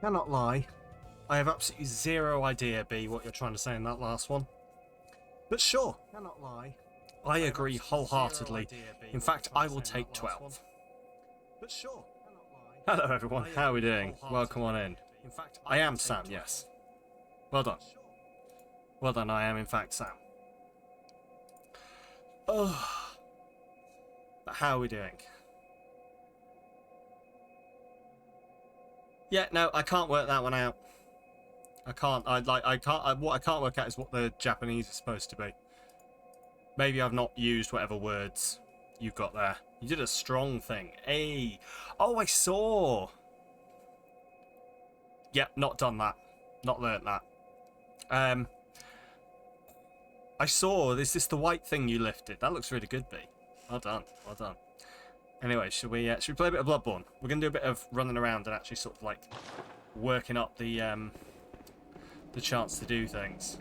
Cannot lie. I have absolutely zero idea, B, what you're trying to say in that last one. But sure. Cannot lie. I agree wholeheartedly. In fact, I will take 12. But sure. Hello everyone, how are we doing? Welcome on in. I am Sam, yes. Well done. Well done, I am in fact Sam. Oh. But how are we doing? Yeah, no, I can't work that one out. I can't. What I can't work out is what the Japanese is supposed to be. Maybe I've not used whatever words you've got there. You did a strong thing. Hey. Oh, I saw. Yep, not done that. Not learnt that. I saw. Is this the white thing you lifted? That looks really good, B. Well done. Well done. Anyway, should we play a bit of Bloodborne? We're gonna do a bit of running around and actually sort of like working up the chance to do things.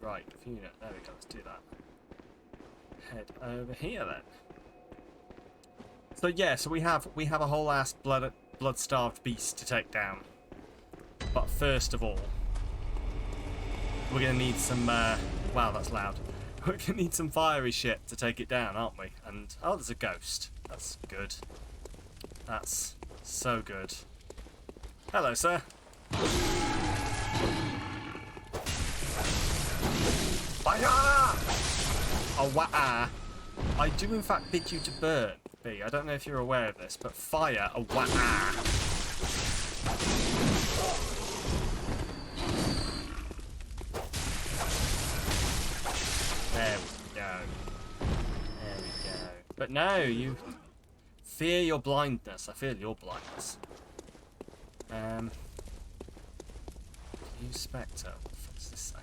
Right, there we go. Let's do that. Head over here then. So yeah, so we have a whole ass blood-starved beast to take down. But first of all, we're gonna need some. Wow, that's loud. We're gonna need some fiery shit to take it down, aren't we? And oh, there's a ghost. That's good. That's so good. Hello, sir. Fire! Oh, wah! I do in fact bid you to burn, B. I don't know if you're aware of this, but fire, a wah! There we go. There we go. But no, you fear your blindness. I feel your blindness. Use Spectre. What does this say?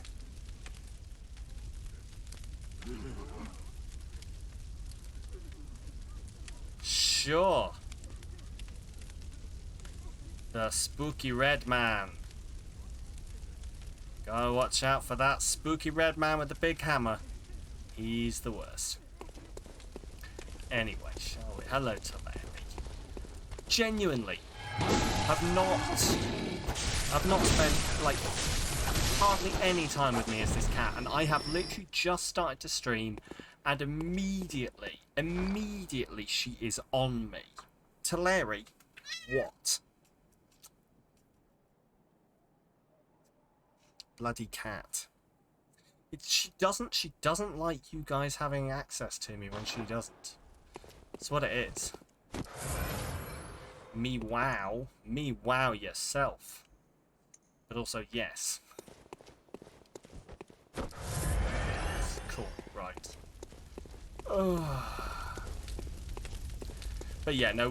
Sure. The spooky red man. Gotta watch out for that spooky red man with the big hammer. He's the worst. Anyway, shall we? Hello to Larry. Genuinely, I've not spent like hardly any time with me as this cat, and I have literally just started to stream, and immediately she is on me. Larry, what? Bloody cat. She doesn't like you guys having access to me when she doesn't. That's what it is. Me wow yourself. But also yes. Cool, right. But yeah, no,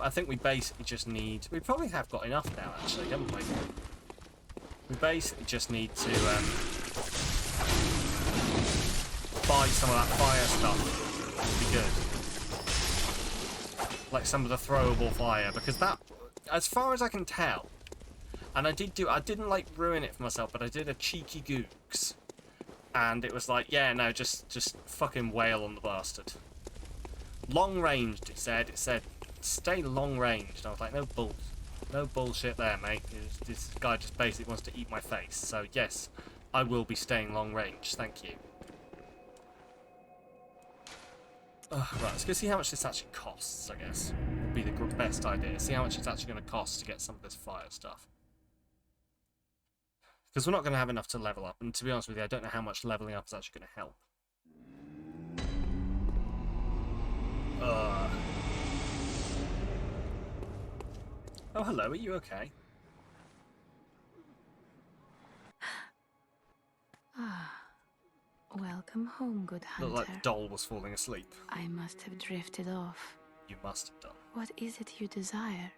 I think we basically just need. We probably have got enough now, actually, haven't we? We basically just need to buy some of that fire stuff. Would be good. Like some of the throwable fire, because that, as far as I can tell, and I didn't like ruin it for myself, but I did a cheeky gooks, and it was like, yeah, no, just fucking wail on the bastard. Long ranged, it said, stay long ranged. And I was like, no bullshit there, mate. This guy just basically wants to eat my face. So yes, I will be staying long range. Thank you. Right, let's go see how much this actually costs, I guess. Would be the best idea. See how much it's actually going to cost to get some of this fire stuff. Because we're not going to have enough to level up. And to be honest with you, I don't know how much leveling up is actually going to help. Oh, hello. Are you okay? Welcome home, good hunter. Looked like the doll was falling asleep. I must have drifted off. You must have done. What is it you desire?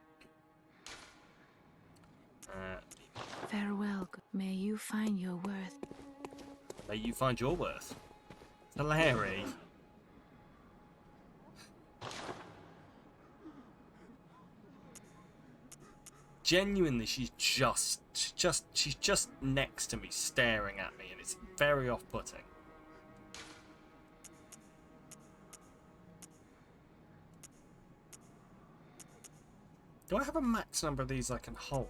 Farewell. May you find your worth. May you find your worth. Larry. Genuinely, she's just next to me, staring at me, and it's very off-putting. Do I have a max number of these I can hold?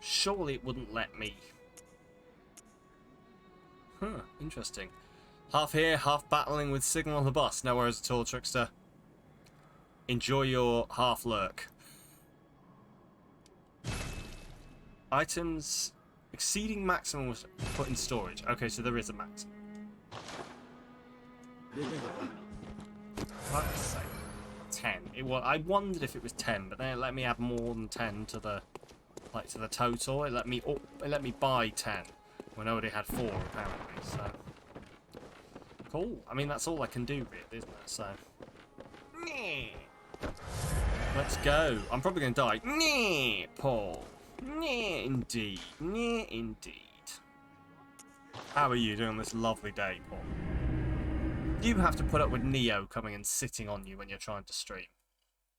Surely it wouldn't let me. Huh, interesting. Half here, half battling with Signal on the boss. No worries at all, Trickster. Enjoy your half lurk. Items exceeding maximum was put in storage. Okay, so there is a maximum. Let's say 10. I wondered if it was 10, but then it let me add more than 10 to the total. It let me buy 10 when I already had 4 apparently. So cool. I mean, that's all I can do, really, isn't it? So let's go. I'm probably gonna die. Paul. Indeed. Indeed. How are you doing this lovely day, Paul? You have to put up with Neo coming and sitting on you when you're trying to stream.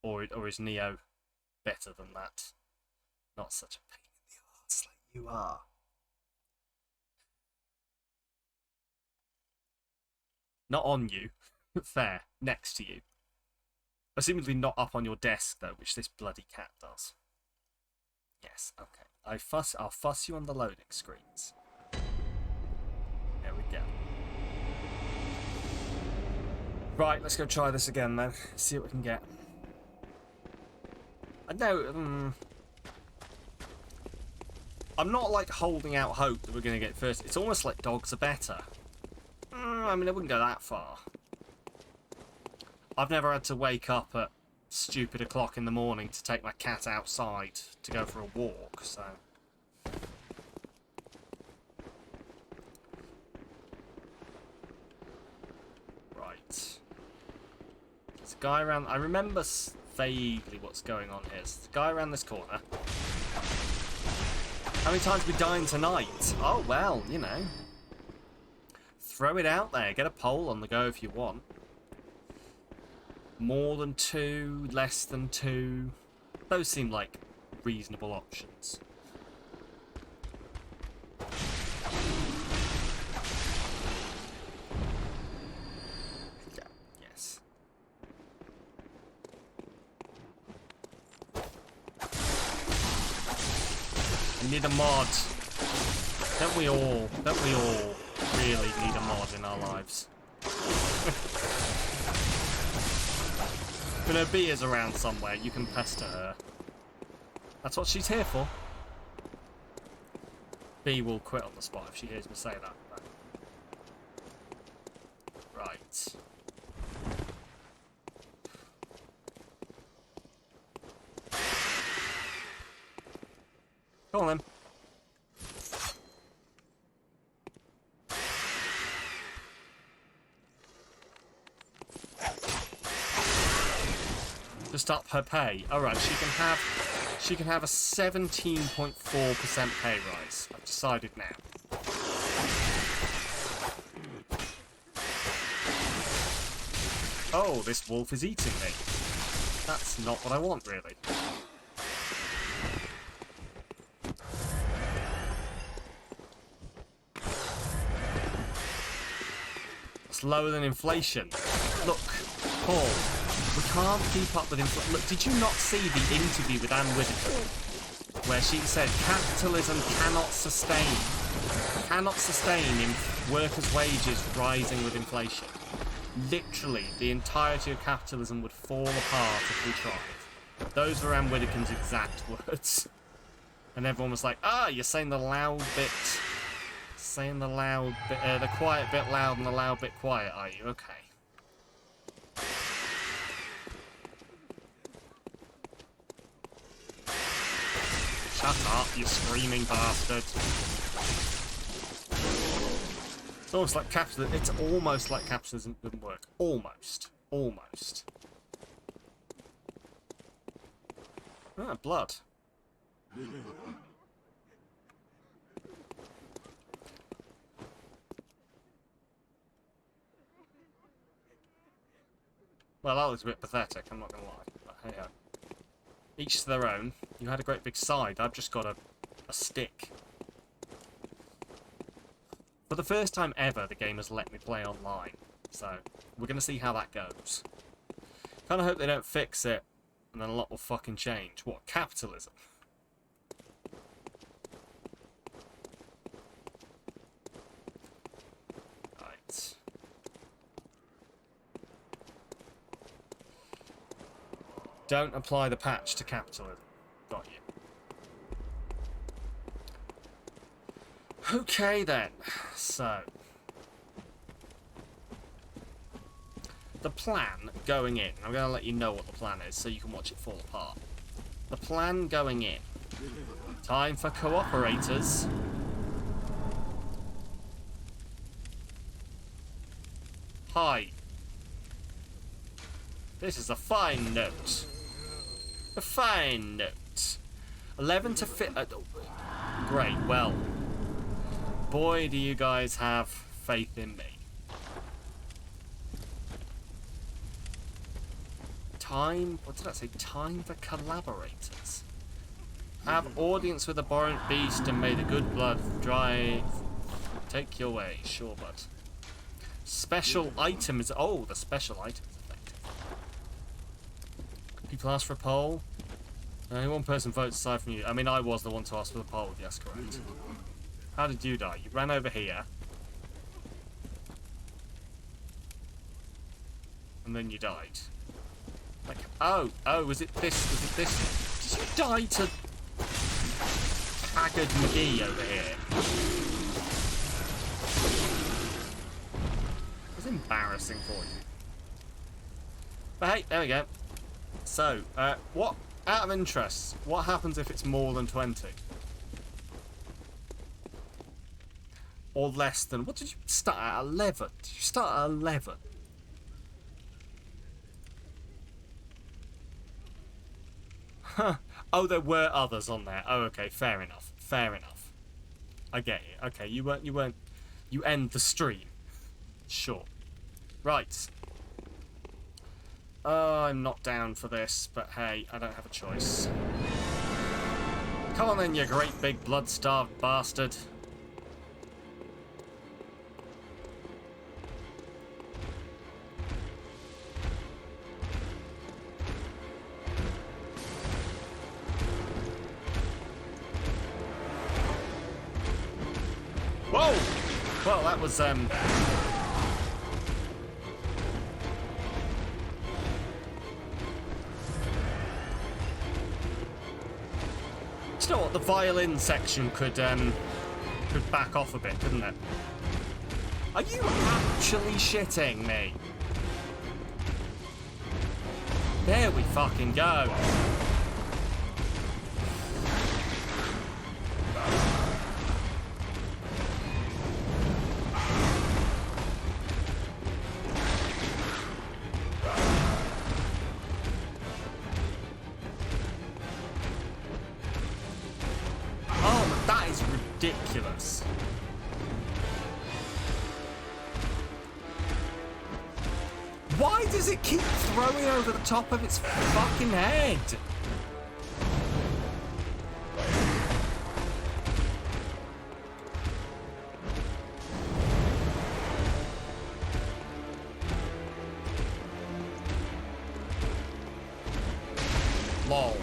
Or is Neo better than that? Not such a pain in the arse like you are. Not on you. Fair. Next to you. Assumedly not up on your desk, though, which this bloody cat does. Yes, okay. I'll fuss you on the loading screens. There we go. Right, let's go try this again then. See what we can get. I know. I'm not like holding out hope that we're going to get first. It's almost like dogs are better. I mean, I wouldn't go that far. I've never had to wake up at stupid o'clock in the morning to take my cat outside to go for a walk, so. Right. There's a guy around. I remember vaguely what's going on here. There's a guy around this corner. How many times are we dying tonight? Oh, well, you know. Throw it out there. Get a poll on the go if you want. More than 2, less than 2. Those seem like reasonable options. Yeah, yes. I need a mod. Don't we all really need a mod in our lives? But her bee is around somewhere. You can pester her. That's what she's here for. Bee will quit on the spot if she hears me say that. Right. Go on then. Just up her pay. Alright, she can have a 17.4% pay rise. I've decided now. Oh, this wolf is eating me. That's not what I want, really. It's lower than inflation. Look, Paul. We can't keep up with inflation. Look, did you not see the interview with Anne Whittaker, where she said capitalism cannot sustain workers' wages rising with inflation? Literally, the entirety of capitalism would fall apart if we tried. Those were Anne Whittaker's exact words. And everyone was like, you're saying the loud bit, the quiet bit loud and the loud bit quiet, are you? Okay. Shut up, you screaming bastard. It's almost like capitalism. It's almost like capitalism didn't work. Almost. Almost. Ah, blood. Well, that was a bit pathetic, I'm not gonna lie. But hey ho. Each to their own. You had a great big side. I've just got a stick. For the first time ever, the game has let me play online. So, we're going to see how that goes. Kind of hope they don't fix it And then a lot will fucking change. What? Capitalism? Right. Don't apply the patch to capitalism. Got you. Okay then. So. The plan going in, I'm going to let you know what the plan is so you can watch it fall apart. The plan going in. Time for cooperators. Hi. This is a fine note. A fine note. 11 to fit. Great, well. Boy, do you guys have faith in me. Time, what did I say? Time for collaborators. Have audience with the Borne beast and may the good blood drive. Take your way, sure, bud. Special items. Oh, the special items effective. People ask for a poll. Only one person votes aside from you. I mean, I was the one to ask for the poll. Yes, correct. How did you die? You ran over here. And then you died. Like, oh, was it this? Did you die to Haggard McGee over here? It's embarrassing for you. But hey, there we go. So, what, out of interest, what happens if it's more than 20? Or less than, what did you start at 11? Did you start at 11? Huh. Oh, there were others on there. Oh, okay, fair enough. Fair enough. I get you. Okay, you weren't, you end the stream. Sure. Right. Oh, I'm not down for this, but hey, I don't have a choice. Come on then, you great big blood-starved bastard. Whoa! Well, that was, You know what? The violin section could back off a bit, couldn't it? Are you actually shitting me? There we fucking go. Ridiculous. Why does it keep throwing over the top of its fucking head? Lol.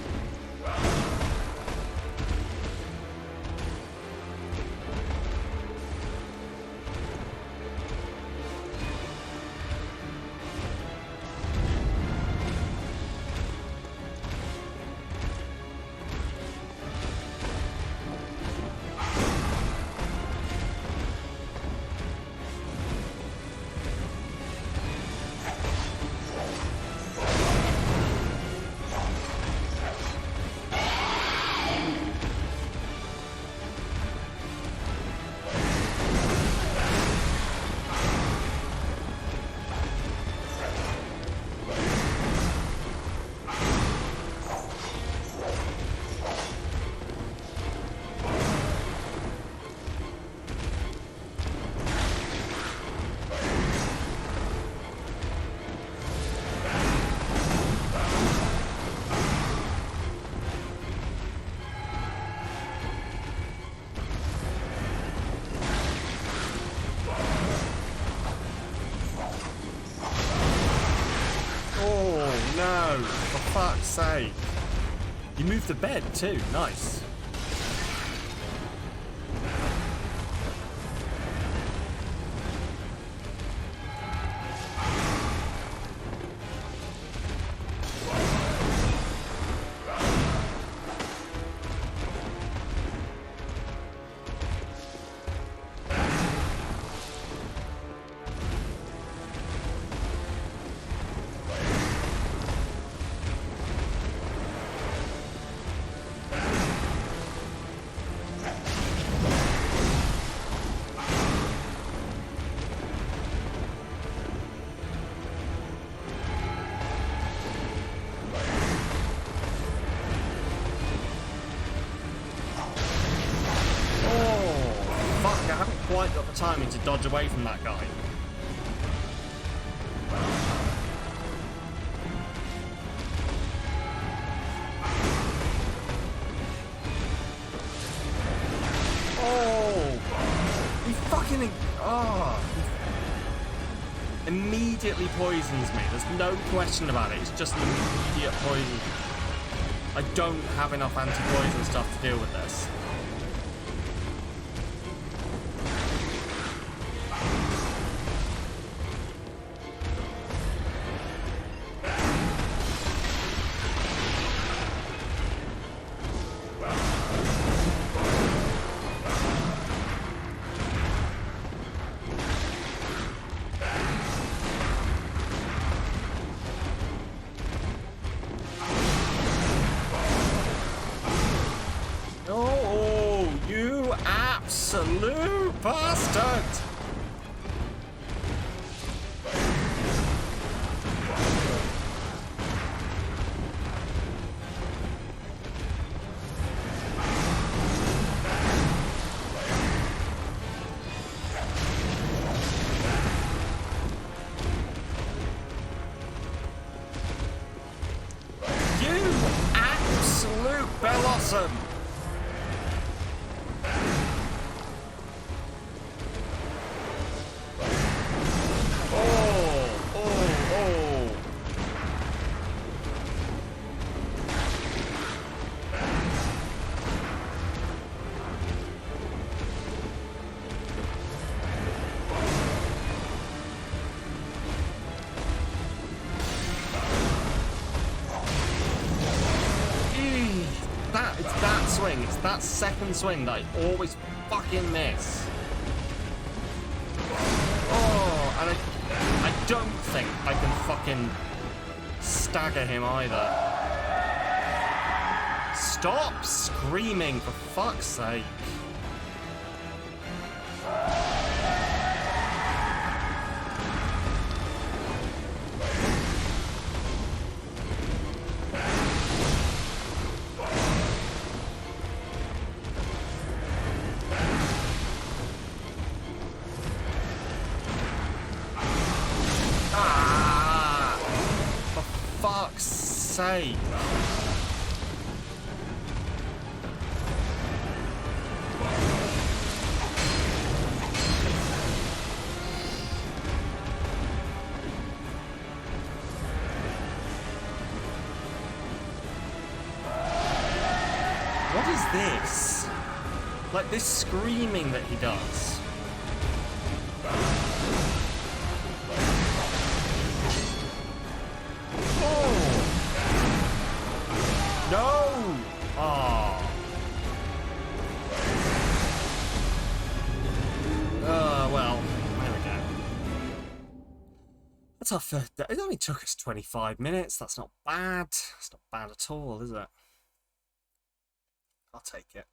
fuck's sake. You moved the bed too. Nice. Quite got the timing to dodge away from that guy. Oh! He fucking... Oh! He immediately poisons me. There's no question about it. It's just an immediate poison. I don't have enough anti-poison stuff to deal with this. Absolute bastard! You absolute bellossom! It's that swing, it's that second swing that I always fucking miss. Oh, and I don't think I can fucking stagger him either. Stop screaming, for fuck's sake. Fuck's sake. What is this? Like this screaming that he does. No! Oh. Well, there we go. That's our first. It only took us 25 minutes. That's not bad. It's not bad at all, is it? I'll take it.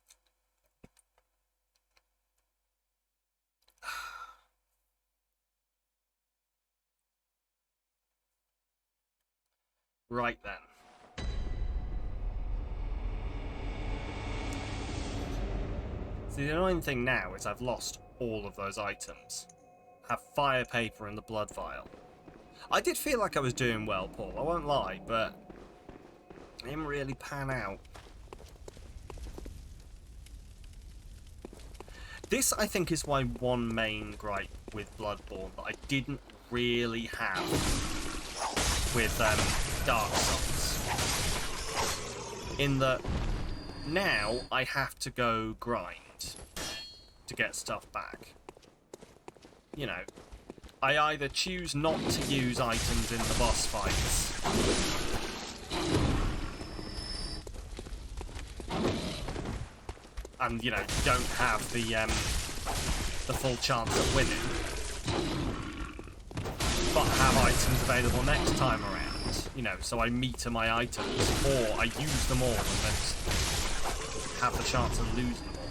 Right then. See, the annoying thing now is I've lost all of those items. I have fire paper and the blood vial. I did feel like I was doing well, Paul, I won't lie, but it didn't really pan out. This, I think, is my one main gripe with Bloodborne that I didn't really have with Dark Souls. In that now I have to go grind to get stuff back. You know, I either choose not to use items in the boss fights, and, you know, don't have the full chance of winning, but have items available next time around, you know, so I meter my items, or I use them all and then have the chance of losing them all.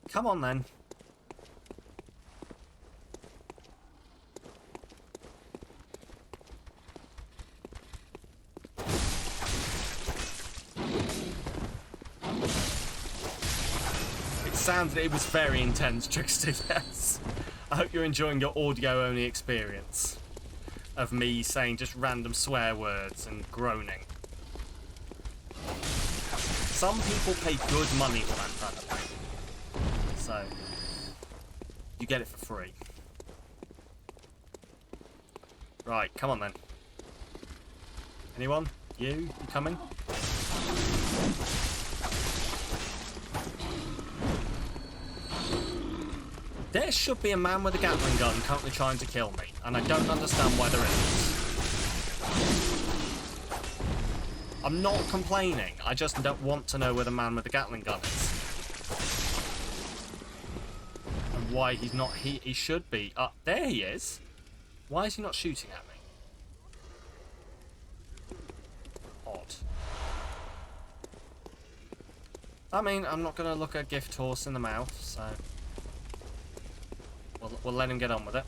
Come on then. It was very intense, Trickster, yes. I hope you're enjoying your audio-only experience of me saying just random swear words and groaning. Some people pay good money for that kind of thing. So, you get it for free. Right, come on then. Anyone? You coming? There should be a man with a Gatling gun currently trying to kill me, and I don't understand why there isn't. I'm not complaining, I just don't want to know where the man with the Gatling gun is. And why he's not, he should be. There he is. Why is he not shooting at me? Odd. I mean, I'm not going to look a gift horse in the mouth, so... We'll let him get on with it.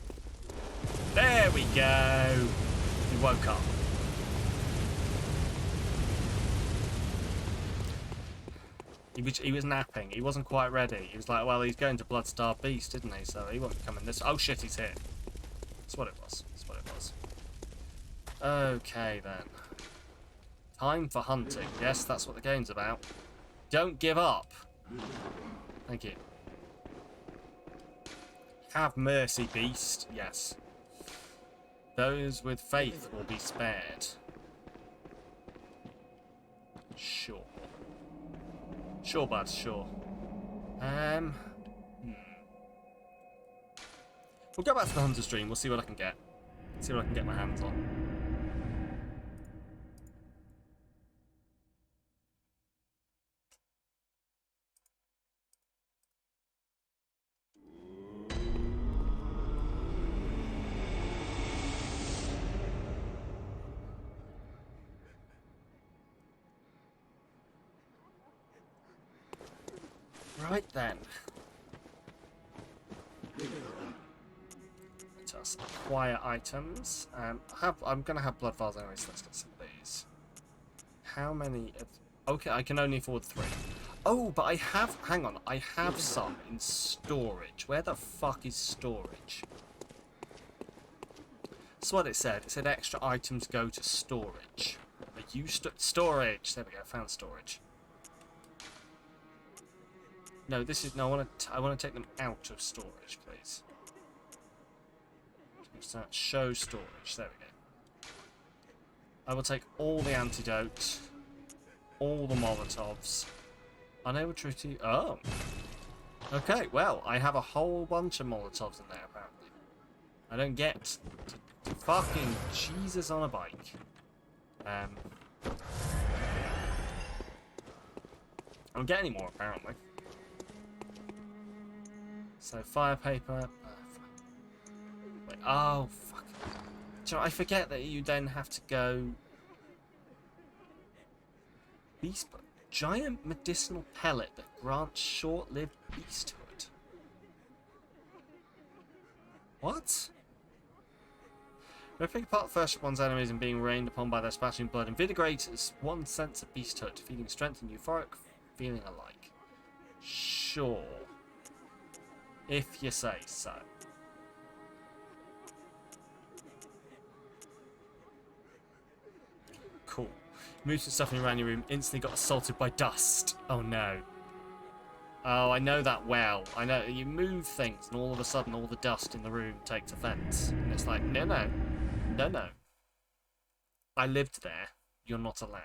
There we go! He woke up. He was napping. He wasn't quite ready. He was like, well, he's going to Bloodstar Beast, isn't he? So he won't be coming this... Oh shit, he's here. That's what it was. That's what it was. Okay, then. Time for hunting. Yes, that's what the game's about. Don't give up. Thank you. Have mercy, beast. Yes. Those with faith will be spared. Sure. Sure, bud, sure. We'll go back to the Hunter's Dream. We'll see what I can get. See what I can get my hands on. Right then. Just acquire items. I'm gonna have blood vials anyway, so let's get some of these. How many of... Okay, I can only afford 3. Oh, but I have... Hang on, I have some in storage. Where the fuck is storage? That's what it said. It said extra items go to storage. Storage! There we go, found storage. No, this is... No, I want to take them out of storage, please. Show storage. There we go. I will take all the antidote, all the Molotovs. Unable to receive... Oh. Okay, well, I have a whole bunch of Molotovs in there, apparently. I don't get to fucking Jesus on a bike. I don't get any more, apparently. So, fire paper. Wait, oh, fuck. Do you know, I forget that you then have to go... Beast... Giant medicinal pellet that grants short-lived beasthood. What? Ripping apart first one's enemies and being rained upon by their splashing blood invigorates one's sense of beasthood, feeling strength and euphoric feeling alike. Sure. If you say so. Cool. Moved some stuff around your room, instantly got assaulted by dust. Oh no. Oh, I know that well. I know you move things and all of a sudden all the dust in the room takes offense. And it's like, no, no. No, no. I lived there. You're not allowed.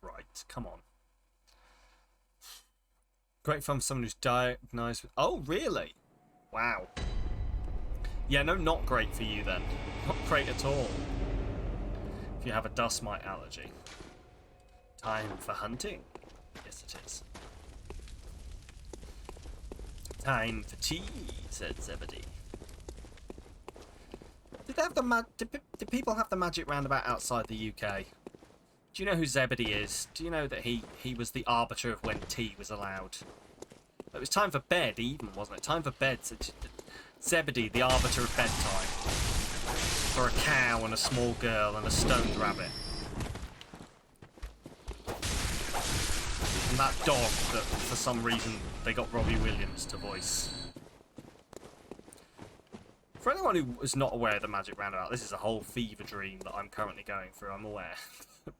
Right, come on. Great fun for someone who's diagnosed with... Oh, really? Wow. Yeah, no, not great for you then. Not great at all. If you have a dust mite allergy. Time for hunting. Yes, it is. Time for tea, said Zebedee. Did they have the did people have the magic roundabout outside the UK? Do you know who Zebedee is? Do you know that he was the arbiter of when tea was allowed? It was time for bed even, wasn't it? Time for bed. Zebedee, the arbiter of bedtime. For a cow and a small girl and a stoned rabbit. And that dog that, for some reason, they got Robbie Williams to voice. For anyone who is not aware of the Magic Roundabout, this is a whole fever dream that I'm currently going through, I'm aware.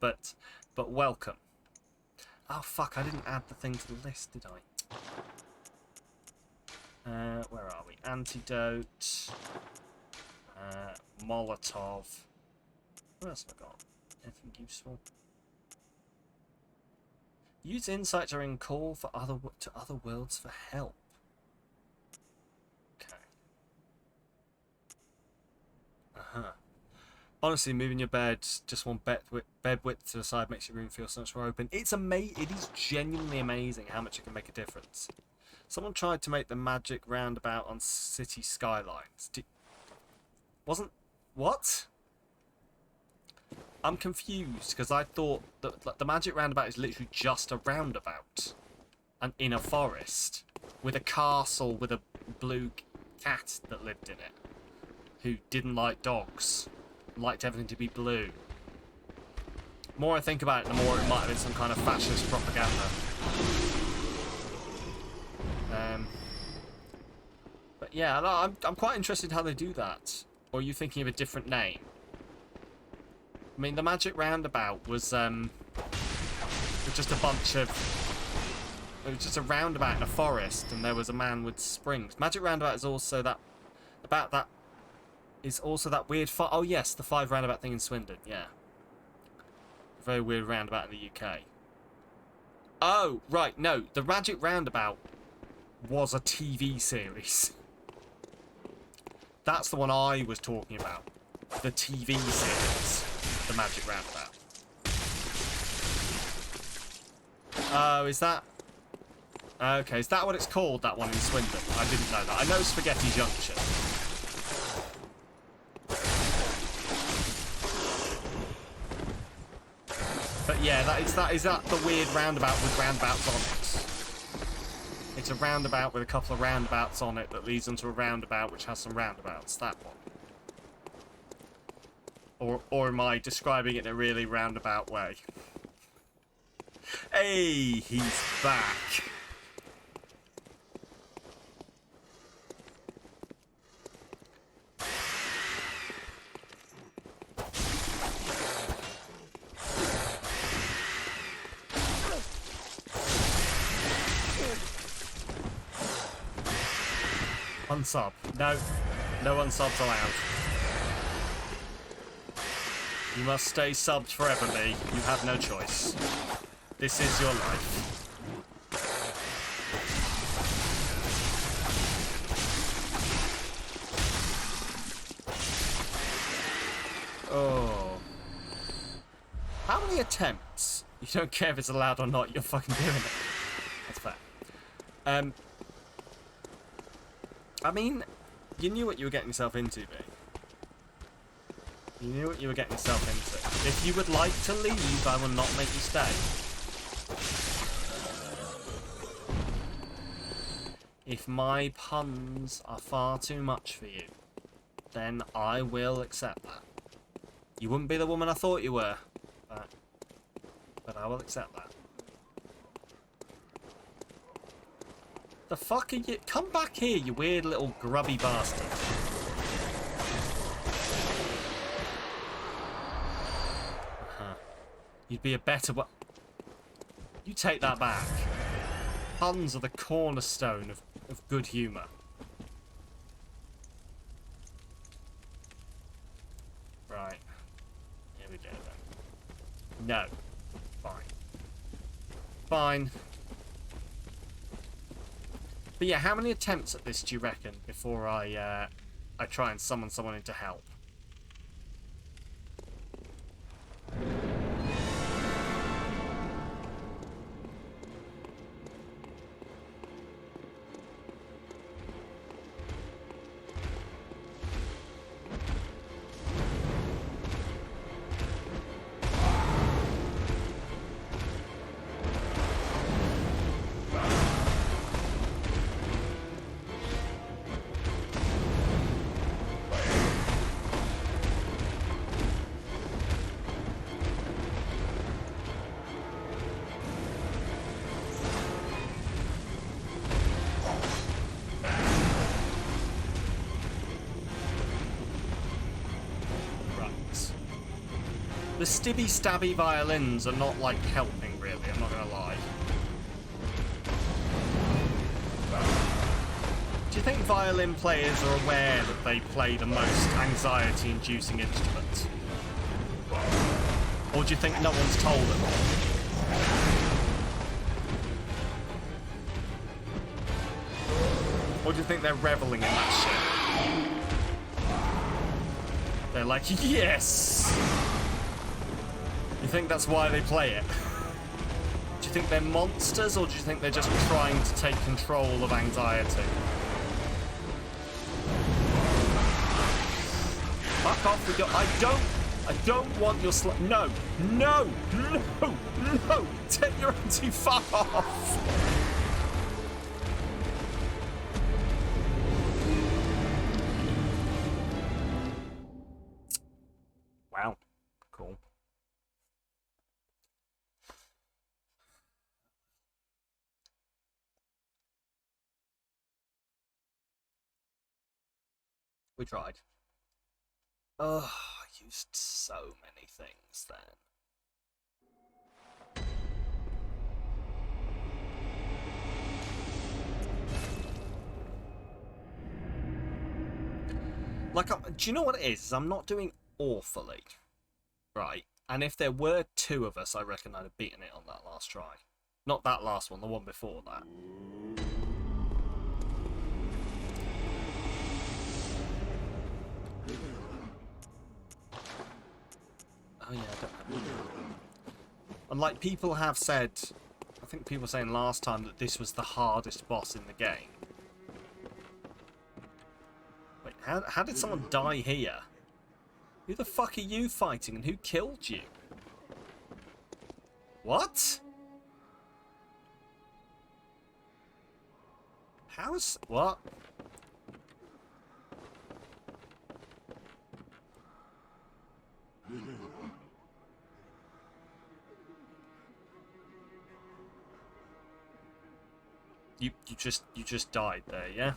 but welcome. Oh fuck, I didn't add the thing to the list, did I? Where are we? Antidote. Molotov. What else have I got? Anything useful? Use insight during call for to other worlds for help. Okay. Honestly, moving your bed just one bed width to the side makes your room feel so much more open. It is genuinely amazing how much it can make a difference. Someone tried to make the magic roundabout on city skylines. Wasn't... What? I'm confused, because I thought that like, the magic roundabout is literally just a roundabout. And in a forest. With a castle with a blue cat that lived in it. Who didn't like dogs. Liked everything to be blue. The more I think about it, the more it might have been some kind of fascist propaganda. But yeah, I'm quite interested how they do that. Or are you thinking of a different name? I mean, the Magic Roundabout was just a bunch of... It was just a roundabout in a forest, and there was a man with springs. Magic Roundabout is also that... About that... Is also that weird... Oh yes, the 5 roundabout thing in Swindon, yeah. A very weird roundabout in the UK. Oh, right, no. The Magic Roundabout was a TV series. That's the one I was talking about. The TV series. The Magic Roundabout. Oh, is that... Okay, is that what it's called, that one in Swindon? I didn't know that. I know Spaghetti Junction. But yeah, is that the weird roundabout with roundabouts on it? It's a roundabout with a couple of roundabouts on it that leads into a roundabout which has some roundabouts. That one. Or am I describing it in a really roundabout way? Hey, he's back. Unsub. No. No unsubs allowed. You must stay subbed forever, Lee. You have no choice. This is your life. Oh. How many attempts? You don't care if it's allowed or not, you're fucking doing it. That's fair. I mean, you knew what you were getting yourself into, B. You knew what you were getting yourself into. If you would like to leave, I will not make you stay. If my puns are far too much for you, then I will accept that. You wouldn't be the woman I thought you were, but I will accept that. The fuck are you? Come back here, you weird little grubby bastard. You'd be a better one. You take that back. Puns are the cornerstone of good humour. Right. Here we go then. No. Fine. Fine. But yeah, how many attempts at this do you reckon before I try and summon someone in to help? The stibby stabby violins are not like helping really, I'm not gonna lie. Do you think violin players are aware that they play the most anxiety inducing instrument? Or do you think no one's told them? Or do you think they're reveling in that shit? They're like, yes! You think that's why they play it? Do you think they're monsters, or do you think they're just trying to take control of anxiety? Fuck off with your... I don't want your no! No! No! No! Take your anti-fuck off! Wow. Cool. We tried. Oh, I used so many things then. Like, do you know what it is? I'm not doing awfully, right? And if there were two of us, I reckon I'd have beaten it on that last try. Not that last one, the one before that. Oh yeah, I don't know. And like people have said, I think people were saying last time that this was the hardest boss in the game. Wait, how did someone die here? Who the fuck are you fighting and who killed you? What? How's... what? You just died there, yeah?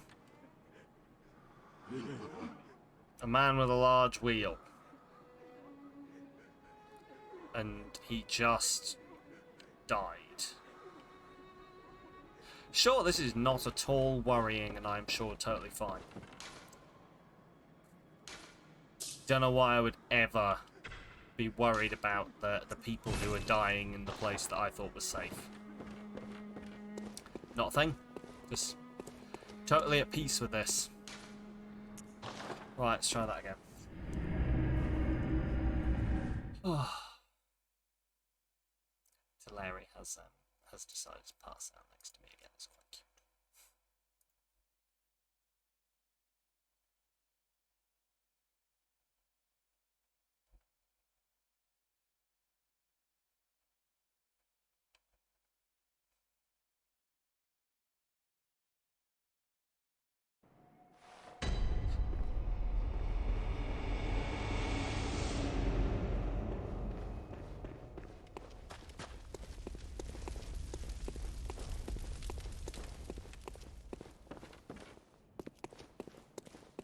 A man with a large wheel. And he just died. Sure, this is not at all worrying, and I'm sure totally fine. Don't know why I would ever be worried about the people who are dying in the place that I thought was safe. Not a thing. Just totally at peace with this. Right, let's try that again. Oh. Larry has decided to pass out next to me again. It's quite cute.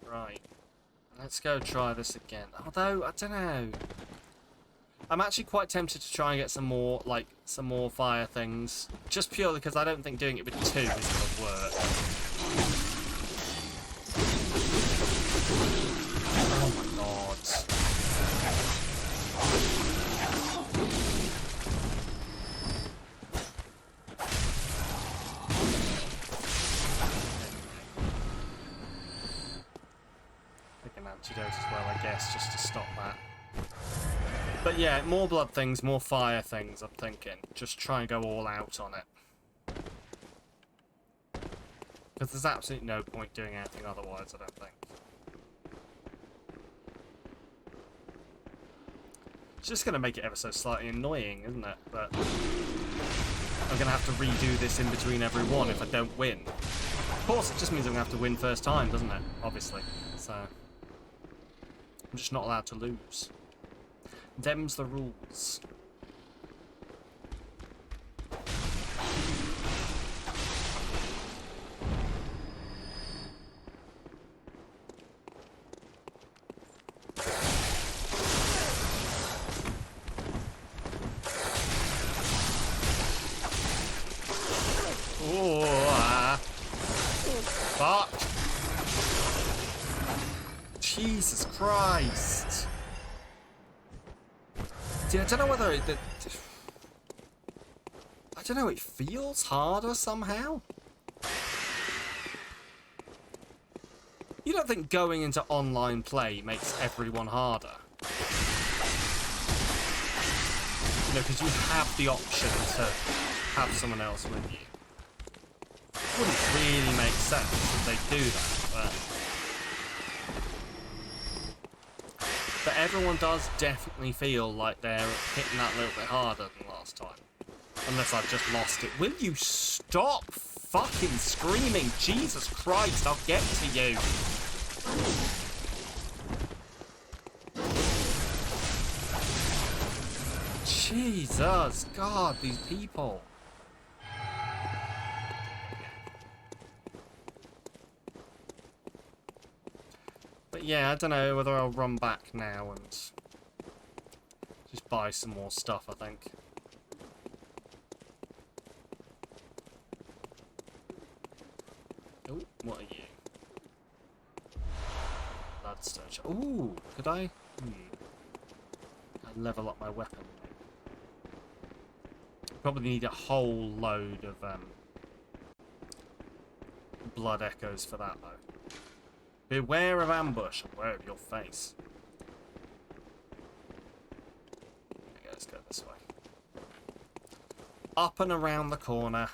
Right, let's go try this again. Although, I don't know. I'm actually quite tempted to try and get some more, like, some more fire things. Just purely because I don't think doing it with 2 is going to work. Oh my god. Pick an antidote as well, I guess, just to stop that. But yeah, more blood things, more fire things, I'm thinking. Just try and go all out on it. Because there's absolutely no point doing anything otherwise, I don't think. It's just going to make it ever so slightly annoying, isn't it? But I'm going to have to redo this in between every one if I don't win. Of course, it just means I'm going to have to win first time, doesn't it? Obviously. So I'm just not allowed to lose. Them's the rules. Fuck! Jesus Christ! See, I don't know whether I don't know, it feels harder somehow. You don't think going into online play makes everyone harder? You know, because you have the option to have someone else with you. It wouldn't really make sense if they do that, but everyone does definitely feel like they're hitting that a little bit harder than last time. Unless I've just lost it. Will you stop fucking screaming? Jesus Christ, I'll get to you. Jesus, God, these people. But yeah, I don't know whether I'll run back now and just buy some more stuff, I think. Oh, what are you? Bloodstone. Ooh, could I? I'd level up my weapon. Probably need a whole load of blood echoes for that, though. Beware of ambush. Aware of your face. Okay, let's go this way. Up and around the corner.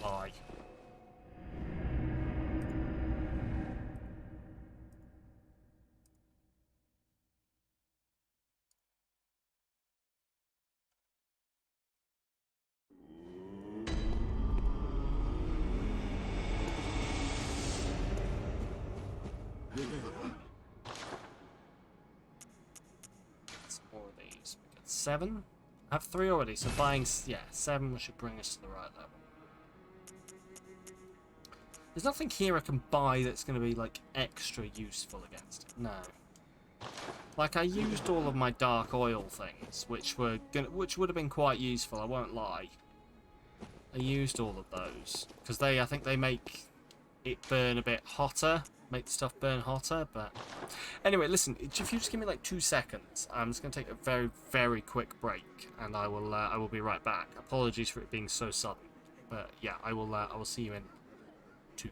Bye. Some more of these. We got 7. I have 3 already, so buying, yeah, 7 should bring us to the right level. There's nothing here I can buy that's going to be, like, extra useful against it. No. Like, I used all of my dark oil things, which would have been quite useful, I won't lie. I used all of those. Because I think they make it burn a bit hotter. Make the stuff burn hotter, but... Anyway, listen, if you just give me, like, 2 seconds, I'm just going to take a very, very quick break, and I will be right back. Apologies for it being so sudden. But, yeah, I will see you in 2.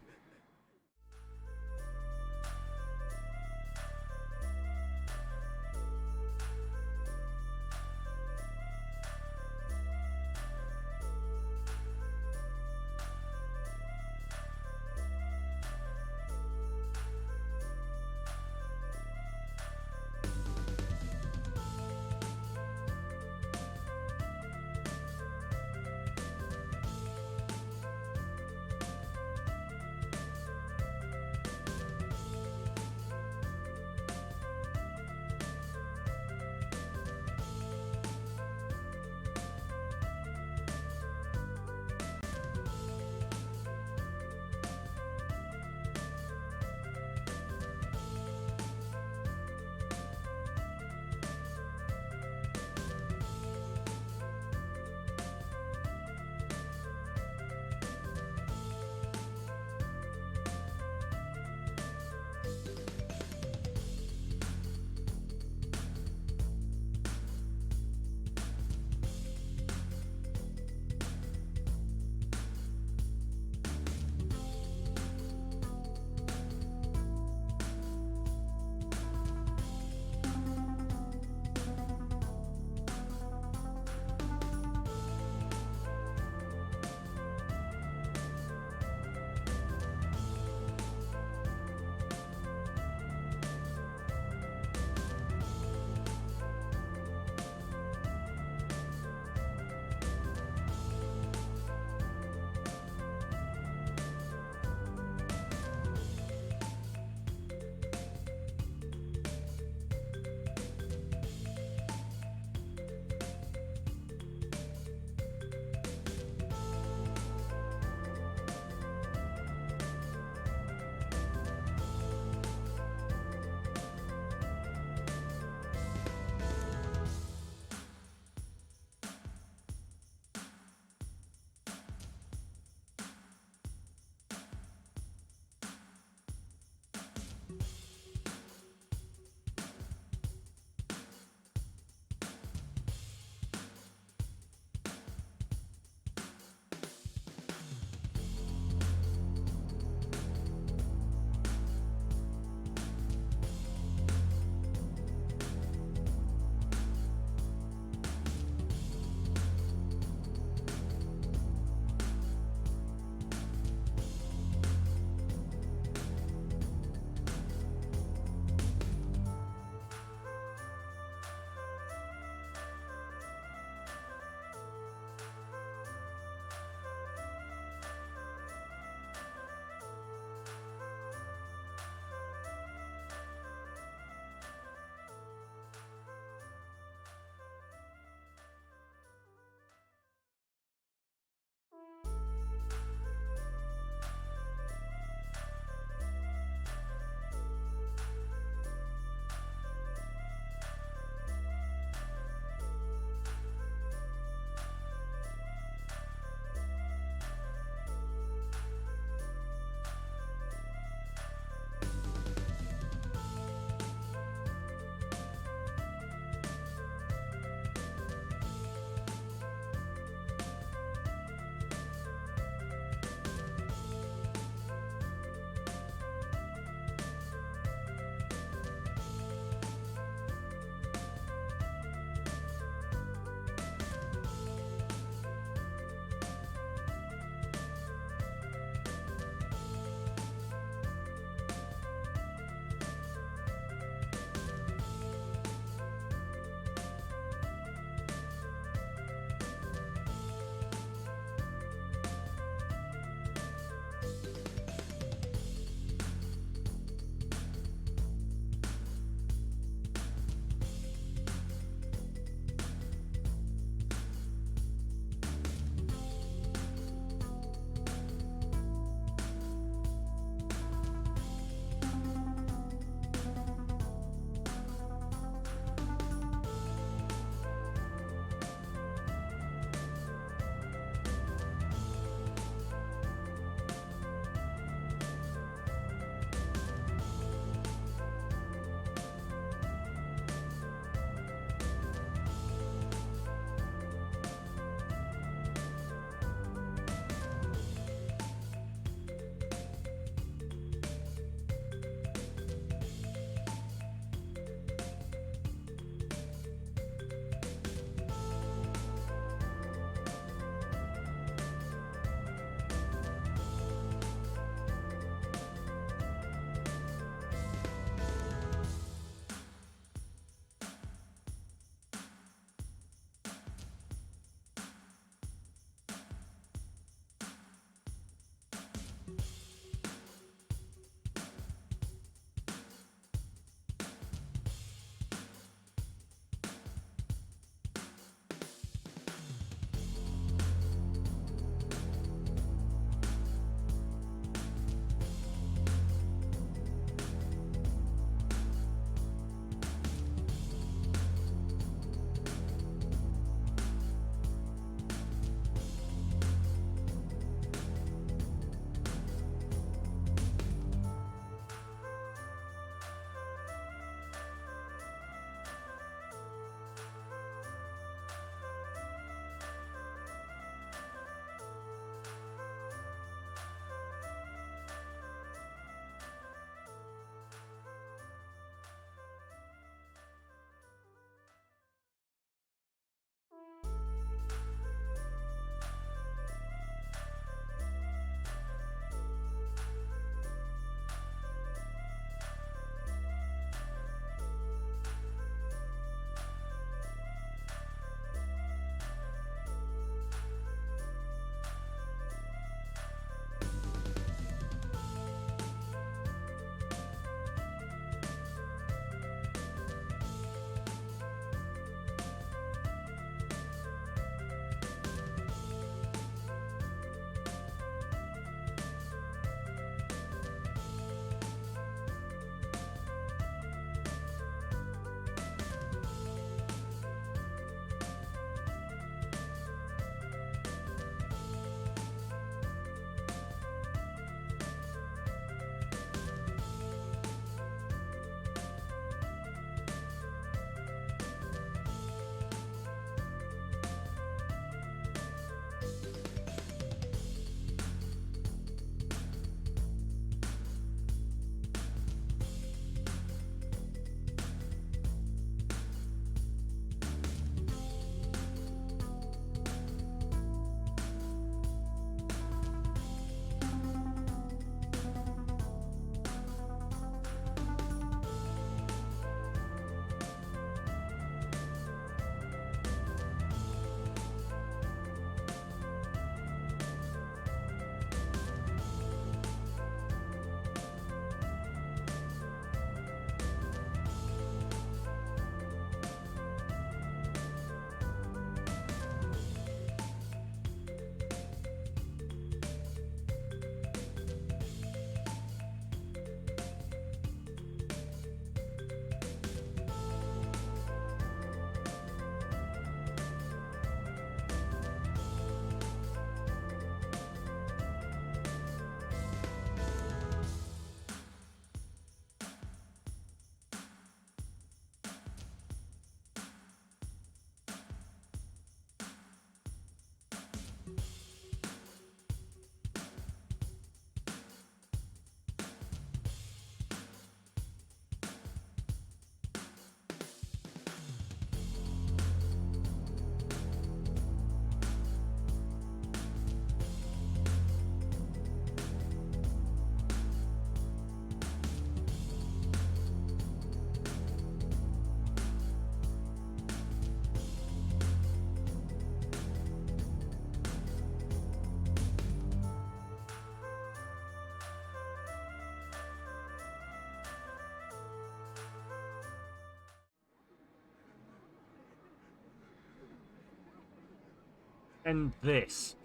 end this.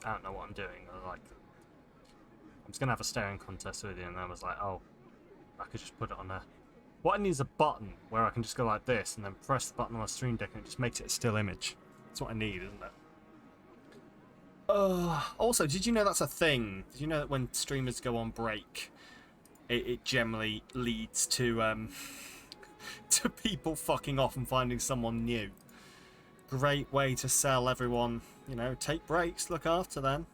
I don't know what I'm doing. I'm just gonna have a staring contest with you, and I was like, oh, I could just put it on a. What I need is a button where I can just go like this and then press the button on my stream deck and it just makes it a still image. That's what I need, isn't it? Also, did you know that's a thing? Did you know that when streamers go on break, it generally leads to to people fucking off and finding someone new? Great way to sell everyone, you know, take breaks, look after them.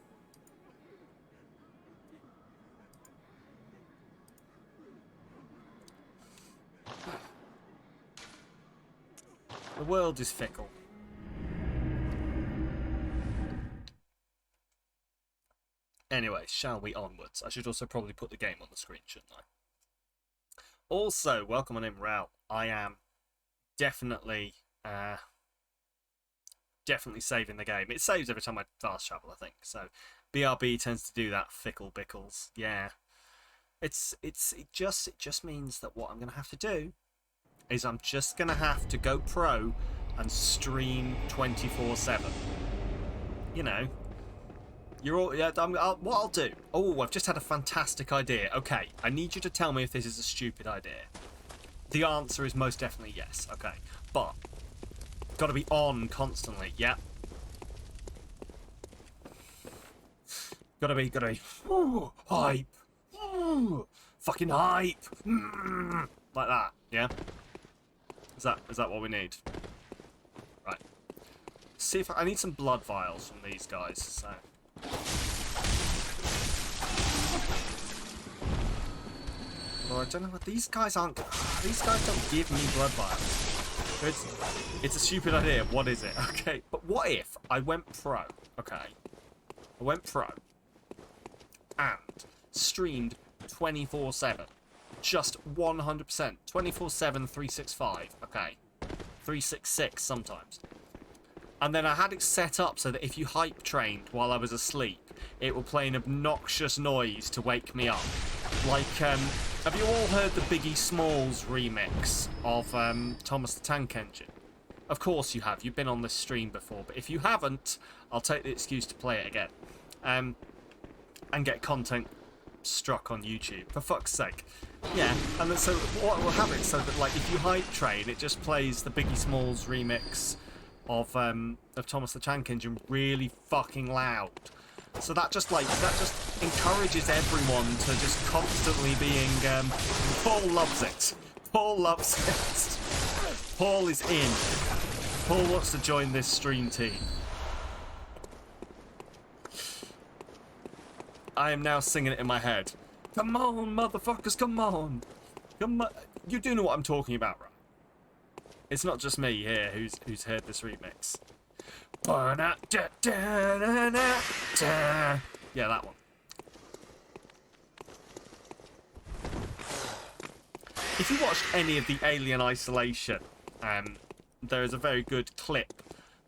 The world is fickle. Anyway, shall we onwards? I should also probably put the game on the screen, shouldn't I? Also, welcome, my name Ral. I am definitely saving the game. It saves every time I fast travel, I think. So BRB tends to do that. Fickle bickles. Yeah. It just means that what I'm gonna have to do is I'm just gonna have to go pro and stream 24/7. You know. You're all, yeah, what I'll do. Oh, I've just had a fantastic idea. Okay, I need you to tell me if this is a stupid idea. The answer is most definitely yes. Okay, but got to be on constantly. Yeah. Gotta be. Ooh, hype. Ooh, fucking hype. Like that. Yeah. Is that what we need? Right. See if I need some blood vials from these guys. So. Well, I don't know what these guys aren't. These guys don't give me blood vials. It's a stupid idea. What is it? Okay, but what if I went pro? Okay, I went pro and streamed 24/7, just 100%, 24/7, 365. Okay, 366 sometimes. And then I had it set up so that if you hype trained while I was asleep, it will play an obnoxious noise to wake me up. Like, have you all heard the Biggie Smalls remix of Thomas the Tank Engine? Of course you have. You've been on this stream before. But if you haven't, I'll take the excuse to play it again. And get content struck on YouTube. For fuck's sake. Yeah, and then, so what will have it so that, like, if you hype train, it just plays the Biggie Smalls remix of Thomas the Tank Engine really fucking loud. So that just encourages everyone to just constantly being Paul loves it. Paul loves it. Paul is in. Paul wants to join this stream team. I am now singing it in my head. Come on, motherfuckers, come on. Come on. You do know what I'm talking about, right? It's not just me here who's heard this remix. Yeah, that one. If you watched any of the Alien Isolation, there is a very good clip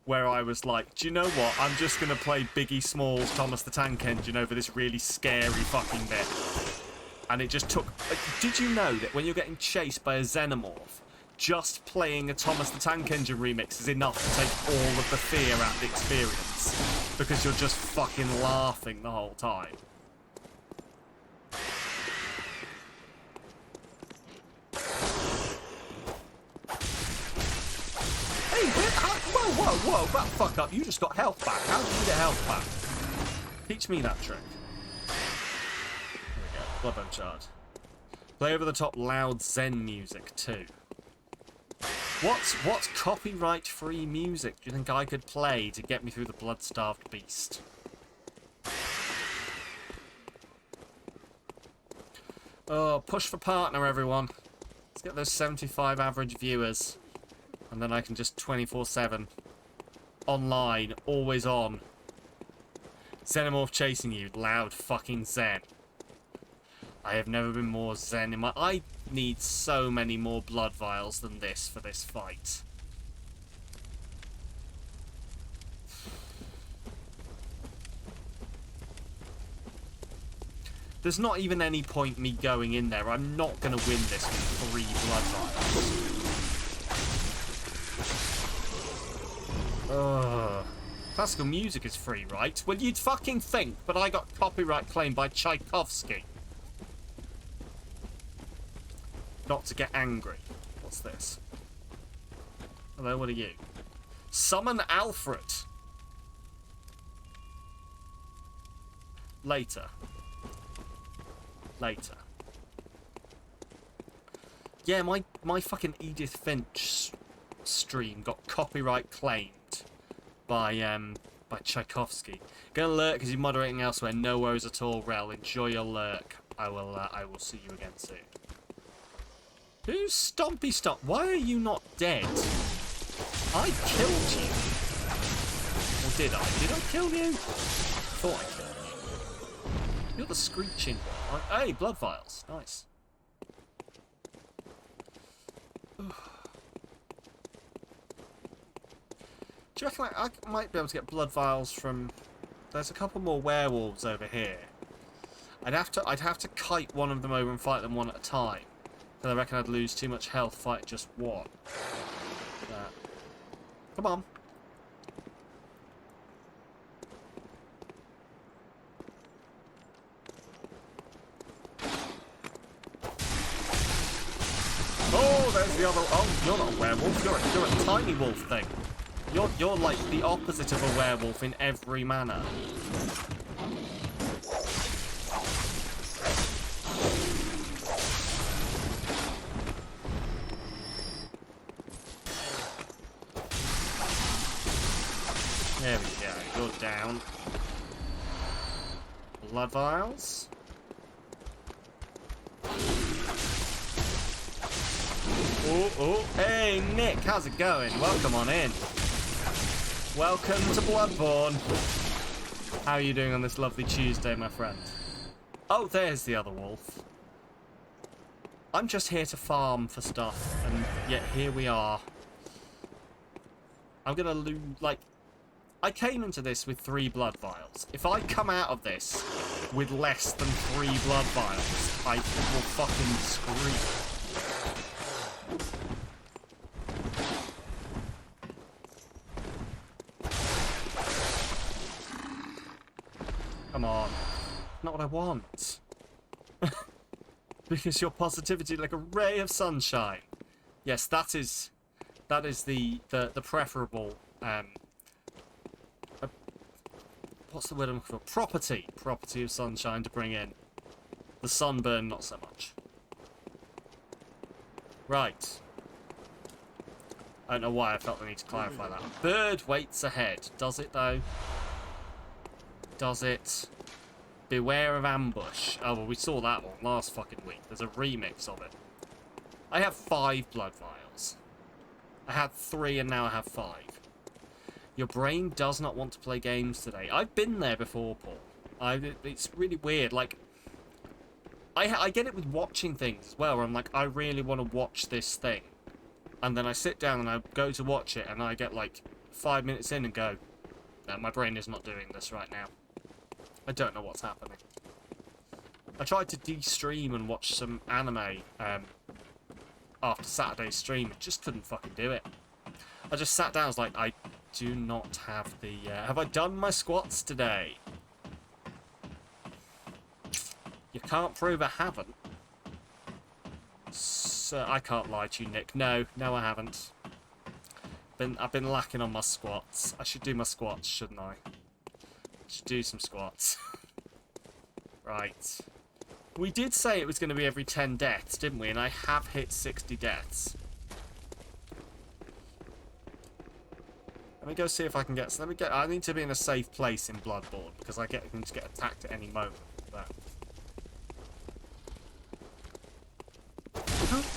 where I was like, do you know what? I'm just going to play Biggie Smalls' Thomas the Tank Engine over this really scary fucking bit. And it just took... Did you know that when you're getting chased by a xenomorph, just playing a Thomas the Tank Engine remix is enough to take all of the fear out of the experience? Because you're just fucking laughing the whole time. Hey, whoa, back fuck up. You just got health back. How did you get health back? Teach me that trick. There we go. Bloodborne shard. Play over the top loud Zen music too. What's copyright-free music do you think I could play to get me through the blood-starved beast? Oh, push for partner, everyone. Let's get those 75 average viewers. And then I can just 24/7. Online, always on. Xenomorph chasing you, loud fucking Zen. I have never been more Zen in my... I need so many more blood vials than this for this fight. There's not even any point me going in there. I'm not going to win this with 3 blood vials. Ugh. Classical music is free, right? Well, you'd fucking think, but I got copyright claimed by Tchaikovsky. Not to get angry. What's this? Hello, what are you? Summon Alfred. Later. Later. Yeah, my fucking Edith Finch stream got copyright claimed by Tchaikovsky. Gonna lurk because you're moderating elsewhere. No worries at all, Rel. Enjoy your lurk. I will see you again soon. Who's Stompy Stomp? Why are you not dead? I killed you. Or did I? Did I kill you? I thought I killed you. You're the screeching one. Hey, blood vials. Nice. Do you reckon I might be able to get blood vials from... There's a couple more werewolves over here. I'd have to kite one of them over and fight them one at a time. Because I reckon I'd lose too much health fighting just one. Come on. Oh, there's the other... Oh, you're not a werewolf. You're a tiny wolf thing. You're like the opposite of a werewolf in every manner. There we go. You're down. Blood vials. Oh, hey Nick, how's it going? Welcome on in. Welcome to Bloodborne. How are you doing on this lovely Tuesday, my friend? Oh, there's the other wolf. I'm just here to farm for stuff, and yet here we are. I'm gonna lose, like... I came into this with 3 blood vials. If I come out of this with less than 3 blood vials, I will fucking scream. Come on. Not what I want. Because your positivity like a ray of sunshine. Yes, that is the preferable what's the word I'm looking for? Property of sunshine to bring in. The sunburn not so much. Right. I don't know why I felt the need to clarify that. Bird waits ahead. Does it though? Does it? Beware of ambush. Oh, well, we saw that one last fucking week. There's a remix of it. I have 5 blood vials. I had 3 and now I have 5. Your brain does not want to play games today. I've been there before, Paul. It's really weird. Like, I get it with watching things as well, where I'm like, I really want to watch this thing. And then I sit down and I go to watch it, and I get like 5 minutes in and go, no, my brain is not doing this right now. I don't know what's happening. I tried to de-stream and watch some anime after Saturday's stream. I just couldn't fucking do it. I just sat down. I was like, I do not have the... have I done my squats today? You can't prove I haven't. So I can't lie to you, Nick. No, I haven't. I've been lacking on my squats. I should do my squats, shouldn't I? Should do some squats. Right. We did say it was going to be every 10 deaths, didn't we? And I have hit 60 deaths. Let me go see if I can get... I need to be in a safe place in Bloodborne, because I can just get attacked at any moment. But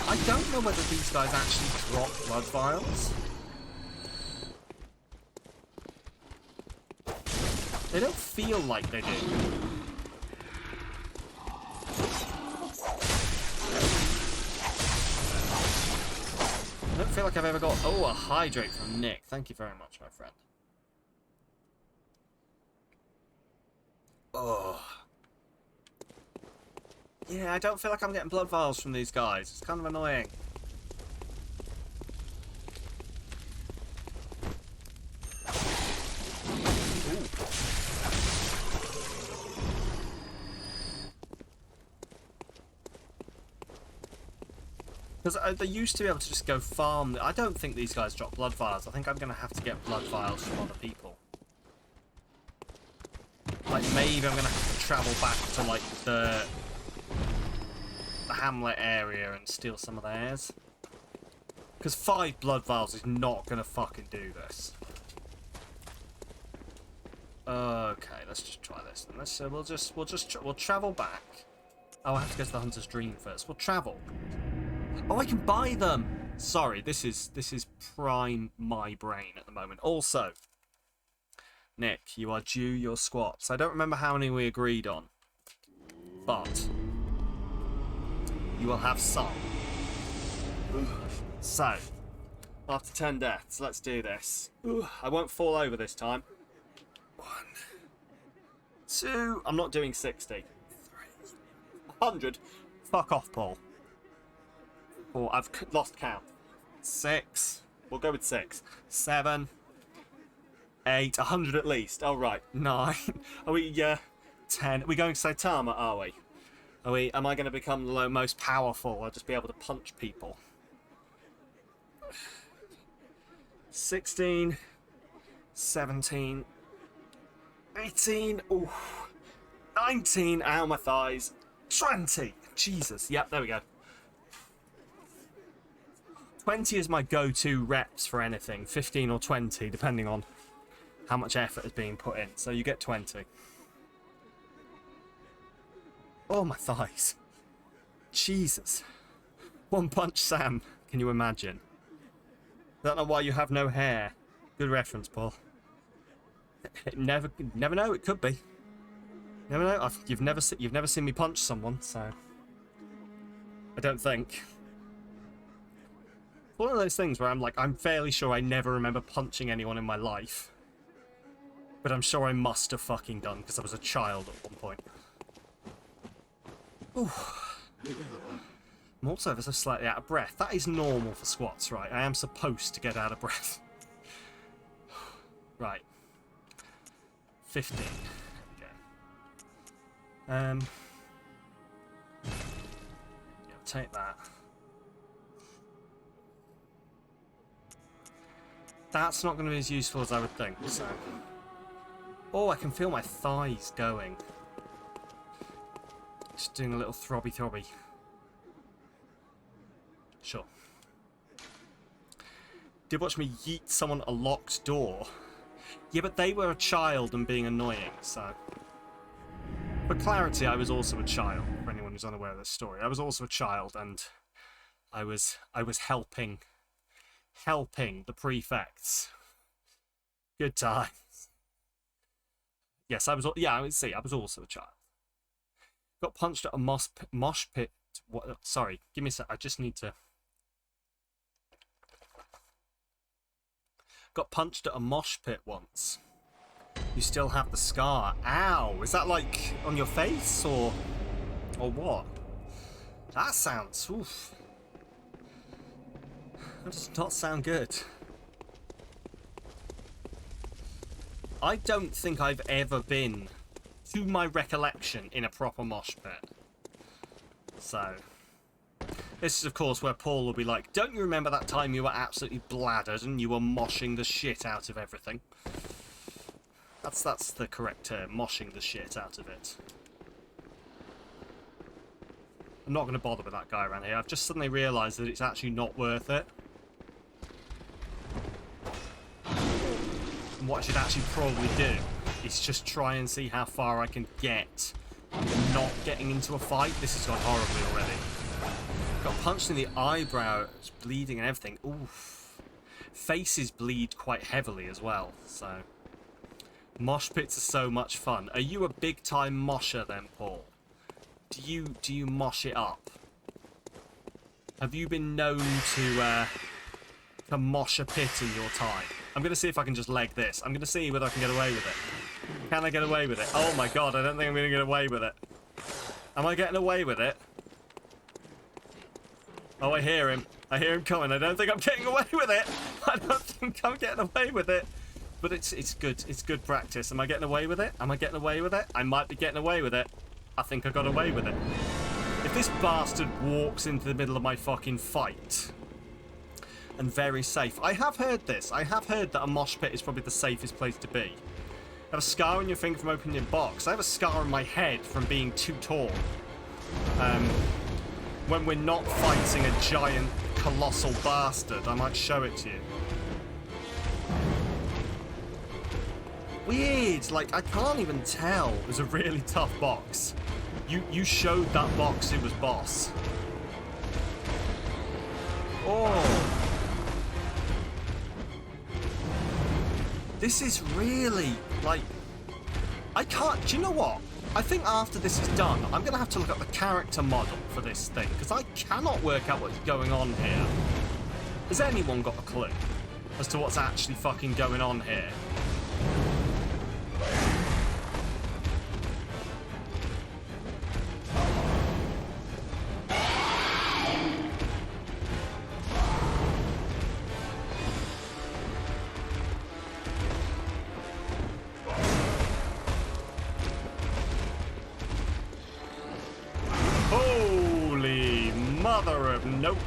I don't know whether these guys actually drop blood vials. They don't feel like they do. I don't feel like I've ever got... Oh, a hydrate from Nick. Thank you very much, my friend. Oh. Yeah, I don't feel like I'm getting blood vials from these guys. It's kind of annoying. Because they used to be able to just go farm. I don't think these guys drop blood vials. I think I'm going to have to get blood vials from other people. Like, maybe I'm going to have to travel back to, like, the hamlet area and steal some of theirs. Because 5 blood vials is not going to fucking do this. Okay, let's just try this. And we'll travel back. Oh, I have to go to the Hunter's Dream first. We'll travel. Oh, I can buy them. Sorry, this is prime my brain at the moment. Also, Nick, you are due your squats. I don't remember how many we agreed on, but you will have some. So, after 10 deaths, let's do this. I won't fall over this time. 1, 2. I'm not doing 60. 3. 100. Fuck off, Paul. Oh, I've lost count. 6. We'll go with 6. 7. 8. 100 at least. Oh, right. 9. Are we, 10. Are we going Saitama, are we? Am I going to become the most powerful? I'll just be able to punch people. 16. 17. 18. Ooh. 19. Ow, my thighs. 20. Jesus. Yep, there we go. 20 is my go-to reps for anything. 15 or 20, depending on how much effort is being put in. So you get 20. Oh, my thighs. Jesus. One Punch Sam. Can you imagine? I don't know why you have no hair. Good reference, Paul. Never know. It could be. Never know. You've never seen me punch someone, so I don't think. One of those things where I'm fairly sure I never remember punching anyone in my life, but I'm sure I must have fucking done because I was a child at one point. Ooh. I'm also ever so slightly out of breath. That is normal for squats, right? I am supposed to get out of breath. Right. 15. Yeah, take that. That's not going to be as useful as I would think, so... Oh, I can feel my thighs going. Just doing a little throbby. Sure. Did watch me yeet someone a locked door. Yeah, but they were a child and being annoying, so... For clarity, I was also a child, for anyone who's unaware of this story. I was also a child, and I was helping the prefects. Good times. Yes, I was also a child. Got punched at a mosh pit. What? Sorry, give me a sec. I just need to. Got punched at a mosh pit once. You still have the scar. Ow! Is that like on your face or what? That sounds. Oof. That does not sound good. I don't think I've ever been, to my recollection, in a proper mosh pit. So, this is of course where Paul will be like, don't you remember that time you were absolutely bladdered and you were moshing the shit out of everything? That's the correct term, moshing the shit out of it. I'm not going to bother with that guy around here. I've just suddenly realised that it's actually not worth it. And what I should actually probably do is just try and see how far I can get not getting into a fight. This has gone horribly already. Got punched in the eyebrow, it's bleeding and everything. Oof. Faces bleed quite heavily as well, so... Mosh pits are so much fun. Are you a big time mosher then, Paul? Do you mosh it up? Have you been known to mosh a pit in your time? I'm going to see if I can just leg this. I'm going to see whether I can get away with it. Can I get away with it? Oh my god, I don't think I'm going to get away with it. Am I getting away with it? Oh, I hear him. I hear him coming. I don't think I'm getting away with it. I don't think I'm getting away with it. But it's good. It's good practice. Am I getting away with it? Am I getting away with it? I might be getting away with it. I think I got away with it. If this bastard walks into the middle of my fucking fight, and very safe. I have heard this. I have heard that a mosh pit is probably the safest place to be. You have a scar on your finger from opening your box. I have a scar on my head from being too tall. When we're not fighting a giant, colossal bastard, I might show it to you. Weird. Like, I can't even tell. It was a really tough box. You showed that box who was boss. Oh. This is really, like, I can't, do you know what? I think after this is done, I'm going to have to look at the character model for this thing, because I cannot work out what's going on here. Has anyone got a clue as to what's actually fucking going on here? Nope.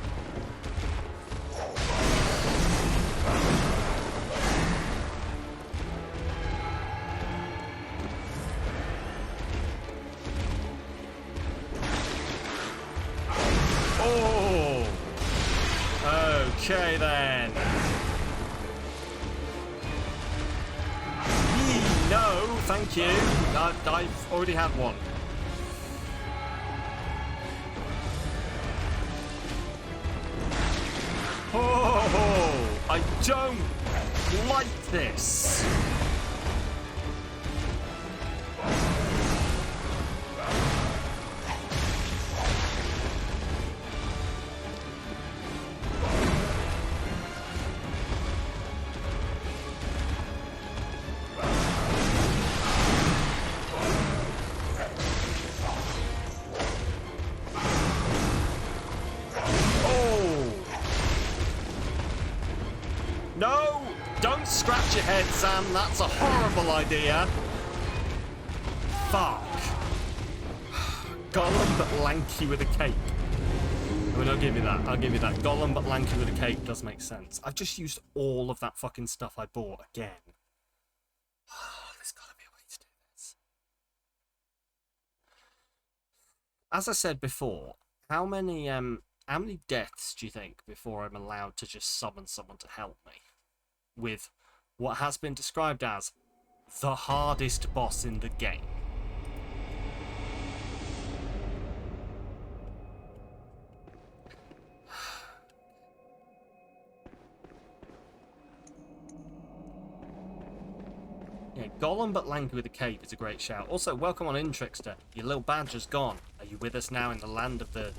Oh. Okay then. No, thank you. I've already had one. Oh, I don't like this. No! Don't scratch your head, Sam. That's a horrible idea. Fuck. Gollum but lanky with a cape. I mean, I'll give you that. I'll give you that. Gollum but lanky with a cape does make sense. I've just used all of that fucking stuff I bought again. There's gotta be a way to do this. As I said before, how many deaths do you think before I'm allowed to just summon someone to help me with what has been described as the hardest boss in the game? Yeah, Gollum but lanky with a cape is a great shout. Also, welcome on in, Trickster. Your little badger's gone. Are you with us now in the land of the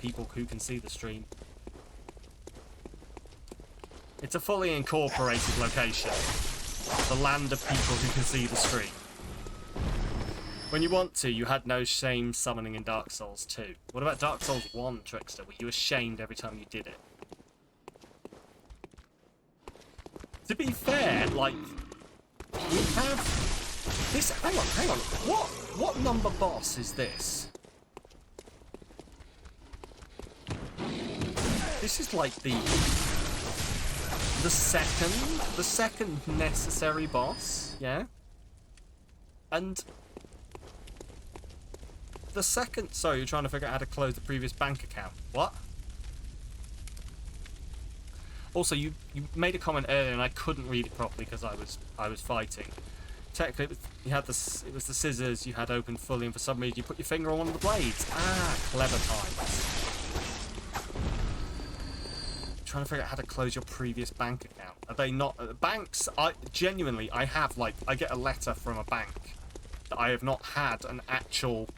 people who can see the stream? It's a fully incorporated location. The land of people who can see the stream. When you want to, you had no shame summoning in Dark Souls 2. What about Dark Souls 1, Trickster? Were you ashamed every time you did it? To be fair, like, we have this. Hang on. What number boss is this? This is like the second necessary boss, yeah? And the second... Sorry, you're trying to figure out how to close the previous bank account. What? Also, you made a comment earlier and I couldn't read it properly because I was fighting. Technically, it was the scissors you had open fully, and for some reason you put your finger on one of the blades. Ah, clever times. Trying to figure out how to close your previous bank account. Are they not banks? I have, like, I get a letter from a bank that I have not had an actual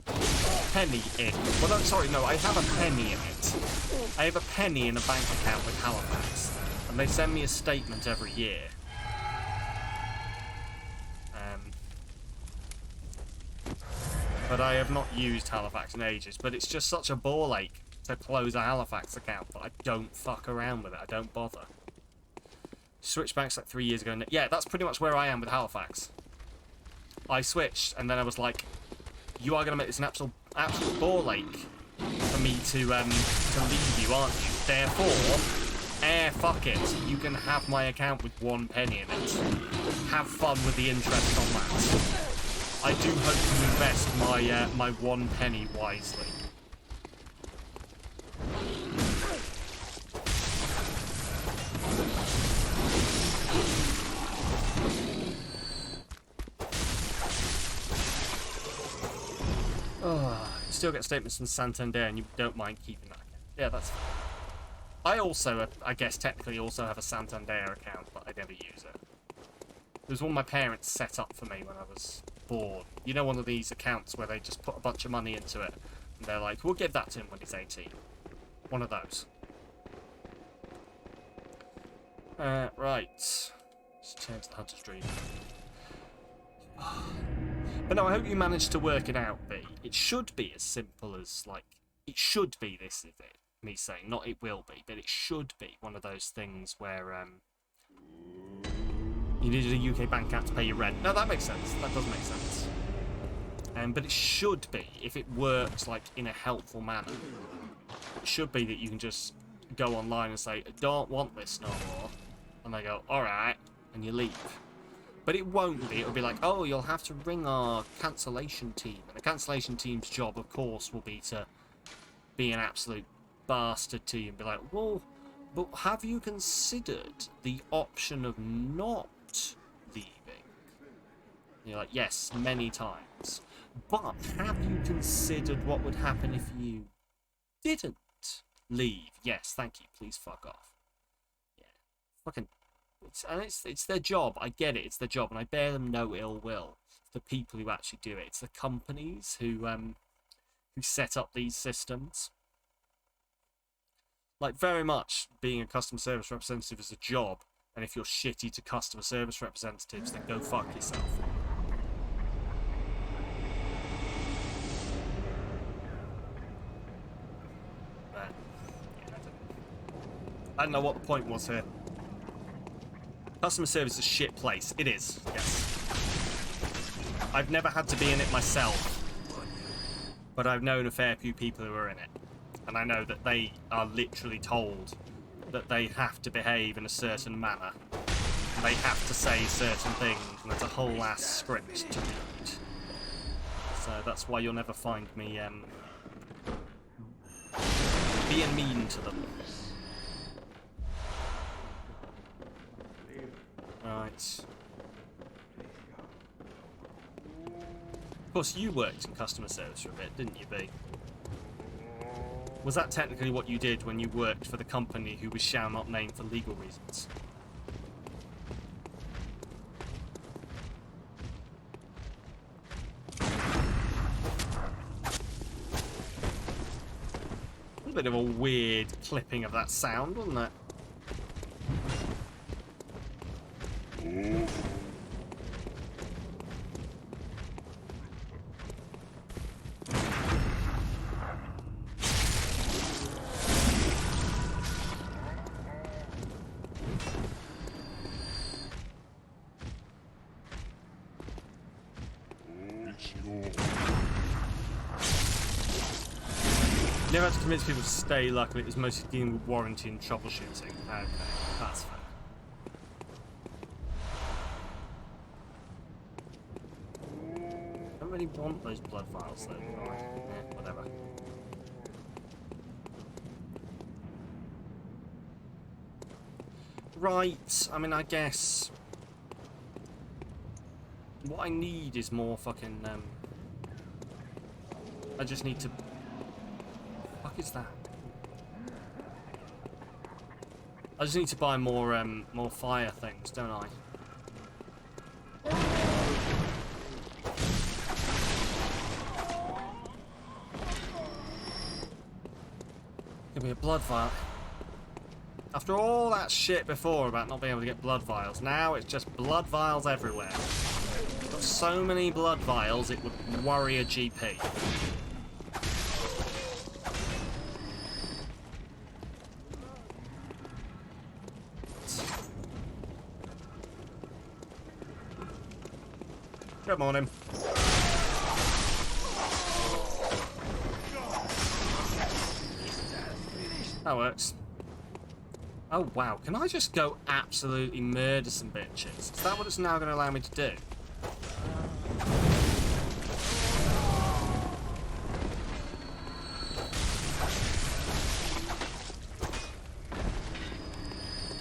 penny in. Well, no, sorry, no, I have a penny in it. I have a penny in a bank account with Halifax, and they send me a statement every year. But I have not used Halifax in ages. But it's just such a ball ache to close a Halifax account that I don't fuck around with it. I don't bother. Switched banks like 3 years ago. Yeah, that's pretty much where I am with Halifax. I switched, and then I was like, you are going to make this an absolute ball ache for me to leave you, aren't you? Therefore, fuck it. You can have my account with 1 penny in it. Have fun with the interest on that. I do hope you invest my 1 penny wisely. Oh, you still get statements from Santander and you don't mind keeping that account. Yeah, that's fine. I also, I guess, technically also have a Santander account, but I never use it. It was one my parents set up for me when I was born. You know, one of these accounts where they just put a bunch of money into it, and they're like, we'll give that to him when he's 18. One of those. Right. Let's turn to the Hunter's Dream. But no, I hope you managed to work it out, B. It should be as simple as, like, it should be, this is it. Me saying, not it will be, but it should be one of those things where, you needed a UK bank account to pay your rent. No, that makes sense. That does make sense. But it should be, if it works, like, in a helpful manner, it should be that you can just go online and say, I don't want this no more. And they go, alright, and you leave. But it won't be. It'll be like, oh, you'll have to ring our cancellation team. And the cancellation team's job, of course, will be to be an absolute bastard to you and be like, well, but have you considered the option of not leaving? And you're like, yes, many times. But have you considered what would happen if you didn't leave? Yes, thank you. Please fuck off. Yeah. Fucking... It's their job. I get it. It's their job, and I bear them no ill will. It's the people who actually do it. It's the companies who set up these systems. Like, very much being a customer service representative is a job, and if you're shitty to customer service representatives, then go fuck yourself. But, yeah, I don't know what the point was here. Customer service is a shit place. It is, yes. I've never had to be in it myself, but I've known a fair few people who are in it. And I know that they are literally told that they have to behave in a certain manner. And they have to say certain things, and there's a whole ass script to read. So that's why you'll never find me being mean to them. Right. Of course, you worked in customer service for a bit, didn't you, B? Was that technically what you did when you worked for the company who we shall not name for legal reasons? A bit of a weird clipping of that sound, wasn't it? Never had to convince people to stay, luckily it was mostly dealing with warranty and troubleshooting. Okay, that's fair. I don't really want those blood vials though, do I? Yeah, whatever. Right, I mean, I guess what I need is more fucking, I just need to... What the fuck is that? I just need to buy more, more fire things, don't I? Give me a blood vial. After all that shit before about not being able to get blood vials, now it's just blood vials everywhere. Got so many blood vials, it would worry a GP. Good morning. That works. Oh, wow. Can I just go absolutely murder some bitches? Is that what it's now going to allow me to do?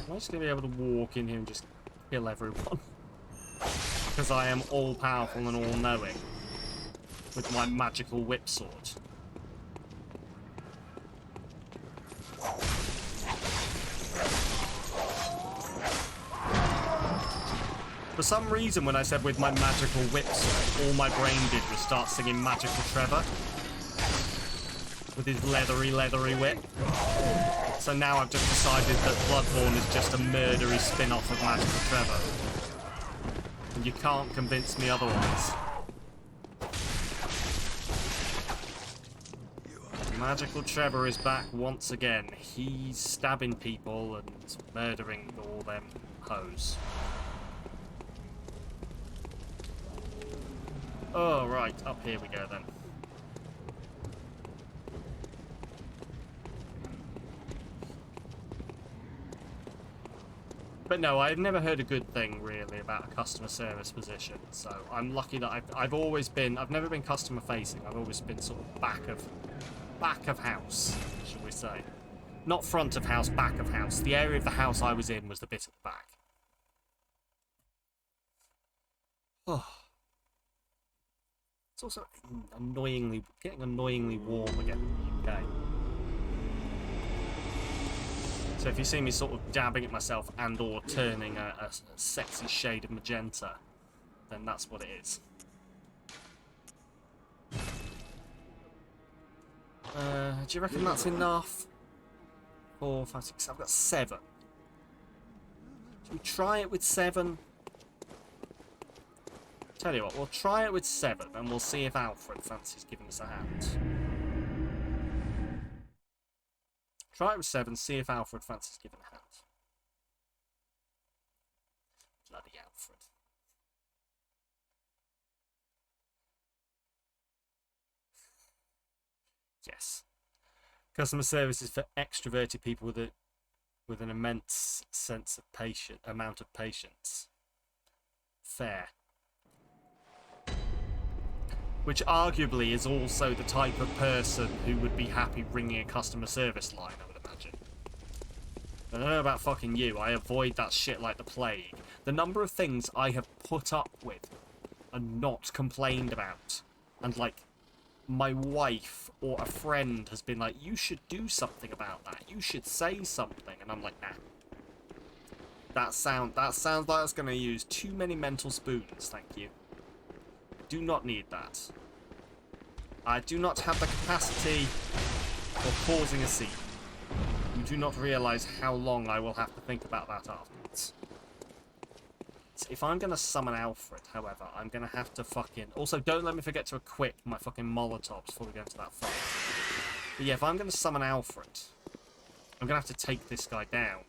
Am I just going to be able to walk in here and just kill everyone? Because I am all-powerful and all-knowing with my magical whip sword. For some reason, when I said with my magical whip sword, all my brain did was start singing Magical Trevor with his leathery whip. So now I've just decided that Bloodborne is just a murdery spin-off of Magical Trevor. And you can't convince me otherwise. Magical Trevor is back once again. He's stabbing people and murdering all them hoes. Oh, right. Up here we go, then. But no, I've never heard a good thing, really, about a customer service position. So I'm lucky that I've always been... I've never been customer-facing. I've always been sort of back of house, should we say. Not front of house, back of house. The area of the house I was in was the bit at the back. Oh. It's also getting annoyingly warm again in the UK. So if you see me sort of dabbing at myself and or turning a sexy shade of magenta, then that's what it is. Do you reckon that's enough? 4, 5, 6, I've got 7. Should we try it with 7? Tell you what, we'll try it with 7 and we'll see if Alfred fancies giving us a hand. Try it with 7, see if Alfred fancies giving a hand. Bloody Alfred. Yes. Customer service is for extroverted people with an immense sense of amount of patience. Fair. Which arguably is also the type of person who would be happy ringing a customer service line, I would imagine. I don't know about fucking you, I avoid that shit like the plague. The number of things I have put up with and not complained about, and like, my wife or a friend has been like, you should do something about that, you should say something, and I'm like, nah. That sounds like it's gonna use too many mental spoons, thank you. Do not need that. I do not have the capacity for causing a scene. You do not realise how long I will have to think about that afterwards. So if I'm going to summon Alfred, however, I'm going to have to fucking... Also, don't let me forget to equip my fucking Molotovs before we go into that fight. But yeah, if I'm going to summon Alfred, I'm going to have to take this guy down.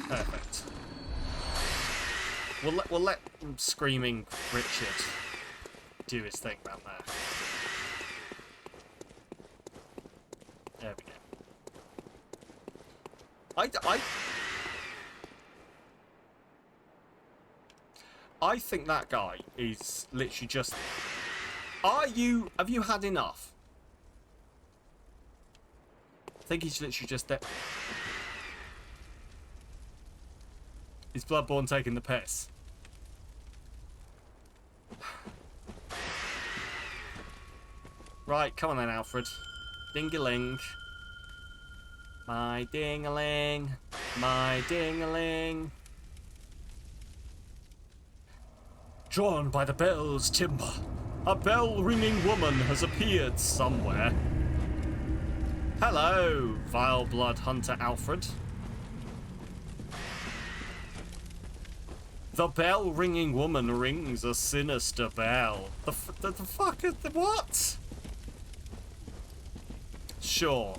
Perfect. We'll let Screaming Richard do his thing down there. There we go. I think that guy is literally just... Have you had enough? I think he's literally just there. Is Bloodborne taking the piss? Right, come on then, Alfred. Ding-a-ling. My ding-a-ling. My ding-a-ling. Drawn by the bell's timbre, a bell-ringing woman has appeared somewhere. Hello, vile blood hunter Alfred. The bell-ringing woman rings a sinister bell. The fuck is the what? Sure.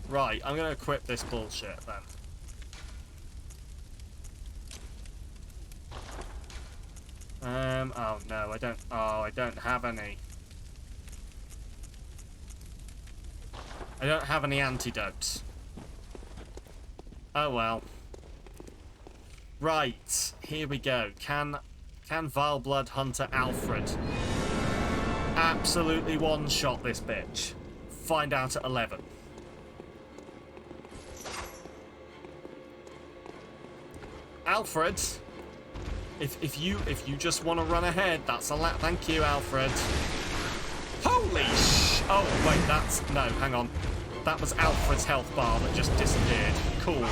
Right, I'm gonna equip this bullshit then. Oh no, I don't have any. I don't have any antidotes. Oh well. Right, here we go. Can Vile Blood Hunter Alfred absolutely one-shot this bitch? Find out at 11. Alfred, if you just want to run ahead, that's a lot. Thank you, Alfred. Holy sh! Oh wait, no, hang on. That was Alfred's health bar that just disappeared. Cool.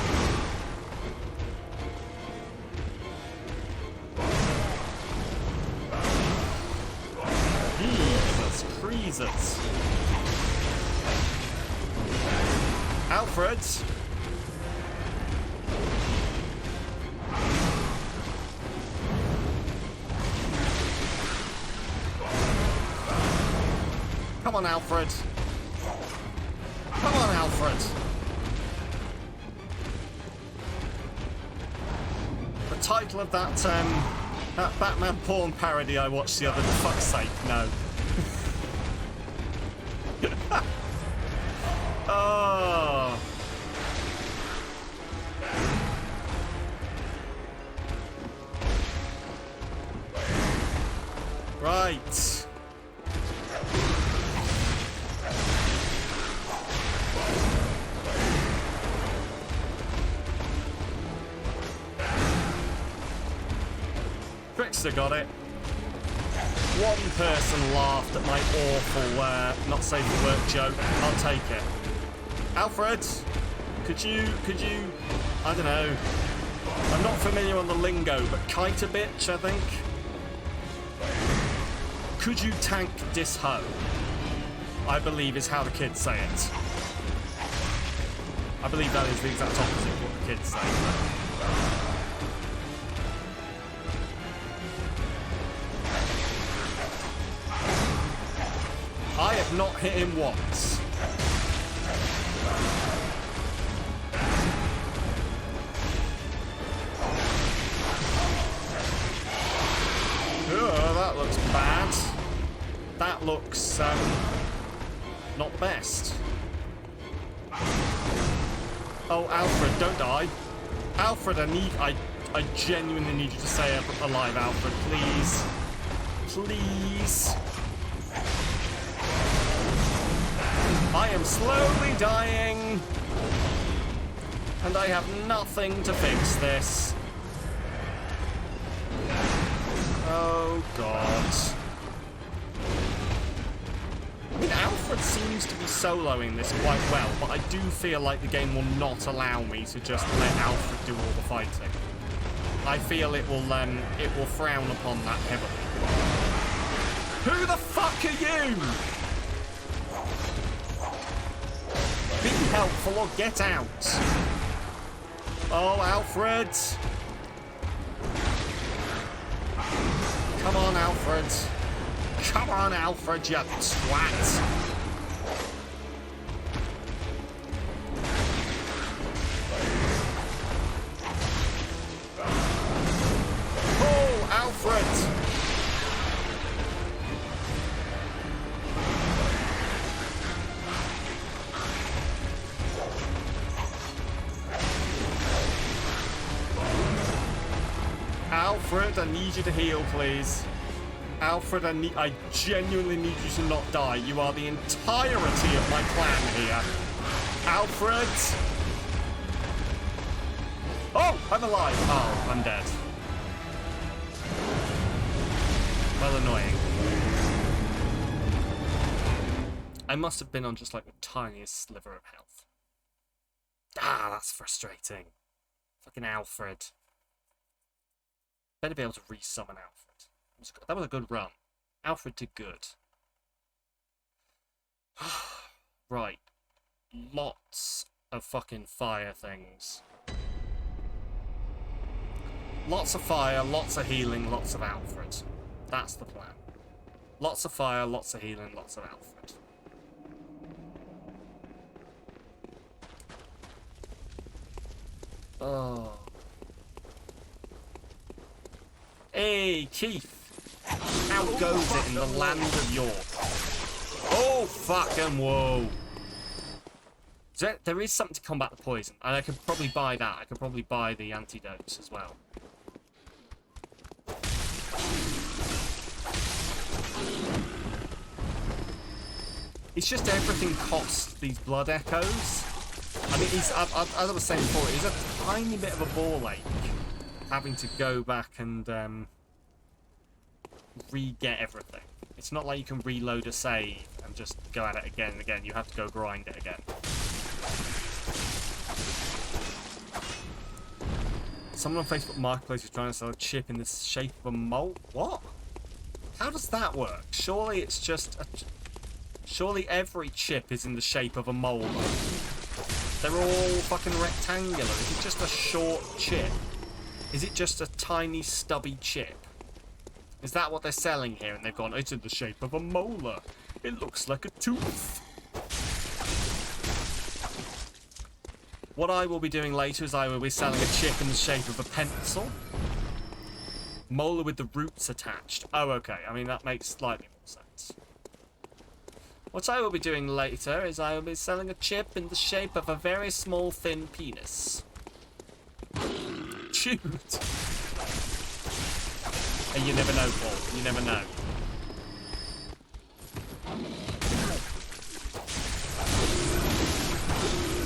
Jesus Creasers. Alfred. Come on, Alfred. Come on, Alfred. The title of that Batman porn parody I watched the other day. Fuck's sake, no. Oh. Right. Trickster got it. One person laughed at my awful, not safe for work joke. I'll take it. Alfred, could you, I don't know. I'm not familiar on the lingo, but kite a bitch, I think. Could you tank this hoe? I believe is how the kids say it. I believe that is the exact opposite of what the kids say. I have not hit him once. Oh, that looks bad. That looks, not the best. Oh, Alfred, don't die. Alfred, I genuinely need you to stay alive, Alfred, please. Please. I am slowly dying, and I have nothing to fix this. Oh, God. I mean, Alfred seems to be soloing this quite well, but I do feel like the game will not allow me to just let Alfred do all the fighting. I feel it will frown upon that heavily. Who the fuck are you? Be helpful or get out. Oh, Alfred. Come on, Alfred. Come on, Alfred, you twat. Oh, Alfred. Alfred, I need you to heal, please. Alfred, I genuinely need you to not die. You are the entirety of my clan here. Alfred! Oh, I'm alive. Oh, I'm dead. Well, annoying. I must have been on just like the tiniest sliver of health. Ah, that's frustrating. Fucking Alfred. Better be able to re-summon Alfred. That was a good run. Alfred did good. Right. Lots of fucking fire things. Lots of fire, lots of healing, lots of Alfred. That's the plan. Lots of fire, lots of healing, lots of Alfred. Oh. Hey, Keith. How goes it in the land of York? Oh, fucking whoa. There is something to combat the poison, and I could probably buy that. I could probably buy the antidotes as well. It's just everything costs these blood echoes. I mean, as I was saying before, it's a tiny bit of a ball ache having to go back and re-get everything. It's not like you can reload a save and just go at it again and again. You have to go grind it again. Someone on Facebook Marketplace is trying to sell a chip in the shape of a mole. What? How does that work? Surely it's just a... Surely every chip is in the shape of a molar. They're all fucking rectangular. Is it just a short chip? Is it just a tiny stubby chip? Is that what they're selling here? And they've gone, it's in the shape of a molar. It looks like a tooth. What I will be doing later is I will be selling a chip in the shape of a pencil. Molar with the roots attached. Oh, okay. I mean, that makes slightly more sense. What I will be doing later is I will be selling a chip in the shape of a very small, thin penis. Shoot! And you never know, Paul. You never know.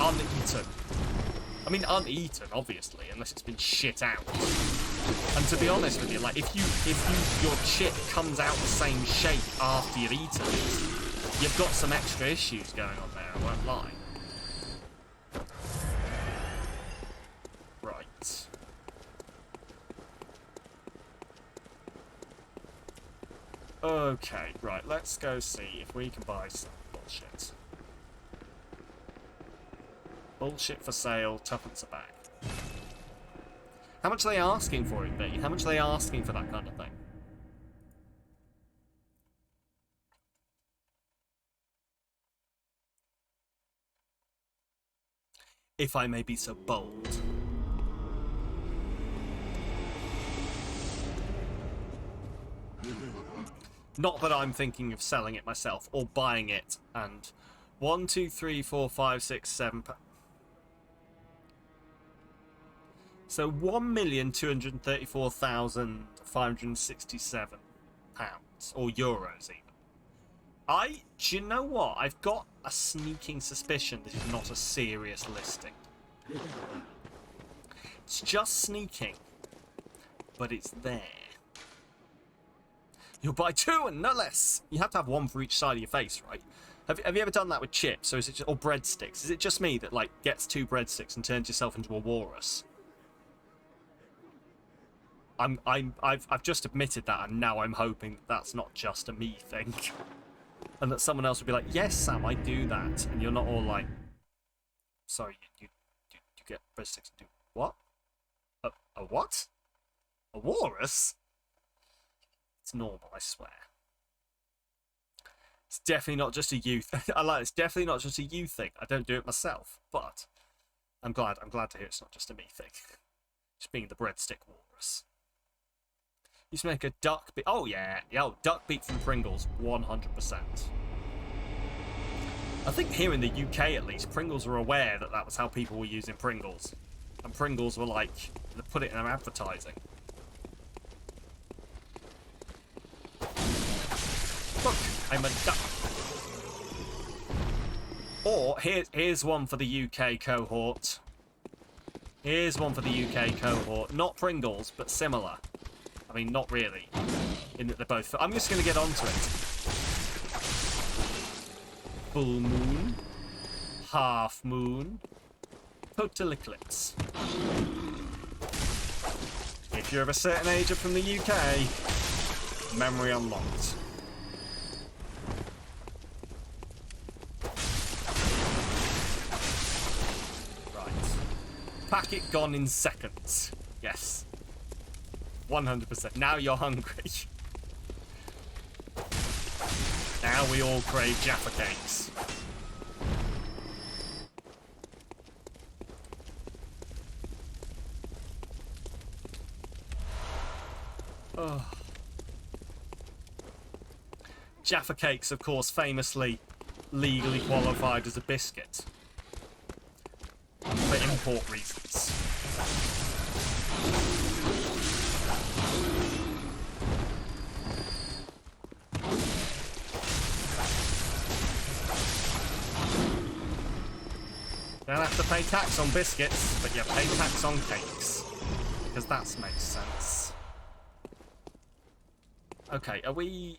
Uneaten. I mean, uneaten, obviously, unless it's been shit out. And to be honest with you, like, if your chip comes out the same shape after you've eaten it, you've got some extra issues going on there, I won't lie. Right. Okay, right, let's go see if we can buy some bullshit. Bullshit for sale, tuppence a bag. How much are they asking for it, B? How much are they asking for that kind of thing? If I may be so bold. Not that I'm thinking of selling it myself or buying it and 1, 2, 3, 4, 5, 6, 7. So £1,234,567 or euros even. Do you know what? I've got a sneaking suspicion this is not a serious listing. It's just sneaking, but it's there. You'll buy two and no less. You have to have one for each side of your face, right? Have you ever done that with chips, or is it just, or breadsticks? Is it just me that like gets two breadsticks and turns yourself into a walrus? I've just admitted that, and now I'm hoping that's not just a me thing, and that someone else would be like, "Yes, Sam, I do that," and you're not all like, "Sorry, you get breadsticks and do what? A what? A walrus?" It's normal, I swear. It's definitely not just a you thing. It's definitely not just a you thing. I don't do it myself, but I'm glad to hear it's not just a me thing. Just being the breadstick walrus. Used to make a duck beat. Oh yeah, duck beat from Pringles, 100%. I think here in the UK at least, Pringles were aware that that was how people were using Pringles, and Pringles were like, they put it in their advertising. Look, I'm a duck. Or here's one for the UK cohort. Here's one for the UK cohort. Not Pringles, but similar. I mean, not really. In that they're both... I'm just going to get onto it. Full moon. Half moon. Total eclipse. If you're of a certain age or from the UK, memory unlocked. Right. Packet gone in seconds. Yes. 100%. Now you're hungry. Now we all crave Jaffa cakes. Oh. Jaffa cakes, of course, famously legally qualified as a biscuit for import reasons. You don't have to pay tax on biscuits, but you pay tax on cakes. Because that makes sense. Okay, are we...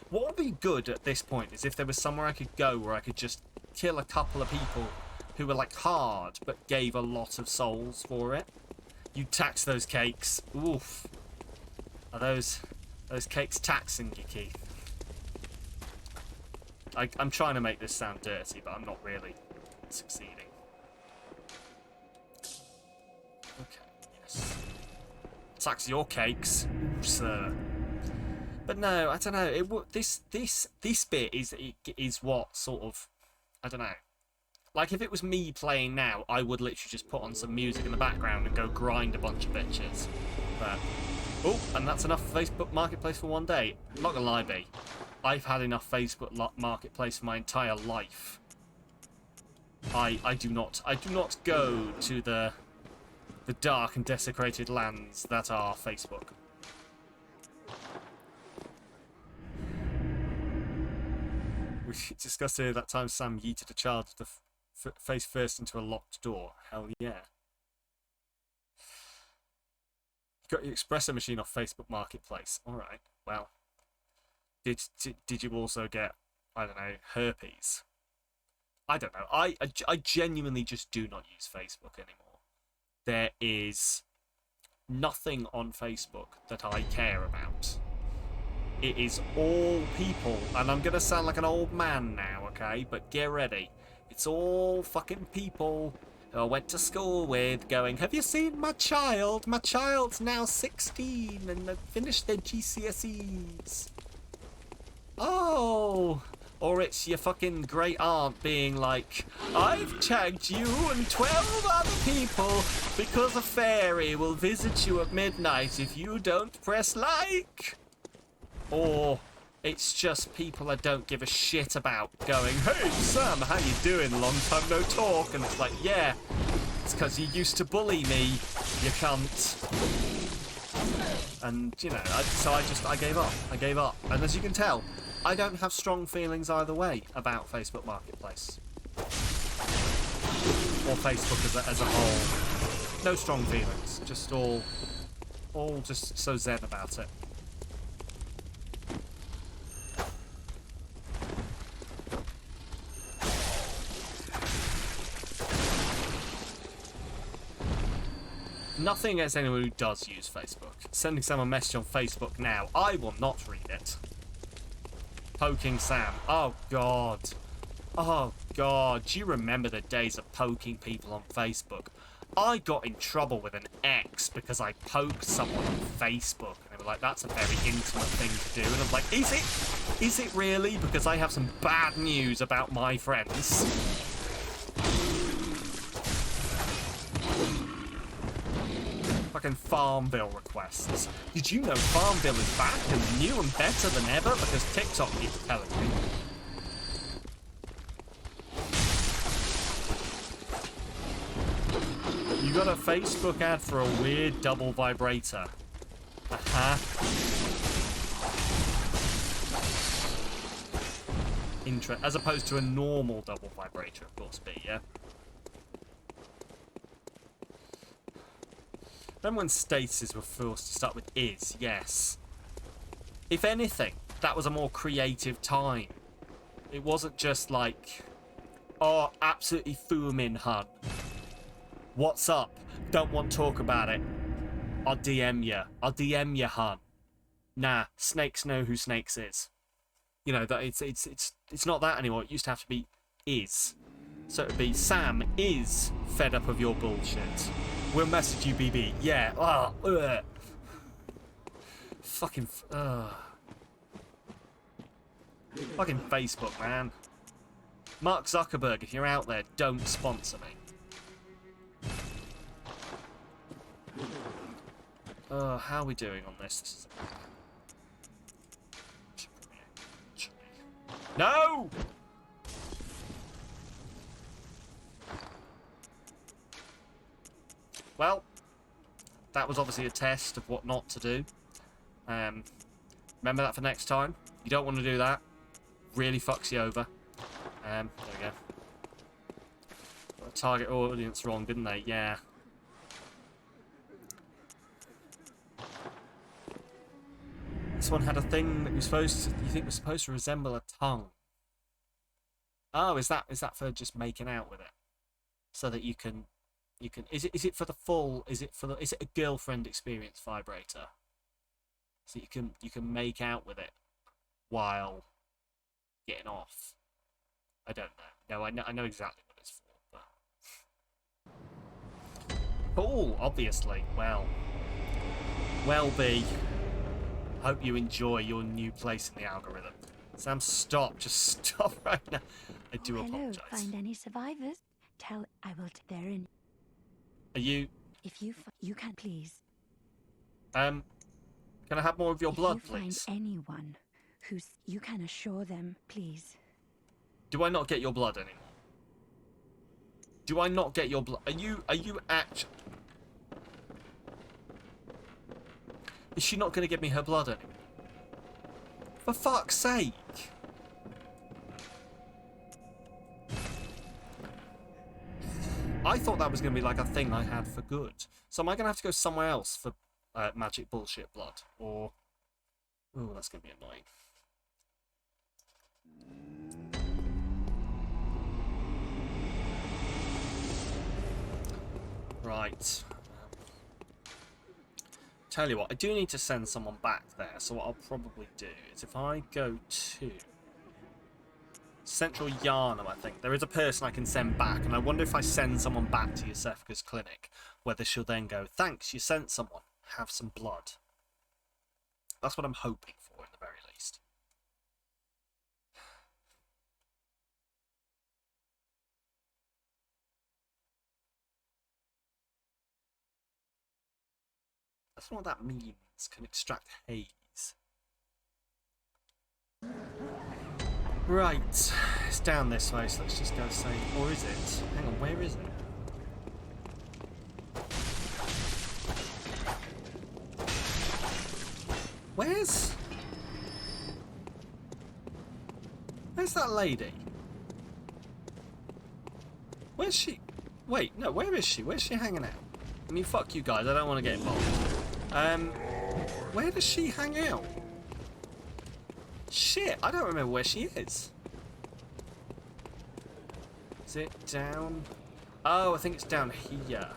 What would be good at this point is if there was somewhere I could go where I could just kill a couple of people who were like hard, but gave a lot of souls for it. You tax those cakes. Oof. Are those cakes taxing you, Keith? I'm trying to make this sound dirty, but I'm not really succeeding. Okay, yes. Tax your cakes, sir. But no, I don't know. This bit is what sort of, I don't know. Like if it was me playing now, I would literally just put on some music in the background and go grind a bunch of bitches. But oh, and that's enough for Facebook Marketplace for one day. I'm not gonna lie, B. I've had enough Facebook Marketplace for my entire life. I do not go to the dark and desecrated lands that are Facebook. We discussed earlier that time Sam yeeted a child with the face first into a locked door. Hell yeah. You got your espresso machine off Facebook Marketplace. Alright, well. Did you also get, I don't know, herpes? I don't know. I genuinely just do not use Facebook anymore. There is nothing on Facebook that I care about. It is all people, and I'm going to sound like an old man now, okay? But get ready. It's all fucking people who I went to school with going, have you seen my child? My child's now 16 and they've finished their GCSEs. Oh, or it's your fucking great aunt being like, I've tagged you and 12 other people because a fairy will visit you at midnight if you don't press like. Or it's just people I don't give a shit about going, hey Sam, how you doing? Long time no talk. And it's like, yeah, it's because you used to bully me, you cunt. And, you know, I gave up. I gave up. And as you can tell, I don't have strong feelings either way about Facebook Marketplace. Or Facebook as a whole. No strong feelings. Just all just so zen about it. Nothing against anyone who does use Facebook. Sending someone a message on Facebook now, I will not read it. Poking Sam. Oh, God. Oh, God. Do you remember the days of poking people on Facebook? I got in trouble with an ex because I poked someone on Facebook. And they were like, that's a very intimate thing to do. And I'm like, is it? Is it really? Because I have some bad news about my friends. Fucking Farmville requests. Did you know Farmville is back and new and better than ever because TikTok keeps telling me? You got a Facebook ad for a weird double vibrator. As opposed to a normal double vibrator, of course, B, yeah? Remember when statuses were forced to start with is? Yes. If anything, that was a more creative time. It wasn't just like, oh, absolutely fuming, hun. What's up? Don't want to talk about it. I'll DM you. I'll DM you, hun. Nah, snakes know who snakes is. You know, that it's not that anymore. It used to have to be is. So it'd be Sam is fed up of your bullshit. We'll message you, BB. Yeah. Oh, fucking. Fucking Facebook, man. Mark Zuckerberg, if you're out there, don't sponsor me. How are we doing on this? This is... No! Well, that was obviously a test of what not to do. Remember that for next time. You don't want to do that. Really fucks you over. There we go. Got a target audience wrong, didn't they? Yeah. This one had a thing that was supposed to, you think was supposed to resemble a tongue. Oh, is that for just making out with it? So that you can is it for the full, is it a girlfriend experience vibrator? So you can make out with it while getting off. I don't know. No, I know exactly what it's for, but cool, obviously. Well B. Hope you enjoy your new place in the algorithm. Sam, stop. Just stop right now. I do apologize. Find any survivors? Tell I will there in. Are you... If you you can please. Can I have more of your blood, if you please? Find anyone who's you can assure them, please. Do I not get your blood anymore? Do I not get your blood? Are you actually... Is she not going to give me her blood anymore? For fuck's sake! I thought that was going to be like a thing I had for good. So am I going to have to go somewhere else for magic bullshit blood? Or... Oh, that's going to be annoying. Right. Tell you what, I do need to send someone back there. So what I'll probably do is if I go to... Central Yarnum, I think. There is a person I can send back, and I wonder if I send someone back to Yosefka's clinic, whether she'll then go, thanks, you sent someone. Have some blood. That's what I'm hoping for, at the very least. That's not what that means. Can extract haze. Right, it's down this way, so let's just go say, or is it? Hang on, where is it? Where's that lady? Where's she? Wait, no, where is she? Where's she hanging out? I mean, fuck you guys, I don't want to get involved. Where does she hang out? Shit, I don't remember where she is. Is it down? Oh, I think it's down here.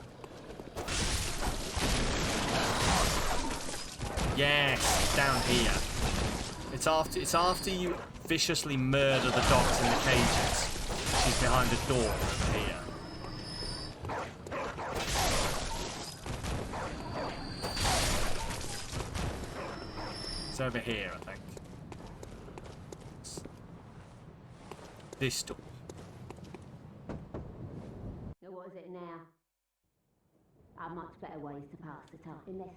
Yes, down here. It's after you viciously murder the dogs in the cages. She's behind a door over here. It's over here, I think. This door. So what is it now? Are much better ways to pass the time in this.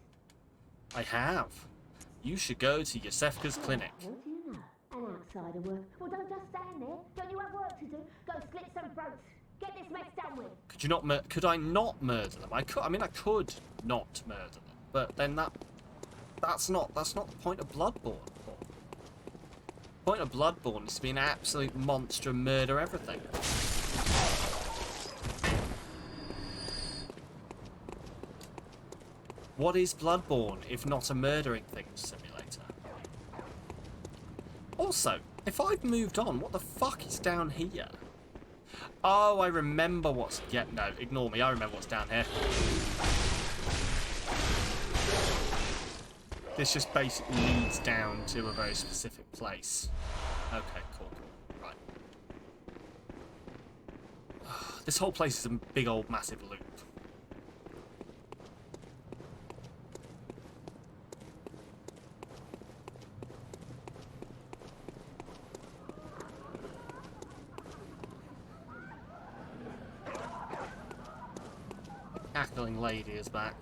I have. You should go to Yosefka's clinic. What do you know? An outsider work. Well, don't just stand there. Don't you have work to do? Go slit some throats. Get this mess done with. Could you not? Could I not murder them? I could. I mean, I could not murder them, but then that's not the point of Bloodborne. The point of Bloodborne is to be an absolute monster and murder everything. What is Bloodborne if not a murdering things simulator? Also, if I've moved on, what the fuck is down here? Oh, I remember what's... Yeah, no, ignore me. I remember what's down here. This just basically leads down to a very specific place. Okay, cool. Right. This whole place is a big old massive loop. The cackling lady is back.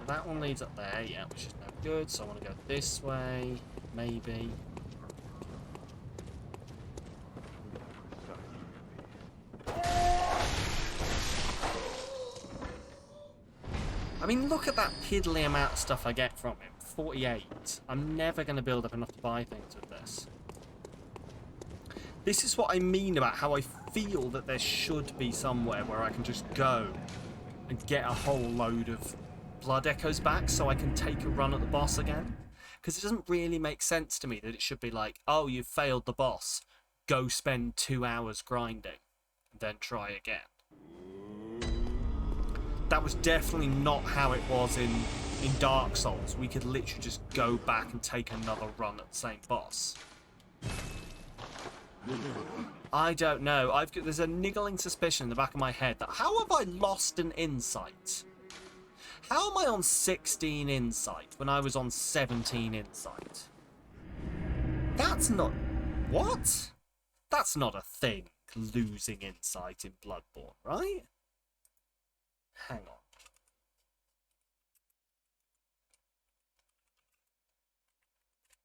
So that one leads up there, yeah, which is no good. So I want to go this way, maybe. I mean, look at that piddly amount of stuff I get from him. 48. I'm never going to build up enough to buy things with this. This is what I mean about how I feel that there should be somewhere where I can just go and get a whole load of blood echoes back so I can take a run at the boss again. Because it doesn't really make sense to me that it should be like, oh, you've failed the boss. Go spend 2 hours grinding. Then try again. That was definitely not how it was in Dark Souls. We could literally just go back and take another run at the same boss. I don't know. There's a niggling suspicion in the back of my head that how have I lost an insight? How am I on 16 insight when I was on 17 insight? That's not... What? That's not a thing, losing insight in Bloodborne, right? Hang on.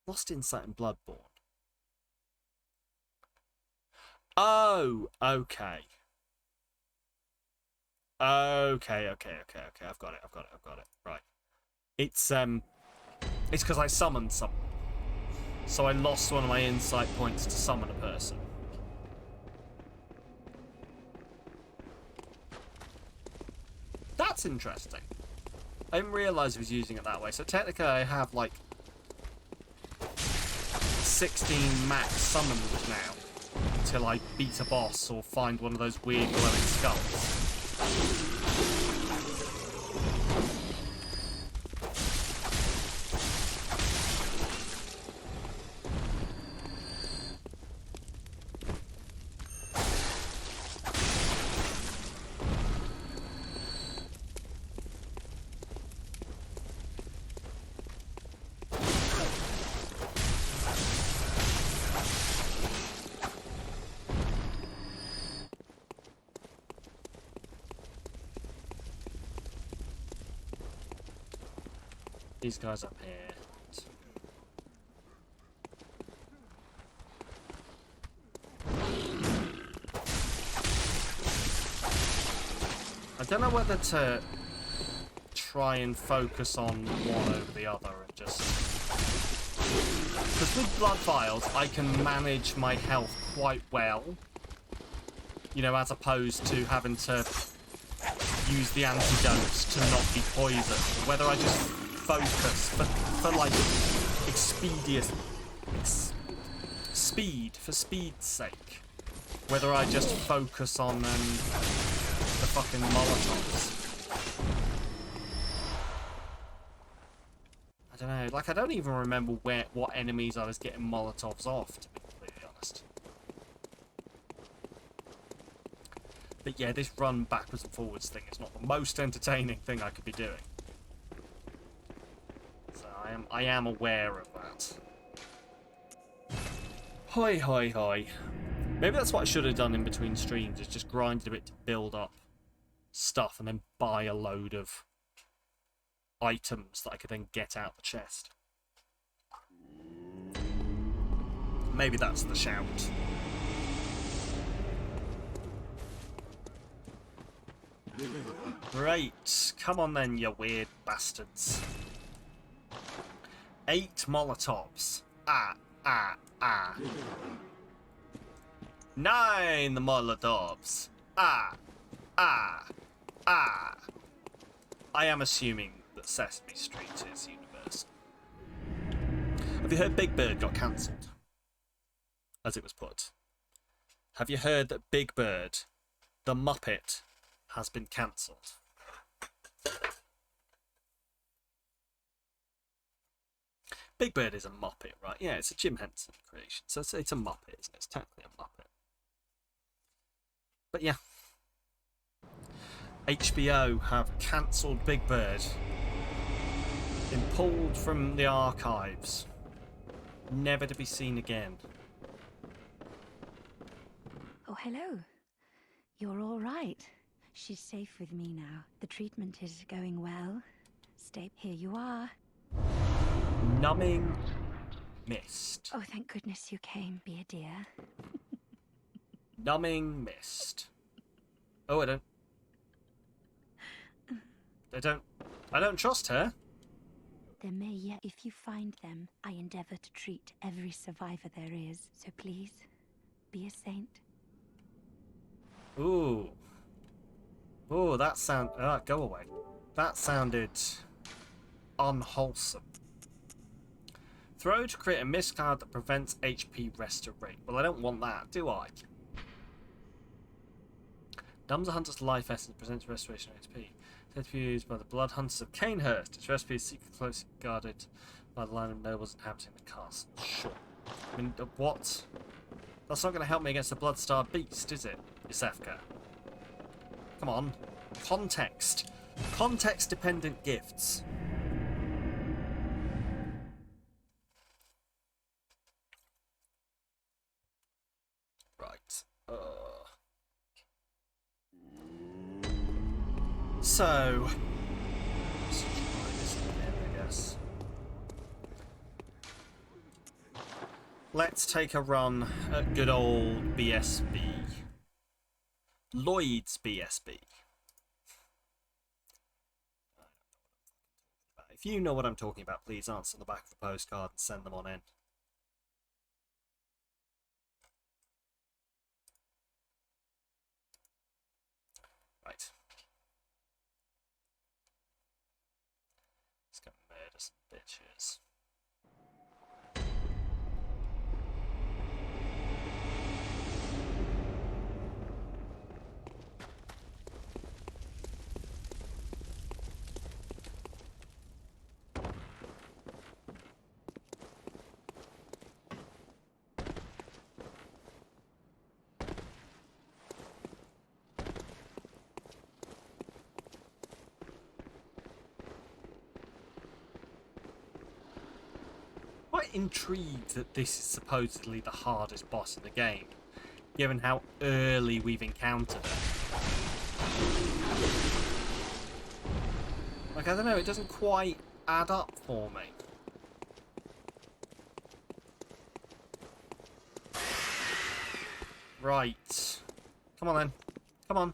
Lost insight in Bloodborne. Oh, okay. Okay. I've got it. Right. It's because I summoned someone. So I lost one of my insight points to summon a person. That's interesting. I didn't realise he was using it that way. So technically I have like 16 max summons now until I beat a boss or find one of those weird glowing skulls. These guys up here. I don't know whether to try and focus on one over the other and just... Because with blood vials, I can manage my health quite well. You know, as opposed to having to use the antidotes to not be poisoned. Whether I just focus for like for speed's sake. Whether I just focus on the fucking Molotovs. I don't know, like I don't even remember what enemies I was getting Molotovs off, to be completely honest. But yeah, this run backwards and forwards thing is not the most entertaining thing I could be doing. So I am aware of that. Hoi hoi hoi. Maybe that's what I should have done in between streams, is just grinded a bit to build up stuff and then buy a load of items that I could then get out the chest. Maybe that's the shout. Right, come on then, you weird bastards. 8 Molotovs. 9 Molotovs. I am assuming that Sesame Street is universal. Have you heard Big Bird got cancelled? As it was put. Have you heard that Big Bird, the Muppet, has been cancelled? Big Bird is a Muppet, right? Yeah, it's a Jim Henson creation. So it's a Muppet, isn't it? It's technically a Muppet. But yeah. HBO have cancelled Big Bird. Been pulled from the archives. Never to be seen again. Oh, hello. You're all right. She's safe with me now. The treatment is going well. Stay. Here you are. Numbing mist. Oh, thank goodness you came, be a dear. Numbing mist. Oh, I don't trust her. There may yet, if you find them, I endeavor to treat every survivor there is. So please, be a saint. Ooh. Ooh, that sound... go away. That sounded unwholesome. Throw to create a mist cloud that prevents HP restoration. Well, I don't want that, do I? Numbs a hunter's life essence, presents restoration of HP. Said to be used by the blood hunters of Canehurst. Its recipe is secret closely guarded by the line of nobles inhabiting the castle. Sure. I mean, what? That's not going to help me against the blood-starved beast, is it, Yusefka? Come on. Context. Context-dependent gifts. Right. So... let's try this again, I guess. Let's take a run at good old BSB. Lloyd's BSB. If you know what I'm talking about, please answer on the back of the postcard and send them on in. Right. Let's go murder some bitches. Quite intrigued that this is supposedly the hardest boss in the game, given how early we've encountered it. Like, I don't know, it doesn't quite add up for me. Right. Come on then. Come on.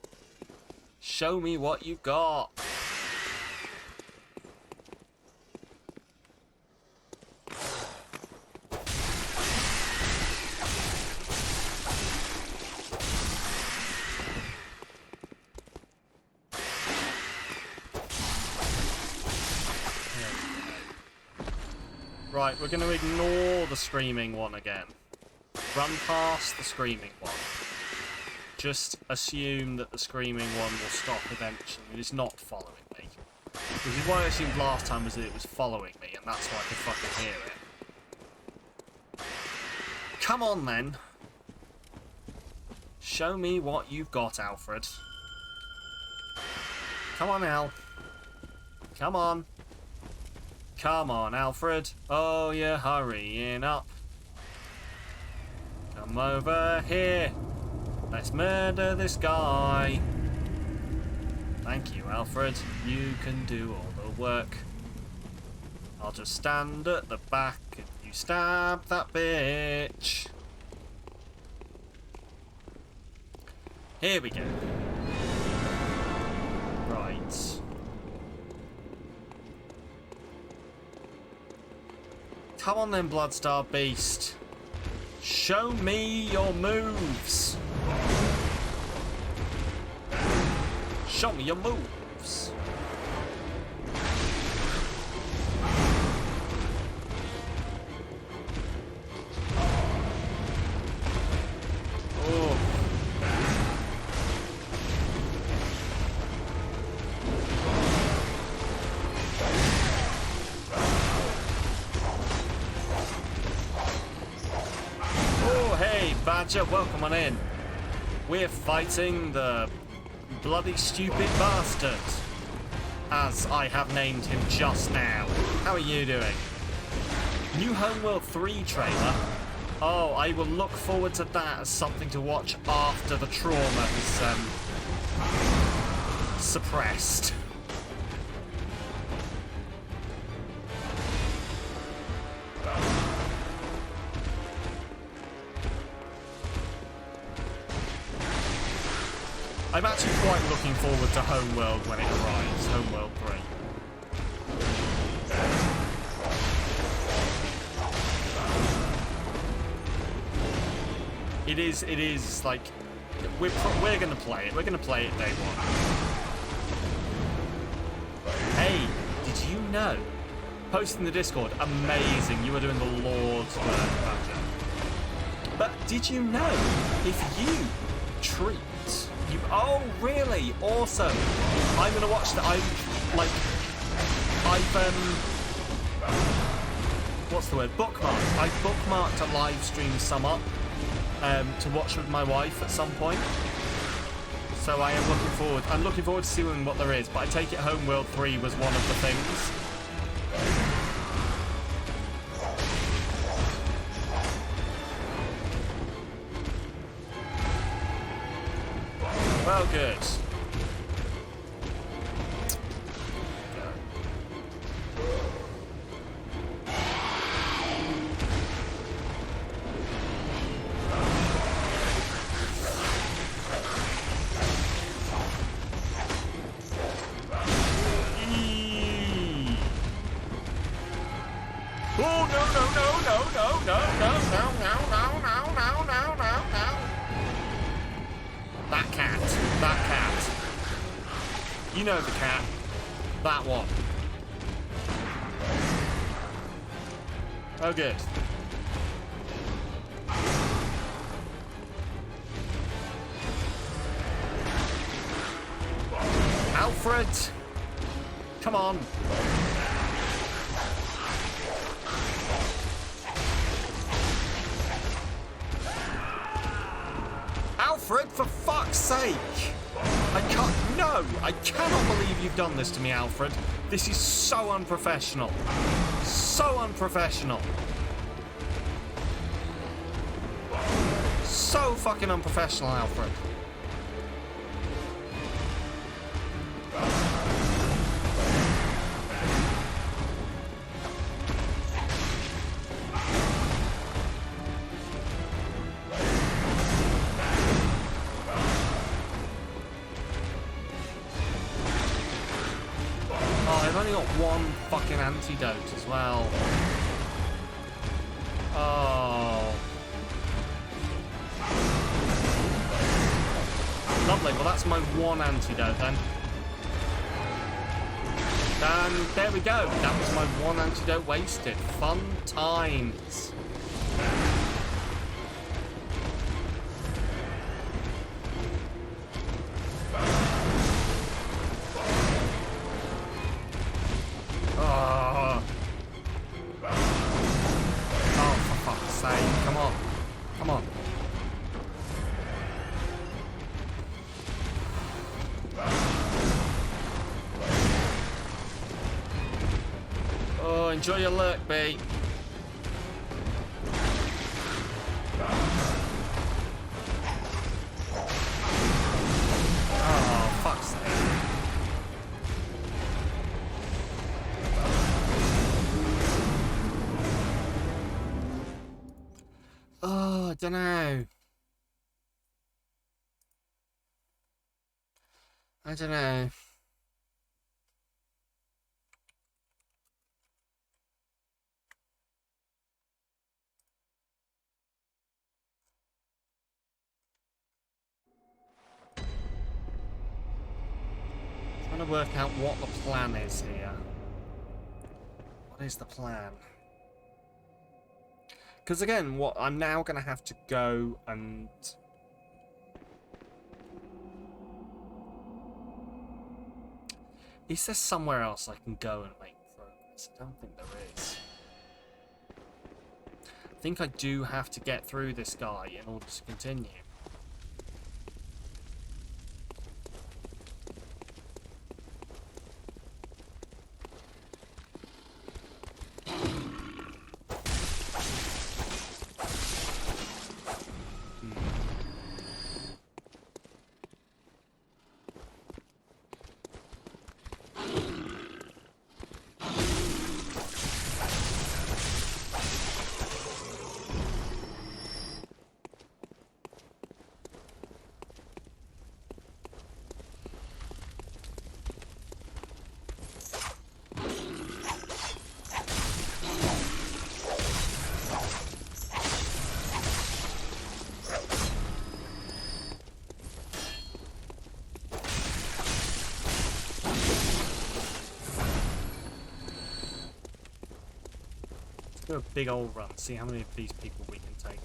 Show me what you got. Right, we're going to ignore the screaming one again. Run past the screaming one. Just assume that the screaming one will stop eventually. It is not following me. Which is what I assumed last time, was that it was following me, and that's why I could fucking hear it. Come on then. Show me what you've got, Alfred. Come on, Al. Come on. Come on, Alfred. Oh, you're hurrying up. Come over here. Let's murder this guy. Thank you, Alfred. You can do all the work. I'll just stand at the back and you stab that bitch. Here we go. Right. Come on then, Bloodstar Beast. Show me your moves. Show me your moves. Oh. Badger, welcome on in. We're fighting the bloody stupid bastard, as I have named him just now. How are you doing? New Homeworld 3 trailer. Oh, I will look forward to that as something to watch after the trauma is suppressed. I'm actually quite looking forward to Homeworld when it arrives. Homeworld 3. It is like we're gonna play it. We're gonna play it day one. Hey, did you know? Post in the Discord, amazing. You are doing the Lord's work, Badger. But did you know if you treat you? Oh, really? Awesome. I'm gonna watch that. What's the word? Bookmarked. I've bookmarked a live stream sum up to watch with my wife at some point. So I am looking forward. I'm looking forward to seeing what there is. But I take it Homeworld 3 was one of the things. Well, good. You know the cat. That one. Oh, good. Alfred! Come on. Alfred, for fuck's sake! I cannot believe you've done this to me, Alfred. This is so unprofessional. So unprofessional. So fucking unprofessional, Alfred. Antidote as well. Oh. Lovely. Well, that's my one antidote then. And there we go. That was my one antidote wasted. Fun times. Enjoy your lurk, B. Oh, fuck's sake. Oh, I don't know. I don't know. Trying to work out what the plan is here. What is the plan? Because again, what I'm now going to have to go and... Is there somewhere else I can go and make progress? I don't think there is. I think I do have to get through this guy in order to continue. do a big old run, see how many of these people we can take.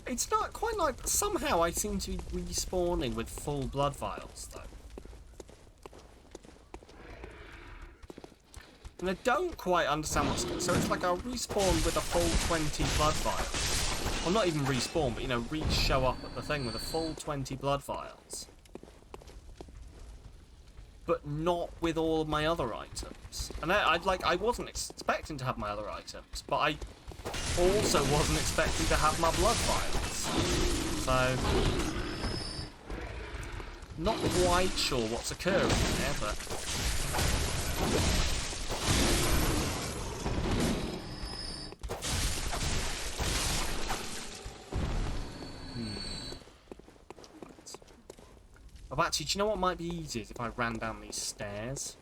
It's not quite like... Somehow I seem to be respawning with full blood vials, though. And I don't quite understand what's going on. So it's like I'll respawn with a full 20 blood vials. Well, not even respawn, but, you know, re-show up at the thing with a full 20 blood vials. But not with all of my other items. And I wasn't expecting to have my other items, but I also wasn't expecting to have my blood vials. So, not quite sure what's occurring there, but... Oh, actually, do you know what might be easier if I ran down these stairs?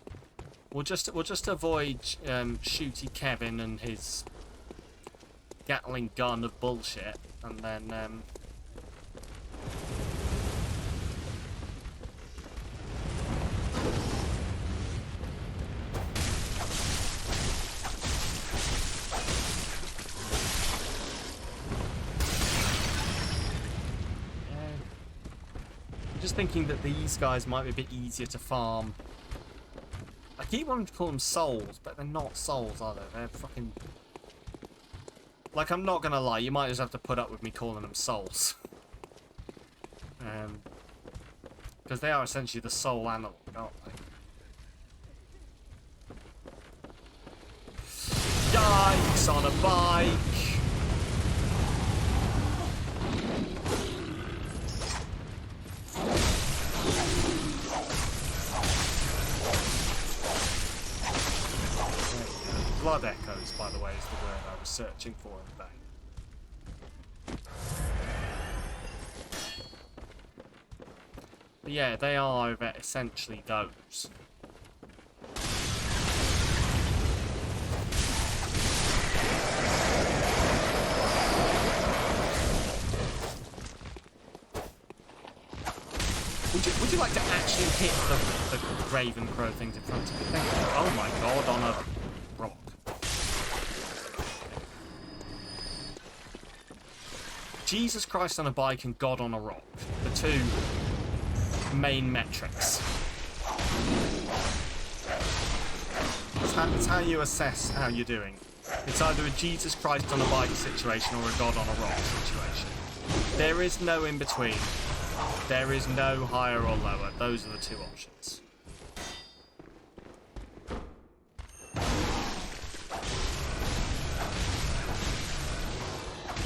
We'll just avoid Shooty Kevin and his Gatling gun of bullshit, and then just thinking that these guys might be a bit easier to farm. I keep wanting to call them souls, but they're not souls, are they? They're fucking... Like, I'm not gonna lie, you might just have to put up with me calling them souls. Because they are essentially the soul animal, aren't they? Yikes on a bike! Blood echoes, by the way, is the word I was searching for in vain. But yeah, they are essentially those. Would you like to actually hit the Raven Crow things in front of you? Thank you. Oh my god, on a rock. Jesus Christ on a bike and God on a rock. The two main metrics. It's how you assess how you're doing. It's either a Jesus Christ on a bike situation or a God on a rock situation. There is no in between. There is no higher or lower. Those are the two options.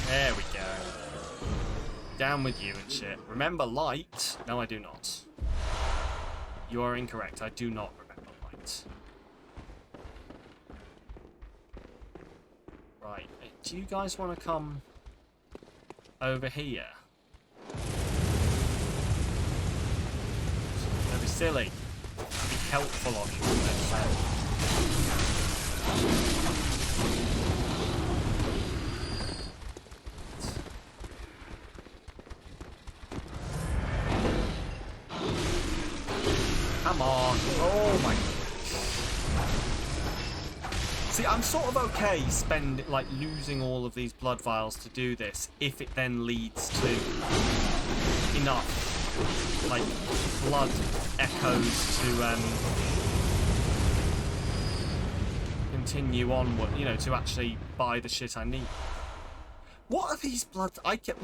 There we go. Down with you and shit. Remember light? No, I do not. You are incorrect. I do not remember light. Right. Do you guys want to come over here? Don't be silly. That'd be helpful of you. Come on. Oh my. See, I'm sort of okay losing all of these blood vials to do this if it then leads to enough blood echoes to continue onward, to actually buy the shit I need. What are these blood? I keep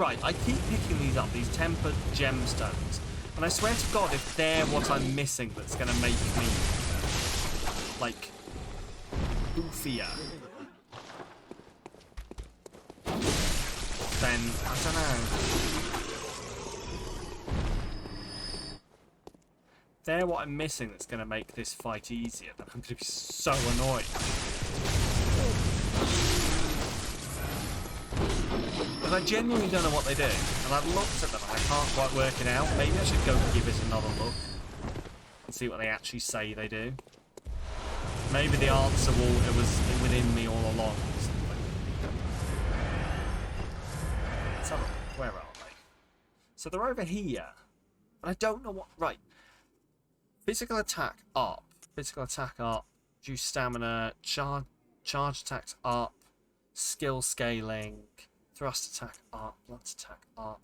picking these up, these tempered gemstones. And I swear to God, if they're what I'm missing that's going to make me, goofier, then, I don't know. If they're what I'm missing that's going to make this fight easier, then I'm going to be so annoyed. Because I genuinely don't know what they do. And I've looked at them and I can't quite work it out. Maybe I should go give it another look. And see what they actually say they do. Maybe the answer was within me all along or something. Let's have a look. Where are they? So they're over here. I don't know what... Right. Physical attack up. Physical attack up. Reduce stamina. Charge attacks up. Skill scaling. Thrust attack up. Blunt attack up.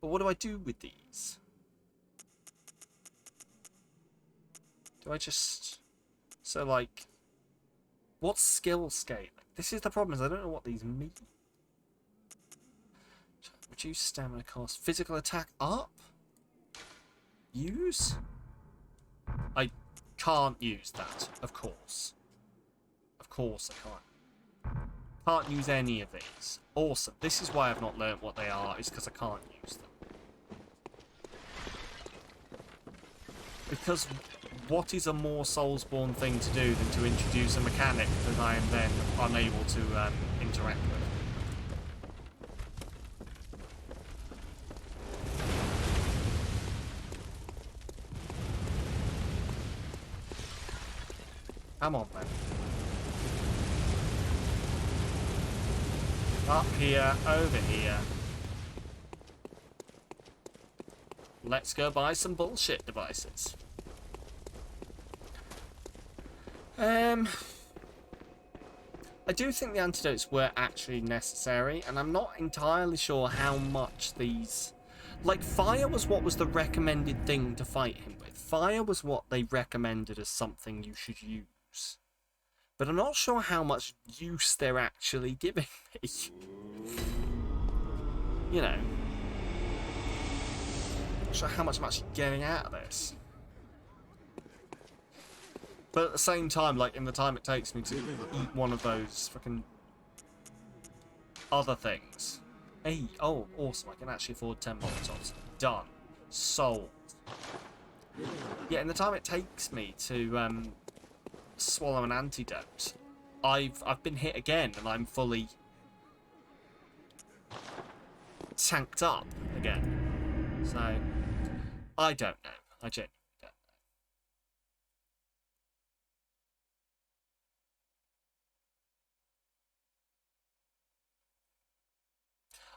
But what do I do with these? Do I just... So, like... What's skill scaling? This is the problem, is I don't know what these mean. Reduce stamina cost. Physical attack up? Use? I can't use that, of course. Of course I can't. Can't use any of these. Awesome. This is why I've not learnt what they are, is because I can't use them. Because what is a more Soulsborne thing to do than to introduce a mechanic that I am then unable to interact with? Come on, then. Up here, over here. Let's go buy some bullshit devices. I do think the antidotes were actually necessary, and I'm not entirely sure how much these... Like, fire was what was the recommended thing to fight him with. Fire was what they recommended as something you should use. But I'm not sure how much use they're actually giving me. You know. Not sure how much I'm actually getting out of this. But at the same time, like, in the time it takes me to eat one of those fucking other things. Hey, oh, awesome, I can actually afford 10 Molotovs. Done. Sold. Yeah, in the time it takes me to swallow an antidote, I've been hit again, and I'm fully tanked up again. So, I don't know. I genuinely don't know.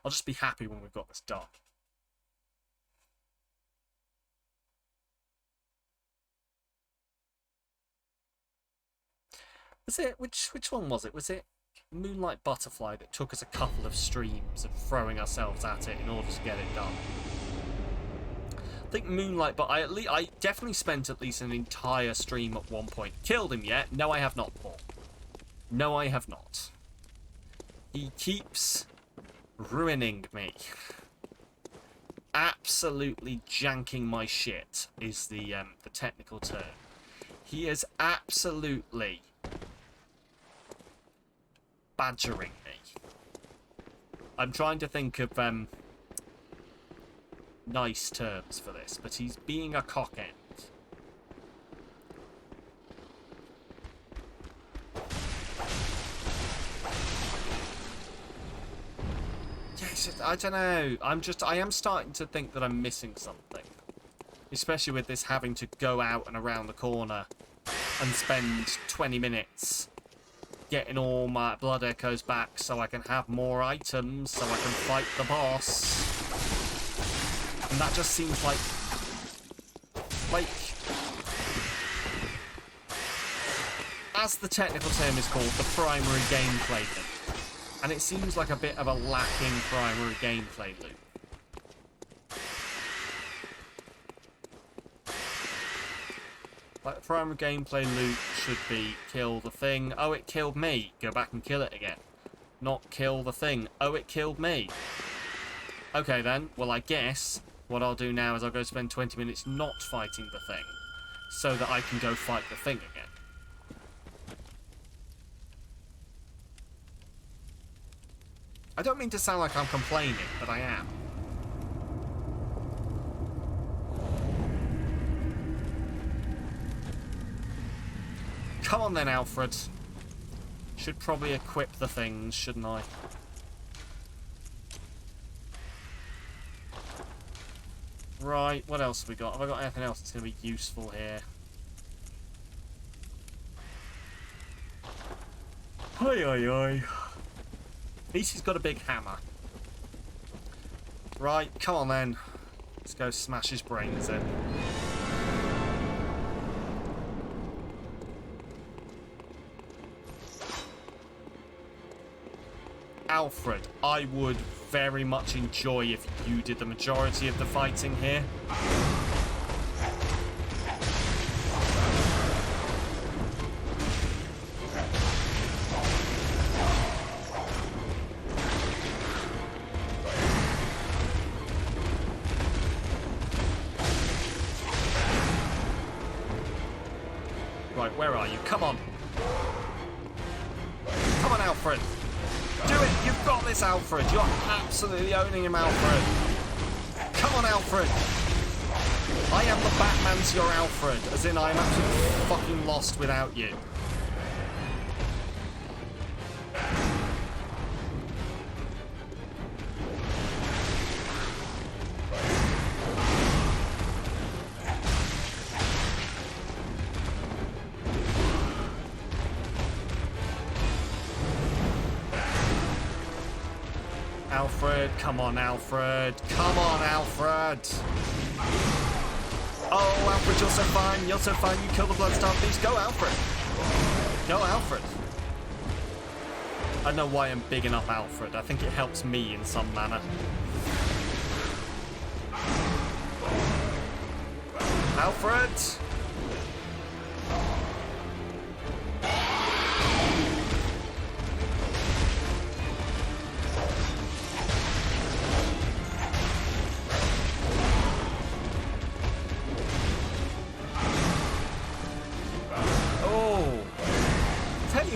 I'll just be happy when we've got this done. Was it, which one was it? Was it Moonlight Butterfly that took us a couple of streams of throwing ourselves at it in order to get it done? I think Moonlight, but I definitely spent at least an entire stream at one point. Killed him yet? No, I have not, Paul. No, I have not. He keeps ruining me. Absolutely janking my shit is the technical term. He is absolutely badgering me. I'm trying to think of nice terms for this, but he's being a cockend. Yes, I don't know. I am starting to think that I'm missing something. Especially with this having to go out and around the corner and spend 20 minutes getting all my blood echoes back so I can have more items so I can fight the boss. And that just seems like as the technical term is called, the primary gameplay loop. And it seems like a bit of a lacking primary gameplay loop. Like, the primary gameplay loop should be kill the thing. Oh, it killed me. Go back and kill it again. Not kill the thing. Oh, it killed me. Okay, then. Well, I guess what I'll do now is I'll go spend 20 minutes not fighting the thing so that I can go fight the thing again. I don't mean to sound like I'm complaining, but I am. Come on then, Alfred. Should probably equip the things, shouldn't I? Right, what else have we got? Have I got anything else that's going to be useful here? Oi, oi, oi. At least he's got a big hammer. Right, come on then. Let's go smash his brains in. Alfred, I would very much enjoy if you did the majority of the fighting here. Right, where are you? Come on. Come on, Alfred. Do it! You've got this, Alfred! You're absolutely owning him, Alfred! Come on, Alfred! I am the Batman to your Alfred, as in I'm absolutely fucking lost without you. Alfred, come on, Alfred. Come on, Alfred. Oh, Alfred, you're so fine. You're so fine. You kill the Bloodstarved Beast. Go, Alfred. Go, Alfred. I don't know why I'm bigging up Alfred. I think it helps me in some manner. Alfred.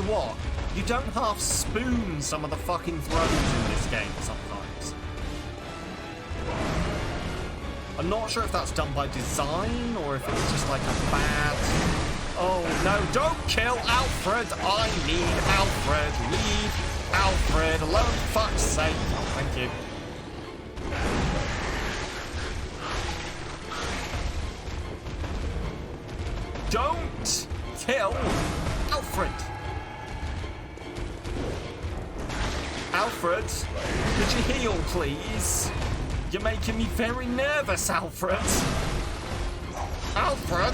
What? You don't half spoon some of the fucking throws in this game sometimes. I'm not sure if that's done by design or if it's just like a bad... Oh no, don't kill Alfred! I need Alfred! Leave Alfred alone, fuck's sake! Thank you. Don't kill Alfred! Alfred, could you heal, please? You're making me very nervous, Alfred. Alfred?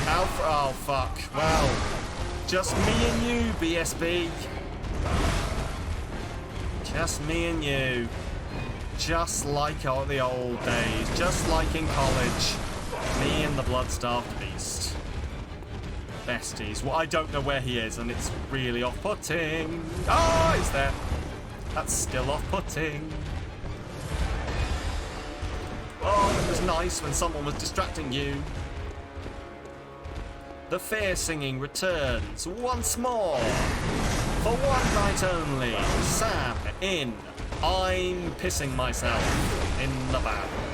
Alfred? Oh, fuck. Well, just me and you, BSB. Just me and you. Just like the old days. Just like in college. Me and the Bloodstarved Beast. Besties. Well, I don't know where he is, and it's really off-putting. Oh, he's there. That's still off-putting. Oh, it was nice when someone was distracting you. The fair singing returns once more. For one night only. Sam in I'm Pissing Myself in the Bad Way.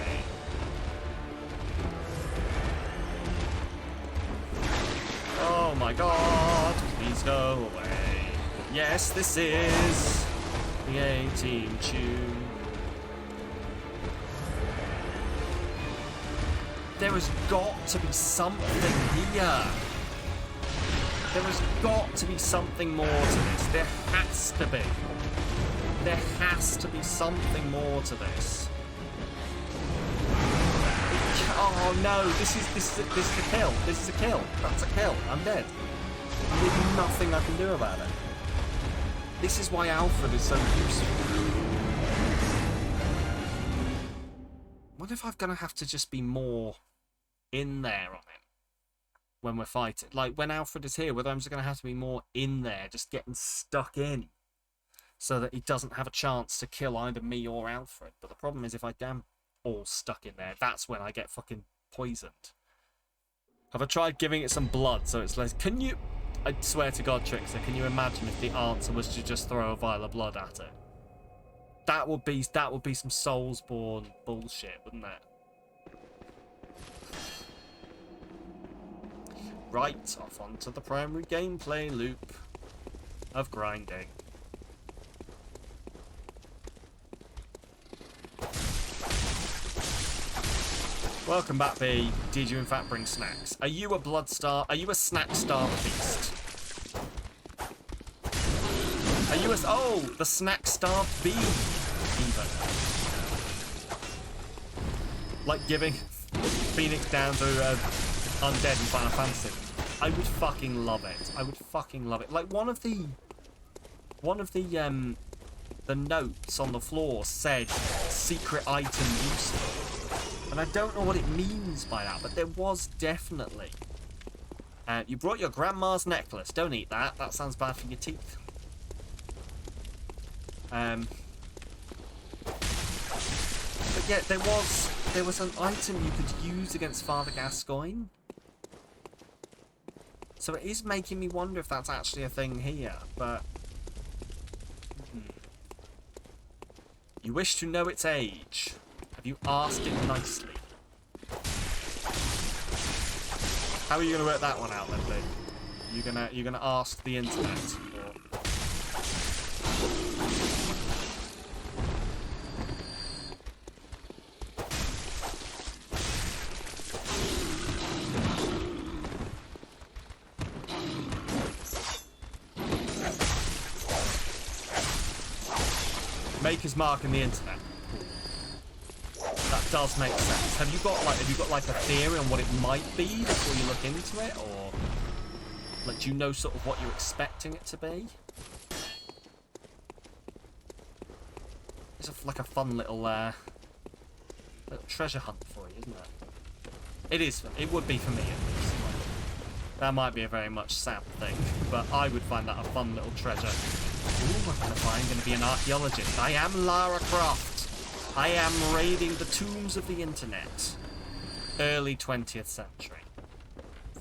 Oh my god, please go away. Yes, this is the A-Team tune. There has got to be something here. There has got to be something more to this. There has to be. There has to be something more to this. Oh no, this is a kill. This is a kill. That's a kill. I'm dead. There's nothing I can do about it. This is why Alfred is so useful. What if I'm gonna have to just be more in there on him when we're fighting? Like when Alfred is here, whether I'm just gonna have to be more in there, just getting stuck in, so that he doesn't have a chance to kill either me or Alfred. But the problem is if I am all stuck in there, that's when I get fucking poisoned. Have I tried giving it some blood so it's less... Can you... I swear to God, Trickster, can you imagine if the answer was to just throw a vial of blood at it? That would be some Soulsborne bullshit, wouldn't it? Right, off onto the primary gameplay loop of grinding. Welcome back, B. Did you in fact bring snacks? Are you a Are you a snack-starved beast? Are you a... Oh, the snack-starved bee. Even. Like giving Phoenix down to undead in Final Fantasy. I would fucking love it. I would fucking love it. Like one of the notes on the floor said secret item useful. And I don't know what it means by that, but there was definitely. You brought your grandma's necklace. Don't eat that. That sounds bad for your teeth. But yeah, there was an item you could use against Father Gascoigne. So it is making me wonder if that's actually a thing here, but... You wish to know its age. Have you asked it nicely? How are you gonna work that one out then, Blue? You gonna ask the internet? Or... Maker's Mark in the internet. That does make sense. Have you got like a theory on what it might be before you look into it, or like do you know sort of what you're expecting it to be? It's like a fun little treasure hunt for you, isn't it? It is. It would be for me at least. That might be a very much sad thing, but I would find that a fun little treasure. Ooh, I'm going to be an archaeologist. I am Lara Croft. I am raiding the tombs of the internet. Early 20th century.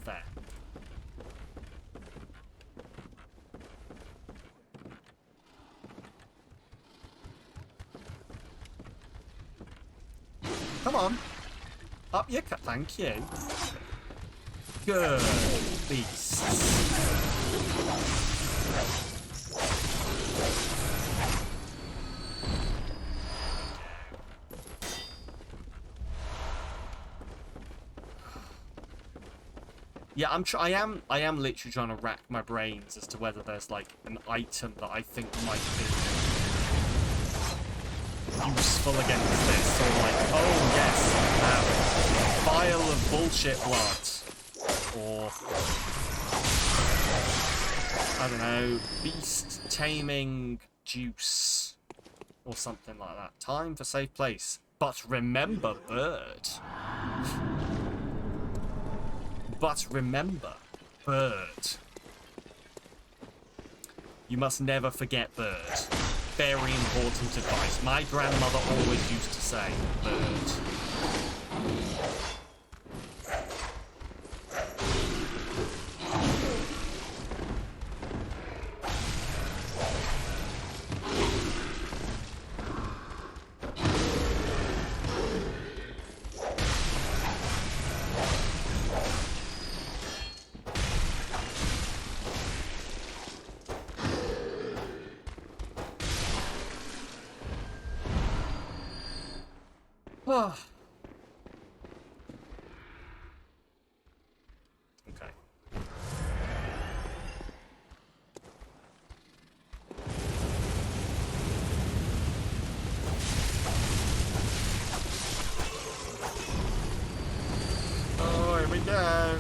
Fair. Come on. Up your cut. Thank you. Good beasts. Yeah, I am literally trying to rack my brains as to whether there's like an item that I think might be useful against this, or like, oh yes, vial of bullshit blood, or I don't know, beast taming juice, or something like that. Time for safe place, but remember bird. But remember, bird. You must never forget bird. Very important advice. My grandmother always used to say, bird. Okay. Oh, here we go.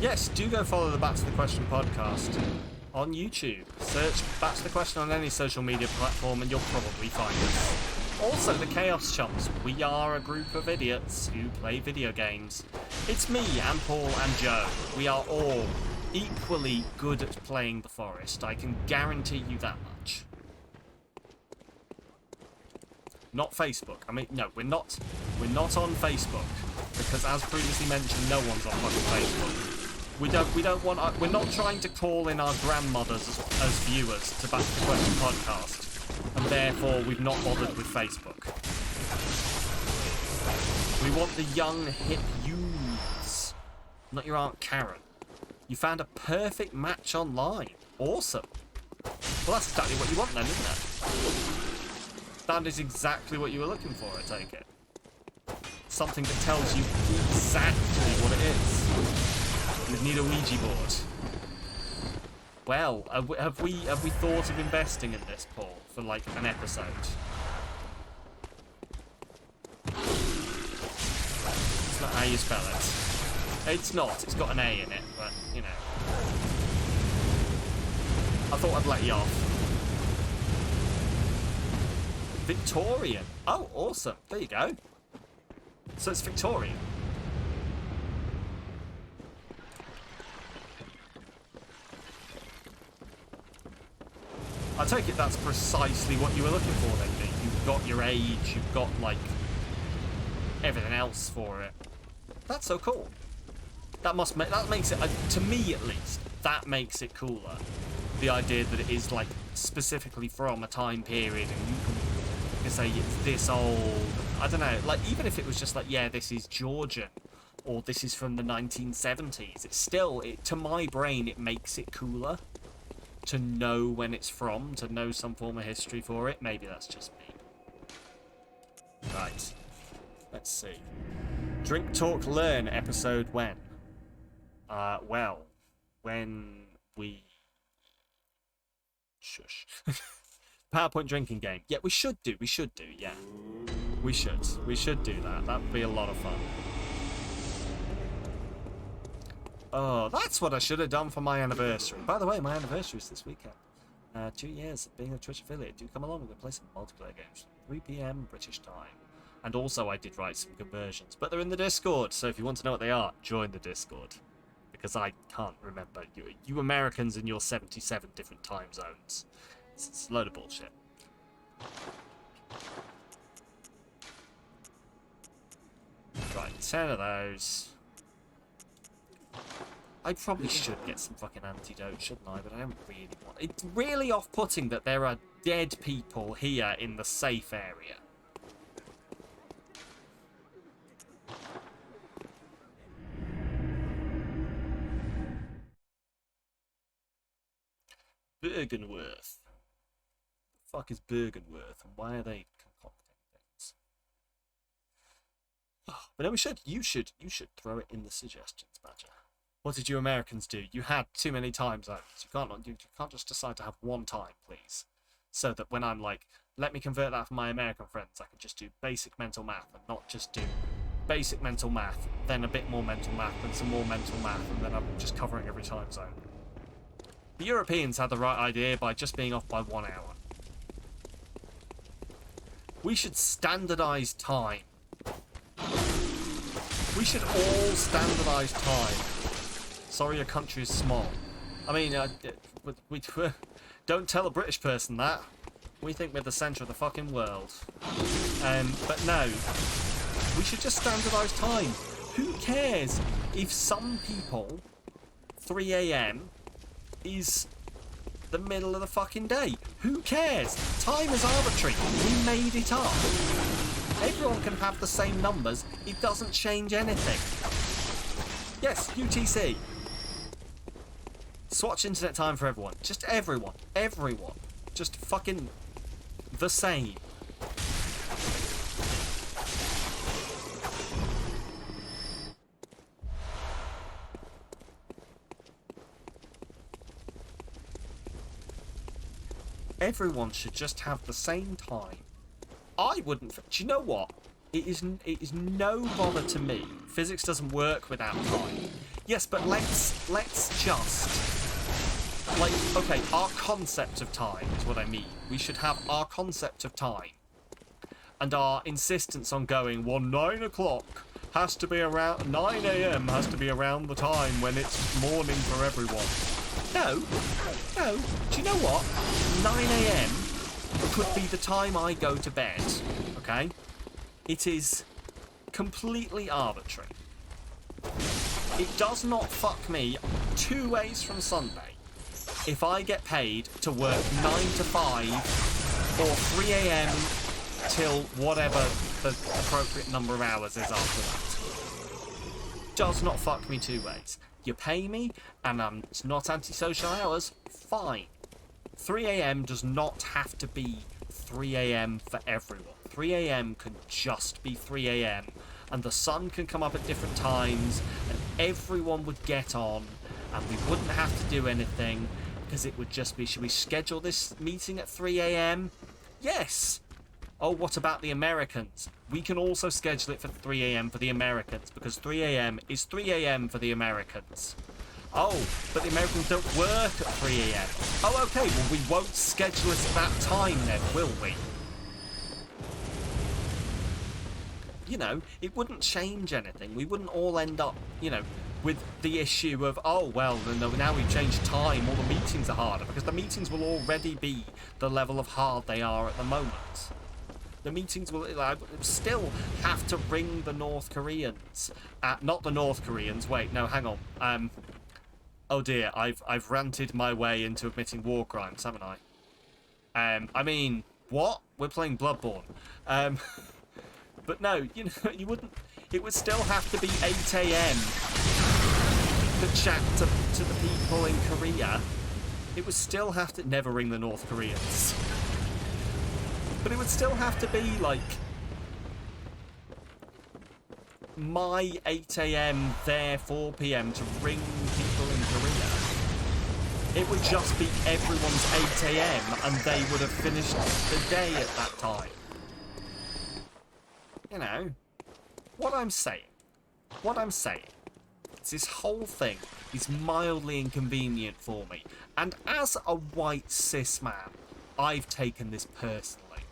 Yes, do go follow the Back to the Question podcast on YouTube. Search Back to the Question on any social media platform and you'll probably find us. Also, the Chaos Chumps. We are a group of idiots who play video games. It's me, and Paul, and Joe. We are all equally good at playing the forest. I can guarantee you that much. Not Facebook. I mean, no, we're not on Facebook because, as previously mentioned, no one's on fucking Facebook. We're not trying to call in our grandmothers as viewers to Back to the Question podcast. And therefore, we've not bothered with Facebook. We want the young, hip youths, not your Aunt Karen. You found a perfect match online. Awesome. Well, that's exactly what you want then, isn't it? That is exactly what you were looking for, I take it. Something that tells you exactly what it is. You'd need a Ouija board. Well, have we thought of investing in this, Paul, for like an episode? how you spell it. It's not. It's got an A in it, but, you know. I thought I'd let you off. Victorian. Oh, awesome. There you go. So it's Victorian. I take it that's precisely what you were looking for then, Nick. You've got your age, you've got, like, everything else for it. That's so cool. That makes it, to me at least, that makes it cooler. The idea that it is, like, specifically from a time period and you can say it's this old. I don't know, like, even if it was just like, yeah, this is Georgian or this is from the 1970s, it's still, to my brain, it makes it cooler to know when it's from, to know some form of history for it. Maybe that's just me. Right. Let's see. Drink, Talk, Learn episode when? Well, when we... Shush. PowerPoint drinking game. Yeah, we should do, yeah. We should do that. That would be a lot of fun. Oh, that's what I should have done for my anniversary. By the way, my anniversary is this weekend. 2 years of being a Twitch affiliate. Do come along, we're going to play some multiplayer games. 3 PM British time. And also I did write some conversions, but they're in the Discord, so if you want to know what they are, join the Discord. Because I can't remember. You Americans in your 77 different time zones. It's a load of bullshit. Right, 10 of those. I probably should get some fucking antidote, shouldn't I? But I don't really want... It's really off-putting that there are dead people here in the safe area. Bergenworth. The fuck is Bergenworth, and why are they concocting things? Oh, but no, you should throw it in the suggestions, Badger. What did you Americans do? You had too many time zones. You can't just decide to have one time, please. So that when I'm like, let me convert that for my American friends, I can just do basic mental math and not just do basic mental math, then a bit more mental math, then some more mental math, and then I'm just covering every time zone. The Europeans had the right idea by just being off by 1 hour. We should standardise time. We should all standardise time. Sorry, your country is small. I mean, we don't tell a British person that. We think we're the centre of the fucking world. But no, we should just standardise time. Who cares if some people 3 AM is the middle of the fucking day? Who cares? Time is arbitrary. We made it up. Everyone can have the same numbers. It doesn't change anything. Yes, UTC. Swatch internet time for everyone. Just everyone. Everyone. Just fucking the same. Everyone should just have the same time. I wouldn't... Do you know what? It is no bother to me. Physics doesn't work without time. Yes, but let's just... Like, okay, our concept of time is what I mean. We should have our concept of time. And our insistence on going, well, 9 o'clock has to be around... 9 AM has to be around the time when it's morning for everyone. No. Do you know what? 9 AM could be the time I go to bed, okay? It is completely arbitrary. It does not fuck me 2 ways from Sunday if I get paid to work 9 to 5 or 3 AM till whatever the appropriate number of hours is after that. Does not fuck me 2 ways. You pay me, and it's not antisocial hours, fine. 3 AM does not have to be 3 AM for everyone. 3 AM can just be 3 AM, and the sun can come up at different times, and everyone would get on, and we wouldn't have to do anything, because it would just be, should we schedule this meeting at 3 AM? Yes! Oh, what about the Americans? We can also schedule it for 3 a.m. for the Americans, because 3 a.m. is 3 a.m. for the Americans. Oh, but the Americans don't work at 3 a.m. Oh, okay, well, we won't schedule it at that time then, will we? You know, it wouldn't change anything. We wouldn't all end up, you know, with the issue of, oh, well, now we've changed time, all the meetings are harder, because the meetings will already be the level of hard they are at the moment. The meetings will still have to ring the North Koreans. Not the North Koreans, wait, no, hang on. Oh dear, I've ranted my way into admitting war crimes, haven't I? I mean, what? We're playing Bloodborne. But no, you know, you wouldn't... It would still have to be 8 a.m. to chat to the people in Korea. It would still have to... Never ring the North Koreans. But it would still have to be, like... my 8 a.m, their 4 p.m. to ring people in Korea. It would just be everyone's 8 a.m. and they would have finished the day at that time. You know, what I'm saying is this whole thing is mildly inconvenient for me. And as a white cis man, I've taken this personally.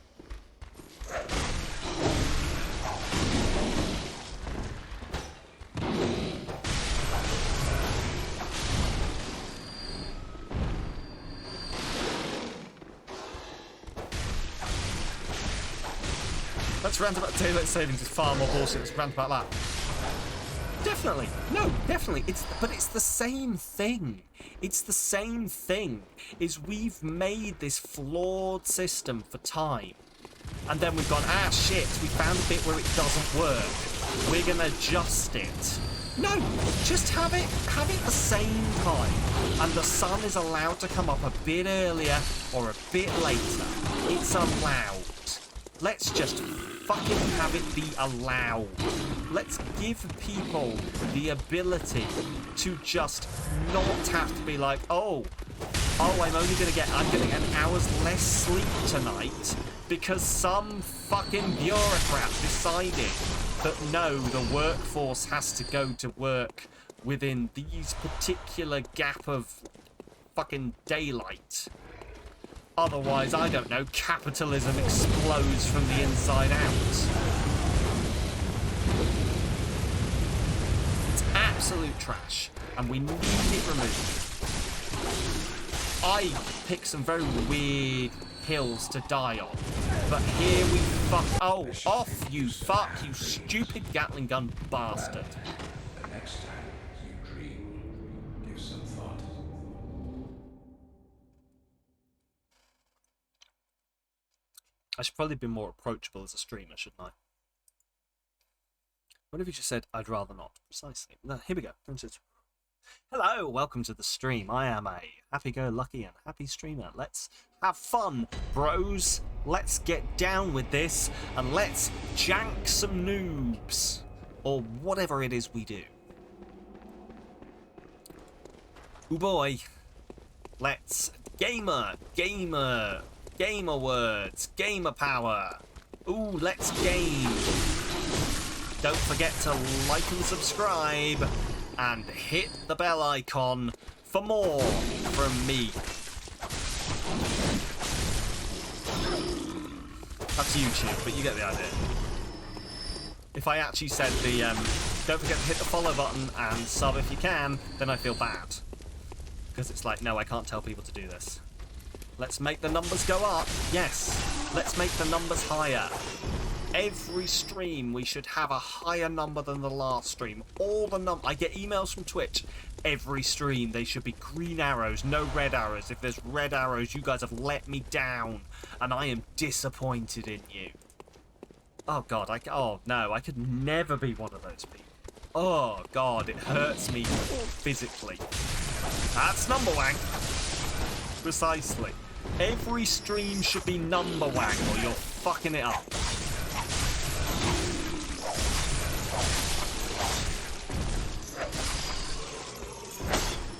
Let's rant about daylight savings is far more bullshit. Let's rant about that. Definitely. No, definitely. But it's the same thing. It's the same thing. Is we've made this flawed system for time. And then we've gone, ah, shit, we found a bit where it doesn't work. We're going to adjust it. No, just have it the same time. And the sun is allowed to come up a bit earlier or a bit later. It's allowed. Let's just fucking have it be allowed. Let's give people the ability to just not have to be like, oh, I'm gonna get an hour's less sleep tonight because some fucking bureaucrat decided that no, the workforce has to go to work within these particular gap of fucking daylight. Otherwise, I don't know, capitalism explodes from the inside out. It's absolute trash, and we need it removed. I picked some very weird hills to die on, but here we oh, off you fuck, you stupid Gatling gun bastard. Next time you dream, give some thought. I should probably be more approachable as a streamer, shouldn't I? What if you just said, I'd rather not? Precisely. No, here we go. Hello, welcome to the stream. I am a happy-go-lucky and happy streamer. Let's have fun, bros. Let's get down with this, and let's jank some noobs. Or whatever it is we do. Ooh boy. Let's gamer words, gamer power. Ooh, let's game. Don't forget to like and subscribe and hit the bell icon for more from me. That's YouTube, but you get the idea. If I actually said the don't forget to hit the follow button and sub if you can, then I feel bad. Because it's like, no, I can't tell people to do this. Let's make the numbers go up. Yes, let's make the numbers higher. Every stream, we should have a higher number than the last stream. I get emails from Twitch. Every stream, they should be green arrows, no red arrows. If there's red arrows, you guys have let me down. And I am disappointed in you. Oh, God. Oh, no. I could never be one of those people. Oh, God. It hurts me physically. That's number wang. Precisely. Every stream should be number wang or you're fucking it up.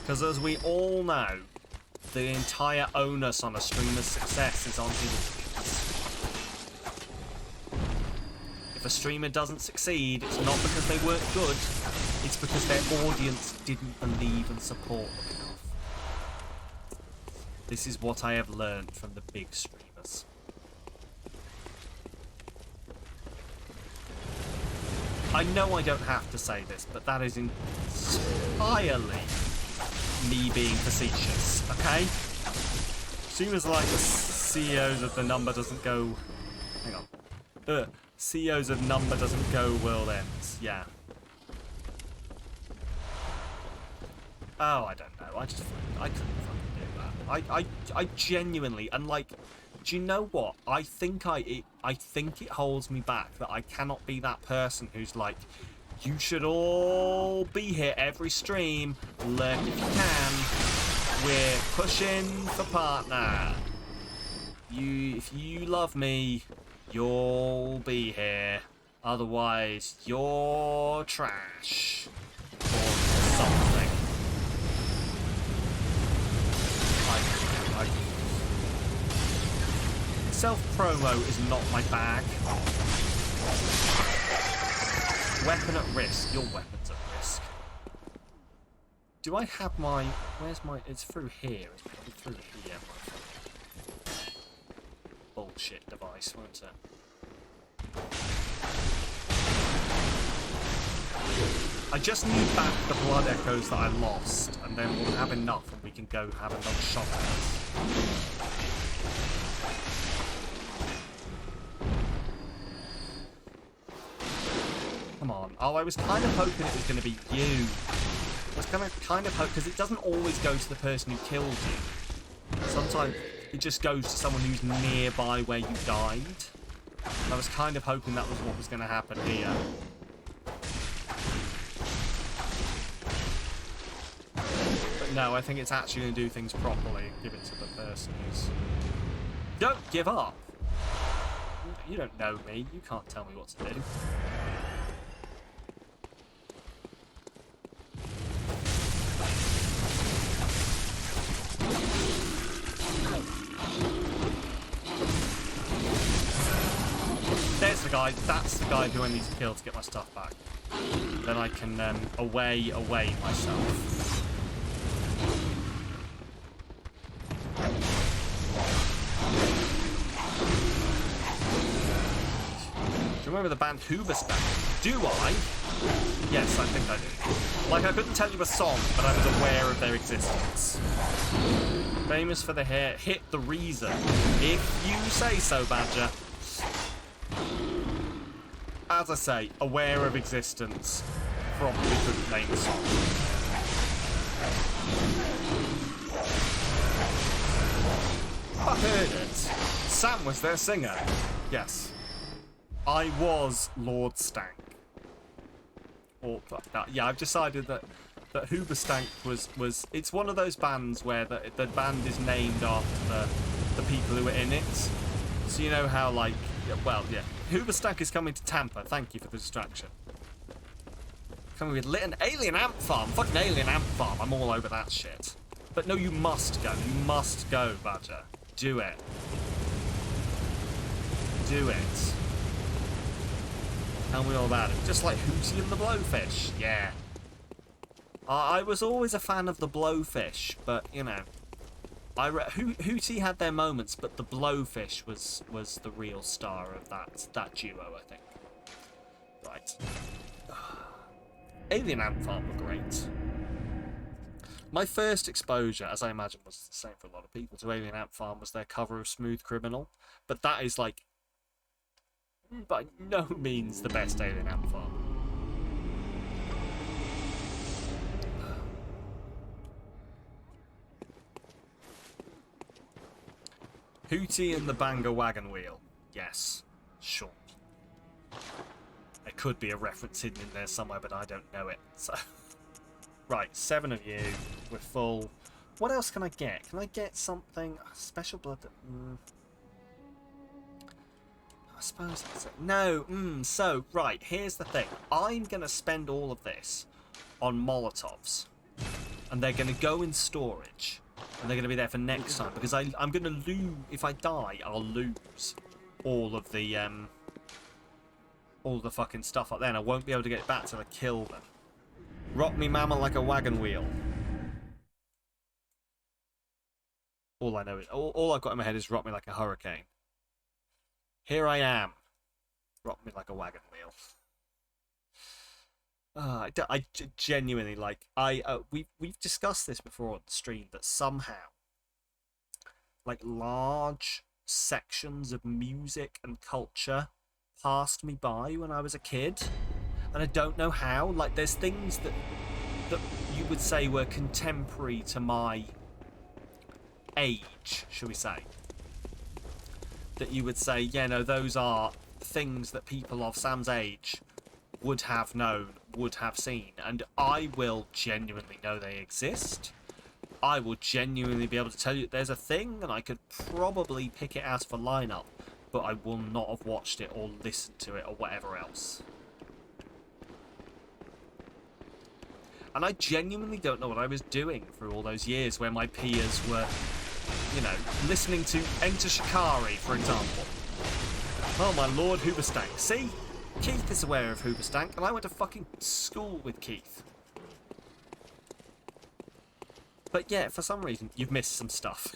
Because as we all know, the entire onus on a streamer's success is on his audience. a streamer doesn't succeed, it's not because they weren't good, it's because their audience didn't believe and support them enough. This is what I have learned from the big streamers. I know I don't have to say this, but that is entirely me being facetious, okay? Streamers like the CEOs of the number doesn't go... Hang on. CEOs of number doesn't go world ends. Yeah. Oh, I don't know. I couldn't fucking do that. I genuinely, and like, do you know what? I think it holds me back that I cannot be that person who's like, you should all be here every stream, lurk if you can. We're pushing for partner. If you love me, you'll be here. Otherwise, you're trash. Or something. Self-promo is not my bag. Weapon at risk. Your weapon's at risk. Do I have my... Where's my... It's through here. It's probably through here. Bullshit device, won't it? I just need back the blood echoes that I lost, and then we'll have enough and we can go have another shot at it. Come on. Oh, I was kind of hoping it was going to be you. I was kind of hoping, because it doesn't always go to the person who killed you. Sometimes it just goes to someone who's nearby where you died. And I was kind of hoping that was what was going to happen here. But no, I think it's actually going to do things properly and give it to the person who's... Don't give up! You don't know me. You can't tell me what to do. There's the guy. That's the guy who I need to kill to get my stuff back. Then I can away myself. Do you remember the band Hoobastank? Do I? Yes, I think I do. Like, I couldn't tell you a song, but I was aware of their existence. Famous for the hair. Hit the reason. If you say so, Badger. As I say, aware of existence. Probably couldn't name a song. I heard it. Sam was their singer. Yes. I was Lord Stank. Or, yeah, I've decided that Hoobastank was... It's one of those bands where the band is named after the people who are in it. So you know how, like... Well, yeah. Hoobastank is coming to Tampa. Thank you for the distraction. Coming with an alien ant farm. Fucking alien ant farm. I'm all over that shit. But no, you must go. You must go, Badger. Do it. Do it. Tell me all about it. Just like Hootie and the Blowfish. Yeah. I was always a fan of the Blowfish, but, you know... Hootie had their moments, but the Blowfish was the real star of that duo, I think. Right. Alien Ant Farm were great. My first exposure, as I imagine was the same for a lot of people, to Alien Ant Farm was their cover of Smooth Criminal. But that is, like, by no means the best Alien Ant Farm. Hootie and the Banger Wagon Wheel. Yes. Sure. There could be a reference hidden in there somewhere, but I don't know it. So, right, 7 of you. We're full. What else can I get? Can I get something? Special blood... I suppose that's it. No, so, right, here's the thing. I'm going to spend all of this on Molotovs. And they're going to go in storage. And they're going to be there for next time. Because I'm going to lose... If I die, I'll lose all of the all the fucking stuff up there, and I won't be able to get it back till I kill them. Rock me mama like a wagon wheel. All I know is, all I've got in my head is rock me like a hurricane. Here I am. Rock me like a wagon wheel. I genuinely, like, we've discussed this before on the stream, that somehow, like, large sections of music and culture passed me by when I was a kid, and I don't know how. Like, there's things that you would say were contemporary to my age, shall we say, that you would say, yeah, no, those are things that people of Sam's age would have known, would have seen, and I will genuinely know they exist. I will genuinely be able to tell you that there's a thing, and I could probably pick it out of a lineup, but I will not have watched it or listened to it or whatever else. And I genuinely don't know what I was doing through all those years where my peers were, you know, listening to Enter Shikari, for example. Oh my lord, Hoobastank. See? Keith is aware of Hoobastank, and I went to fucking school with Keith. But yeah, for some reason, you've missed some stuff.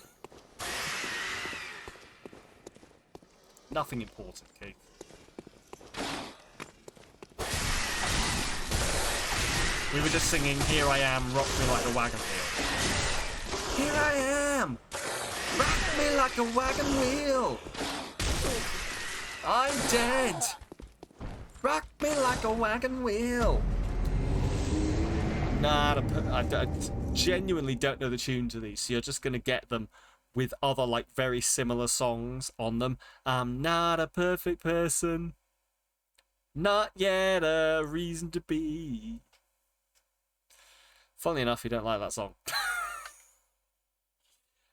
Nothing important, Keith. We were just singing, Here I Am, Rock Me Like a Wagon Wheel. Here I am! Rock me like a wagon wheel! I'm dead! Rock me like a wagon wheel! Nah, I genuinely don't know the tune to these, so you're just going to get them with other, like, very similar songs on them. I'm not a perfect person. Not yet a reason to be. Funnily enough, you don't like that song.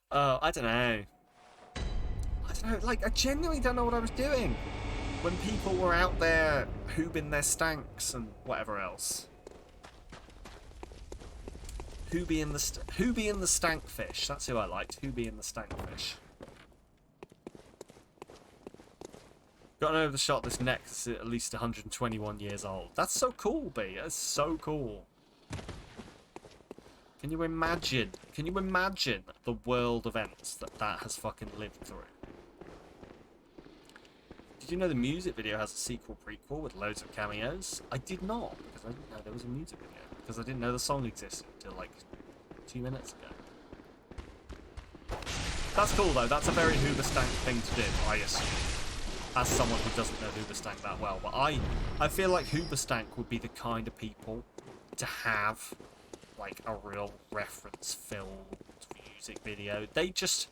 Oh, I don't know. Like, I genuinely don't know what I was doing when people were out there hoobing their stanks and whatever else. Hoobie and the Stankfish. That's who I liked. Hoobie and the Stankfish. Got an over the shot. This neck is at least 121 years old. That's so cool, B. That's so cool. Can you imagine? Can you imagine the world events that has fucking lived through? Did you know the music video has a sequel prequel with loads of cameos? I did not, because I didn't know there was a music video. Because I didn't know the song existed until like 2 minutes ago. That's cool though. That's a very Hoobastank thing to do, I assume. As someone who doesn't know Hoobastank that well. But I feel like Hoobastank would be the kind of people to have like a real reference-filled music video. They just...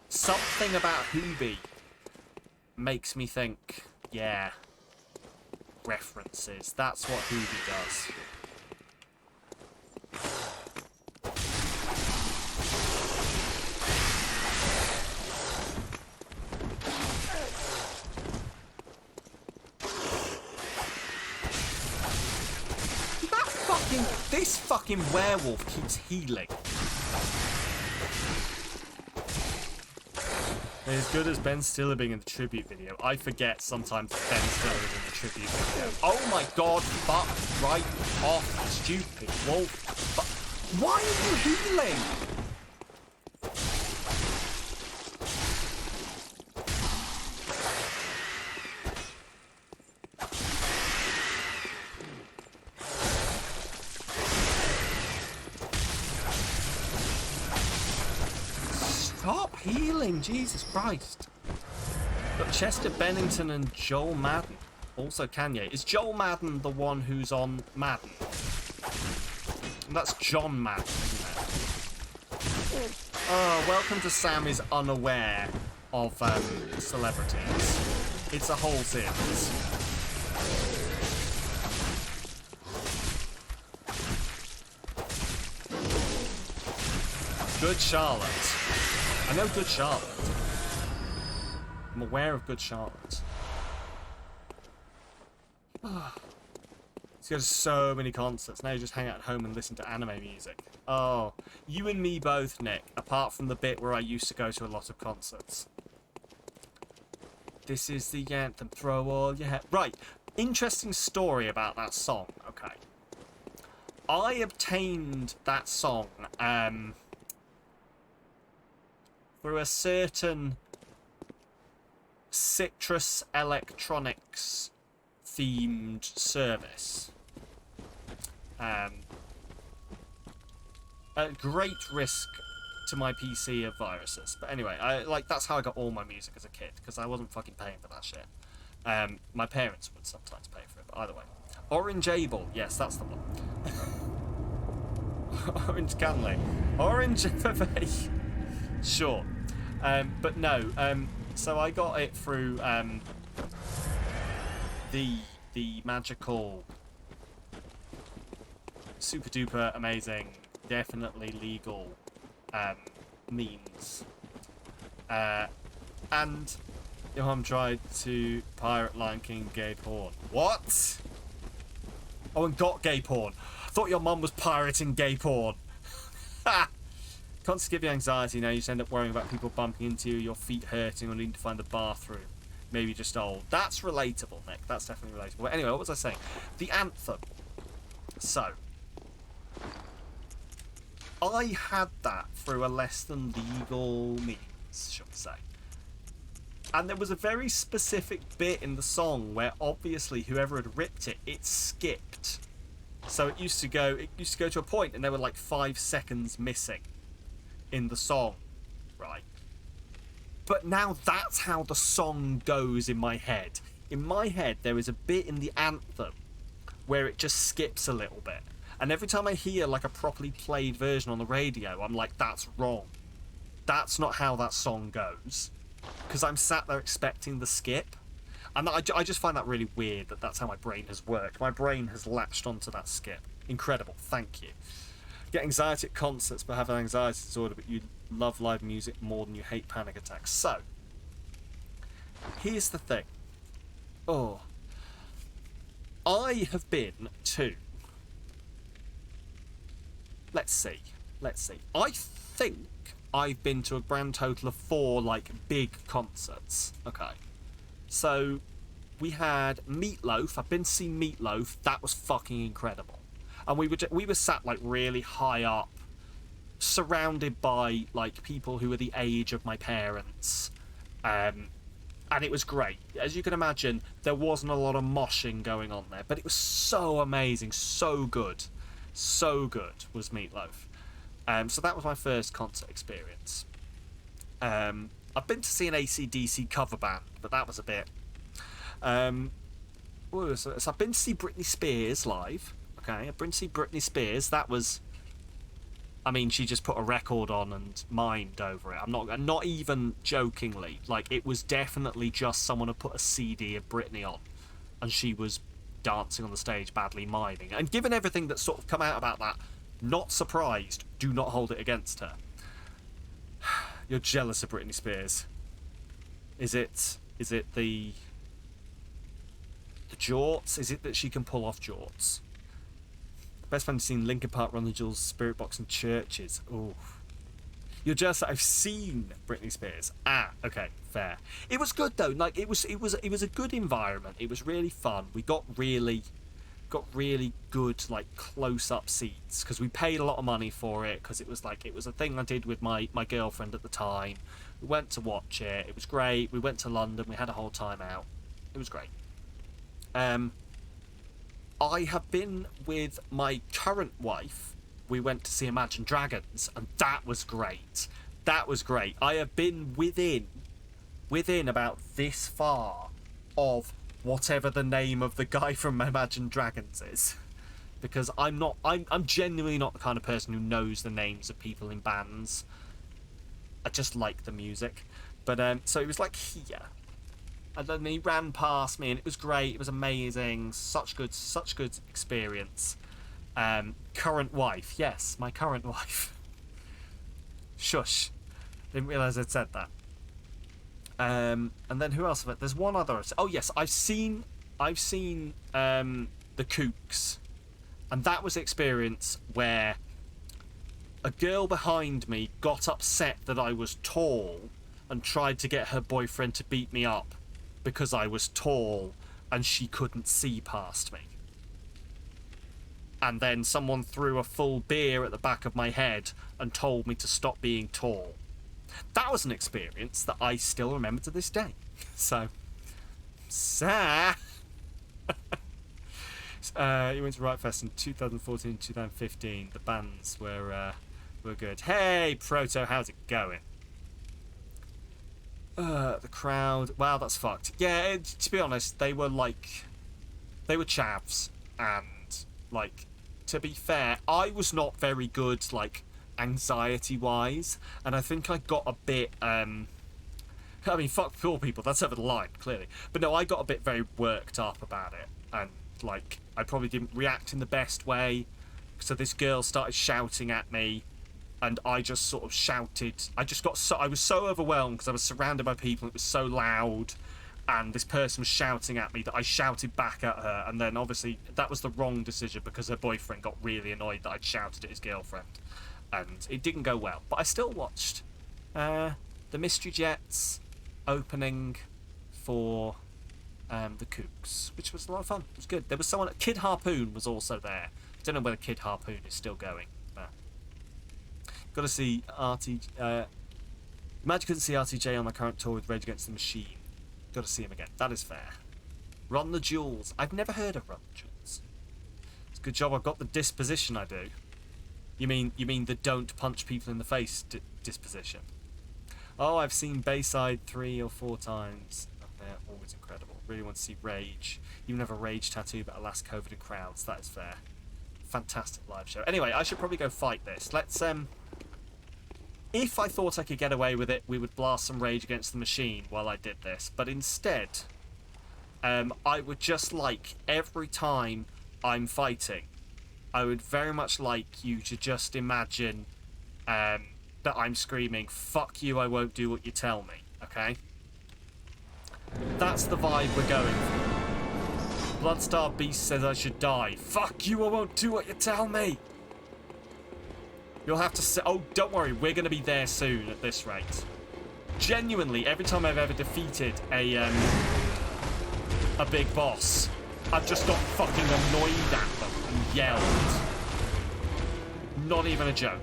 Something about Hoobie makes me think, yeah, references. That's what Hoobie does. This fucking werewolf keeps healing. As good as Ben Stiller being in the tribute video. I forget sometimes that Ben Stiller is in the tribute video. Oh my god, fuck right off, stupid wolf. But why are you healing? Stop healing, Jesus Christ. Got Chester Bennington and Joel Madden. Also Kanye. Is Joel Madden the one who's on Madden? That's John Madden, isn't it? Oh, welcome to Sam is unaware of celebrities. It's a whole series. Good Charlotte. I know Good Charlotte. I'm aware of Good Charlotte. He's got so many concerts. Now you just hang out at home and listen to anime music. Oh, you and me both, Nick. Apart from the bit where I used to go to a lot of concerts. This is the anthem. Throw all your head. Right. interesting story about that song. Okay. I obtained that song through a certain Citrus Electronics themed service. At great risk to my PC of viruses. But anyway, that's how I got all my music as a kid, because I wasn't fucking paying for that shit. My parents would sometimes pay for it, but either way. Orange Able, yes, that's the one. Orange Canley. Orange FFA. Sure. But no, so I got it through the magical, super duper amazing, definitely legal means. And your mum tried to pirate Lion King gay porn. What? Oh, and got gay porn. I thought your mum was pirating gay porn. Ha! Can't give you anxiety now. You just end up worrying about people bumping into you, your feet hurting, or needing to find the bathroom. Maybe just old. That's relatable, Nick. That's definitely relatable. But anyway, what was I saying? The anthem. So, I had that through a less than legal means, shall we say. And there was a very specific bit in the song where obviously whoever had ripped it, it skipped. So it used to go to a point and there were like 5 seconds missing in the song, right? But now that's how the song goes in my head. In my head, there is a bit in the anthem where it just skips a little bit. And every time I hear like a properly played version on the radio, I'm like, that's wrong. That's not how that song goes. Because I'm sat there expecting the skip. And I just find that really weird that that's how my brain has worked. My brain has latched onto that skip. Incredible. Thank you. Get anxiety at concerts but have an anxiety disorder, but you love live music more than you hate panic attacks. So, here's the thing. Oh. I have been to... Let's see. I think I've been to a grand total of 4, like, big concerts. Okay. So, we had Meatloaf. I've been to see Meatloaf. That was fucking incredible. And we were sat, like, really high up, surrounded by, like, people who were the age of my parents. And it was great. As you can imagine, there wasn't a lot of moshing going on there. But it was so amazing. So good. So good was Meatloaf. So that was my first concert experience. I've been to see an AC/DC cover band, but that was a bit... so I've been to see Britney Spears live. Okay, I've been to see Britney Spears. That was... I mean, she just put a record on and mined over it. I'm not even jokingly. Like, it was definitely just someone had put a CD of Britney on, and she was dancing on the stage, badly miming. And given everything that's sort of come out about that, not surprised. Do not hold it against her. You're jealous of Britney Spears. Is it the jorts? Is it that she can pull off jorts? Best friend has seen Linkin Park, Run the Jewels, Spirit Box and Churches. Ooh. You're jealous that I've seen Britney Spears. Ah, okay, fair. It was good though. Like it was a good environment. It was really fun. We got really good like close-up seats because we paid a lot of money for it because it was a thing I did with my girlfriend at the time. We went to watch it. It was great. We went to London. We had a whole time out. It was great. I have been with my current wife. We went to see Imagine Dragons, and that was great. That was great. I have been within about this far of whatever the name of the guy from Imagine Dragons is, because I'm genuinely not the kind of person who knows the names of people in bands. I just like the music. But so it was like here, and then he ran past me, and it was great. It was amazing. Such good experience. Current wife, yes, my current wife. Shush, didn't realise I'd said that. And then who else? There's one other. Oh yes, I've seen the Kooks, and that was an experience where a girl behind me got upset that I was tall and tried to get her boyfriend to beat me up because I was tall, and she couldn't see past me. And then someone threw a full beer at the back of my head and told me to stop being tall. That was an experience that I still remember to this day. So, sad. You went to Riot Fest in 2014 and 2015. The bands were good. Hey, Proto, how's it going? The crowd. Wow, that's fucked. Yeah, to be honest, they were chavs, and like, to be fair, I was not very good, like, anxiety-wise, and I think I got a bit, I mean, fuck poor people, that's over the line, clearly. But no, I got a bit very worked up about it, and, like, I probably didn't react in the best way, so this girl started shouting at me, and I just sort of shouted. I was so overwhelmed because I was surrounded by people, it was so loud, and this person was shouting at me that I shouted back at her, and then obviously that was the wrong decision because her boyfriend got really annoyed that I'd shouted at his girlfriend, and it didn't go well. But I still watched the Mystery Jets opening for the Kooks, which was a lot of fun. It was good. There was someone, Kid Harpoon was also there. I don't know whether Kid Harpoon is still going. But got to see imagine couldn't see RTJ on the current tour with Rage Against the Machine. Got to see him again. That is fair. Run the Jewels. I've never heard of Run the Jewels. It's a good job I've got the disposition I do. You mean the don't punch people in the face disposition? Oh, I've seen Bayside 3 or 4 times. And they're always incredible. Really want to see Rage. Even have a Rage tattoo, but alas, COVID and crowds. That is fair. Fantastic live show. Anyway, I should probably go fight this. Let's if I thought I could get away with it, we would blast some Rage Against the Machine while I did this. But instead, I would just like, every time I'm fighting, I would very much like you to just imagine that I'm screaming, "Fuck you, I won't do what you tell me," okay? That's the vibe we're going for. Bloodstar Beast says I should die. Fuck you, I won't do what you tell me! You'll have to say, oh, don't worry, we're going to be there soon at this rate. Genuinely, every time I've ever defeated a big boss, I've just got fucking annoyed at them and yelled. Not even a joke.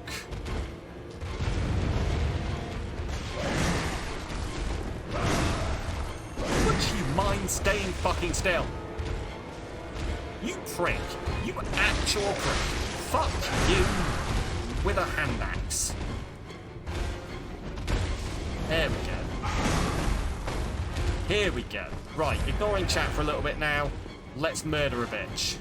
Would you mind staying fucking still? You prick. You actual prick. Fuck you. With a hand axe. There we go. Here we go. Right, ignoring chat for a little bit now. Let's murder a bitch.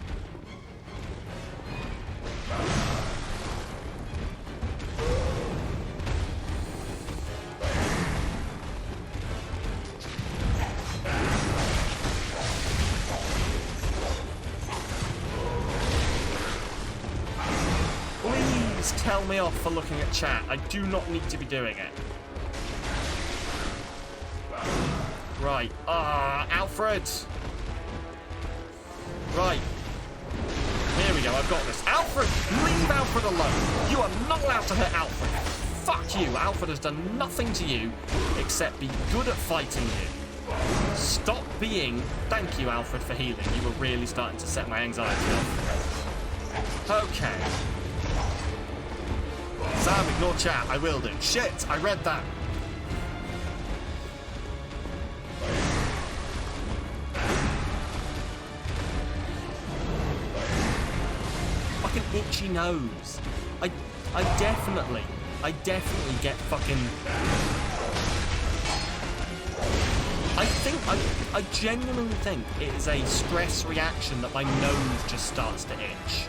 Tell me off for looking at chat. I do not need to be doing it. Right. Alfred! Right. Here we go. I've got this. Alfred! Leave Alfred alone! You are not allowed to hurt Alfred. Fuck you. Alfred has done nothing to you except be good at fighting you. Stop being... Thank you, Alfred, for healing. You were really starting to set my anxiety off. Okay. Sam, ignore chat. I will do. Shit, I read that. Fucking itchy nose. I definitely get fucking... I genuinely think it is a stress reaction that my nose just starts to itch.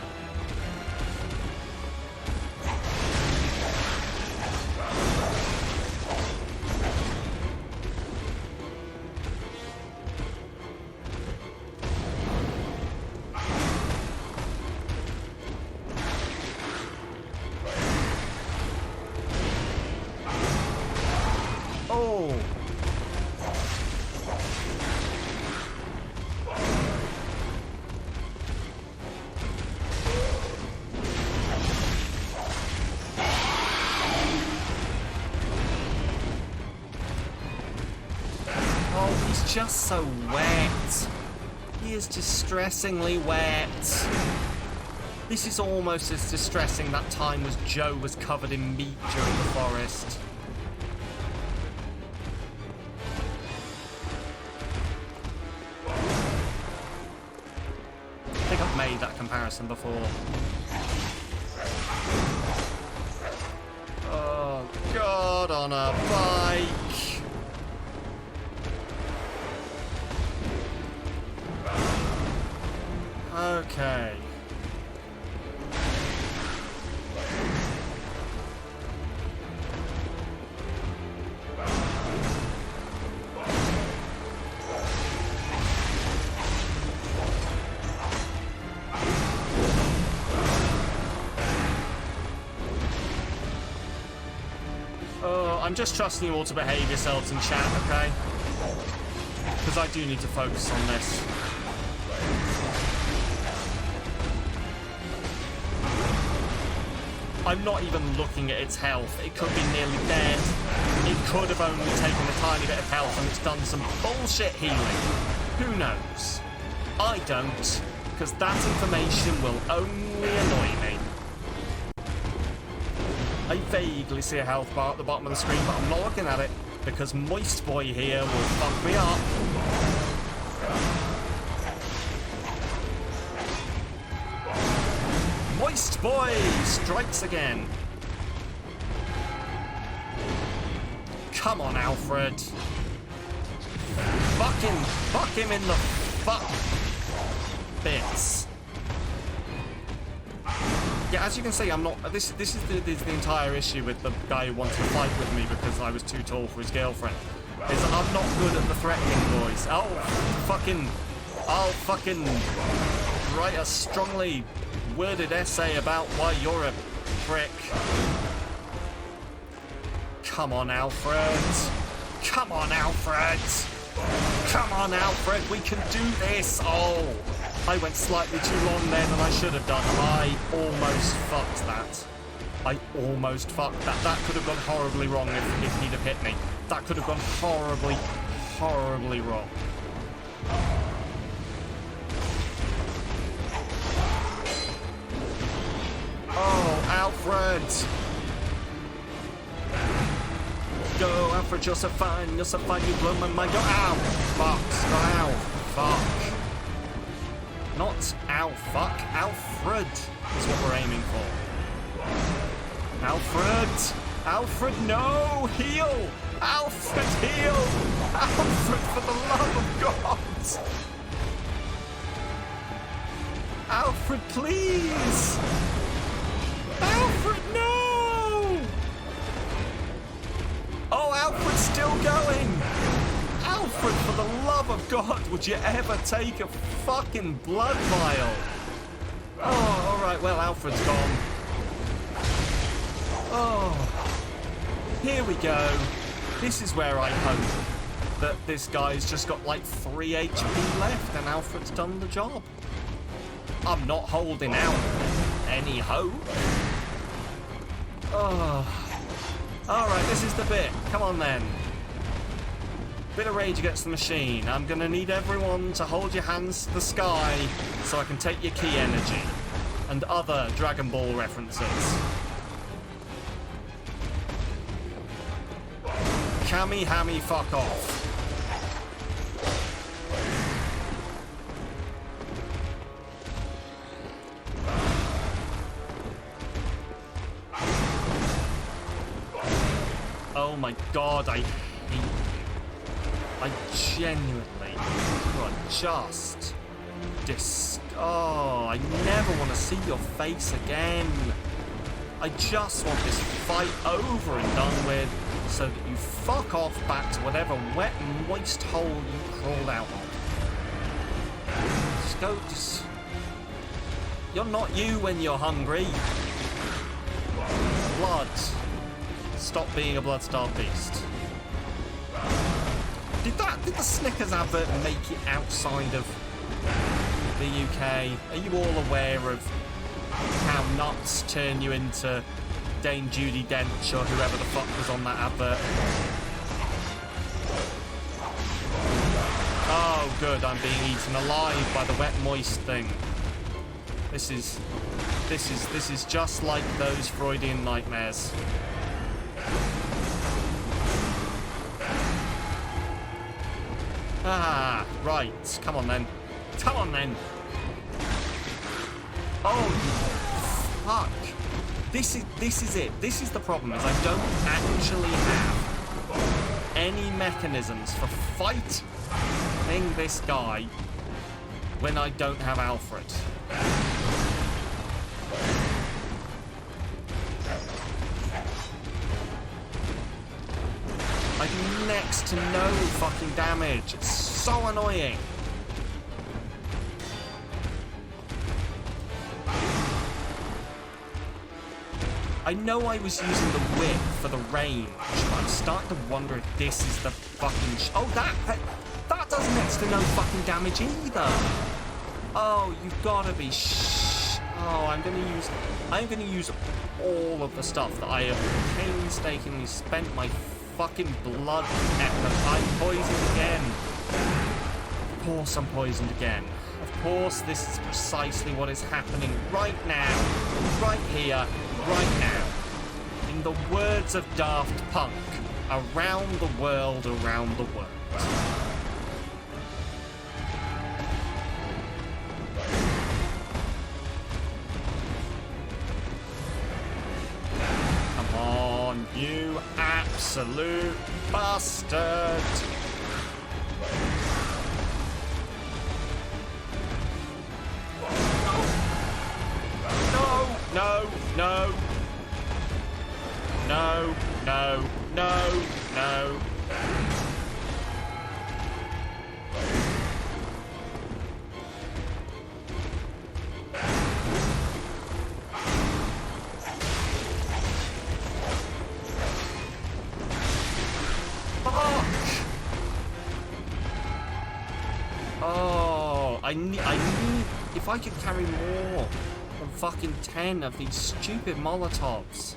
Just so wet. He is distressingly wet. This is almost as distressing that time as Joe was covered in meat during the forest. I think I've made that comparison before. Oh, God, on a bike. Okay. Oh, I'm just trusting you all to behave yourselves in chat, okay? Because I do need to focus on this. I'm not even looking at its health. It could be nearly dead. It could have only taken a tiny bit of health and it's done some bullshit healing. Who knows? I don't, because that information will only annoy me. I vaguely see a health bar at the bottom of the screen, but I'm not looking at it, because Moist Boy here will fuck me up. Moist Boy strikes again. Come on, Alfred. Fuck him in the fuck bits. Yeah, as you can see, I'm not. This is the entire issue with the guy who wanted to fight with me because I was too tall for his girlfriend. Is that I'm not good at the threatening voice. I'll fucking write a strongly worded essay about why you're a prick. Come on, Alfred. Come on, Alfred. Come on, Alfred. We can do this. Oh, I went slightly too long there than I should have done. I almost fucked that. I almost fucked that. That could have gone horribly wrong if he'd have hit me. That could have gone horribly, horribly wrong. Oh, Alfred! Go, Alfred, you're so fine, you blow my mind. Go, ow! Fuck, ow, fuck. Not ow, fuck, Alfred is what we're aiming for. Alfred! Alfred, no! Heal! Alfred, heal! Alfred, for the love of God! Alfred, please! Alfred, no! Oh, Alfred's still going! Alfred, for the love of God, would you ever take a fucking blood vial? Oh, alright, well, Alfred's gone. Oh, here we go. This is where I hope that this guy's just got like 3 HP left and Alfred's done the job. I'm not holding out any hope. Oh. Alright, this is the bit. Come on then. Bit of Rage Against the Machine. I'm gonna need everyone to hold your hands to the sky so I can take your key energy. And other Dragon Ball references. Kami Hammy fuck off. Oh my God, I hate you. I genuinely, you are just oh, I never want to see your face again. I just want this fight over and done with so that you fuck off back to whatever wet and moist hole you crawled out of. Just... You're not you when you're hungry. Blood. Stop being a blood-starved beast. Did the Snickers advert make it outside of the UK? Are you all aware of how nuts turn you into Dame Judi Dench or whoever the fuck was on that advert? Oh, good. word, I'm being eaten alive by the wet moist thing. This is just like those Freudian nightmares. Ah, right. Come on then. Come on then. Oh, fuck. This is it. This is the problem, is I don't actually have any mechanisms for fighting this guy when I don't have Alfred. I do next to no fucking damage. It's so annoying. I know I was using the whip for the range, but I'm starting to wonder if this is the fucking... oh, that does next to no fucking damage either. Oh, you've got to be oh, I'm gonna use all of the stuff that I have painstakingly spent my fucking blood effort. I'm poisoned again. Of course I'm poisoned again. Of course this is precisely what is happening right now. Right here. Right now, in the words of Daft Punk, around the world, around the world. Come on, you absolute bastard! No, no. No, no, no, no. Fuck! Oh, I need, if I could carry more than fucking 10 of these stupid Molotovs.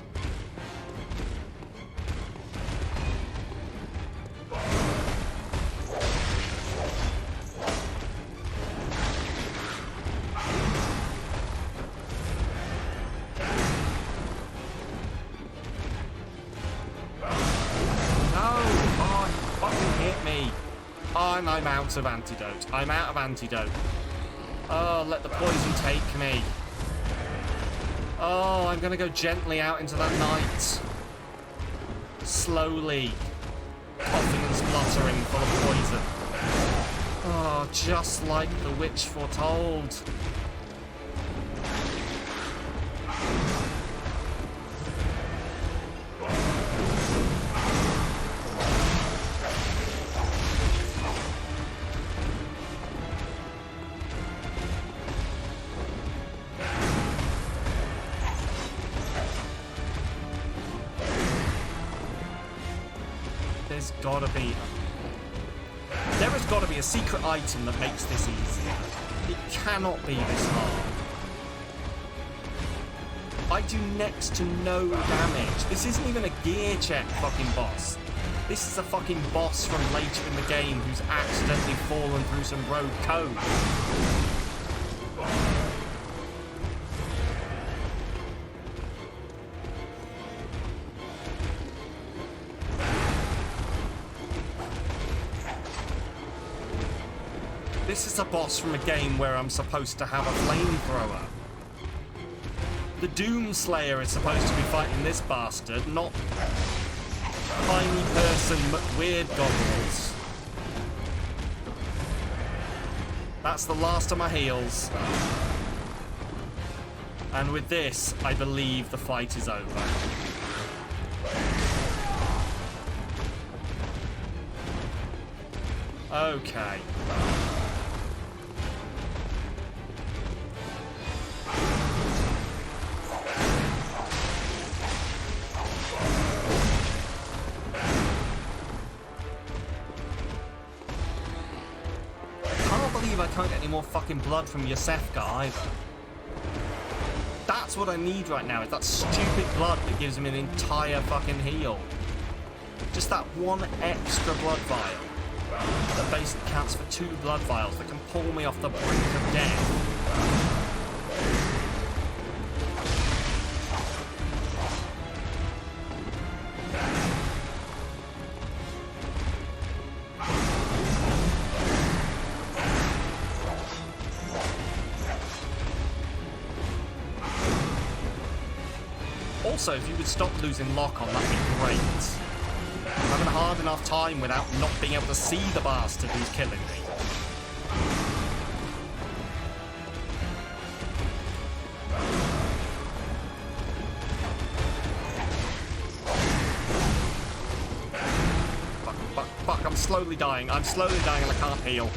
And I'm out of antidote. I'm out of antidote. Oh, let the poison take me. Oh, I'm gonna go gently out into that night. Slowly. Coughing and spluttering full of poison. Oh, just like the witch foretold. There has got to be a secret item that makes this easy. It cannot be this hard. I do next to no damage. This isn't even a gear check fucking boss. This is a fucking boss from later in the game who's accidentally fallen through some rogue code. This is a boss from a game where I'm supposed to have a flamethrower. The Doomslayer is supposed to be fighting this bastard, not tiny person weird goggles. That's the last of my heals. And with this, I believe the fight is over. Okay. I can't get any more fucking blood from Yosefka either. That's what I need right now, is that stupid blood that gives him an entire fucking heal. Just that one extra blood vial. that basically counts for 2 blood vials that can pull me off the brink of death. Also, if you would stop losing lock on, that'd be great. I'm having a hard enough time without not being able to see the bastard who's killing me. Fuck, I'm slowly dying. I'm slowly dying and I can't heal.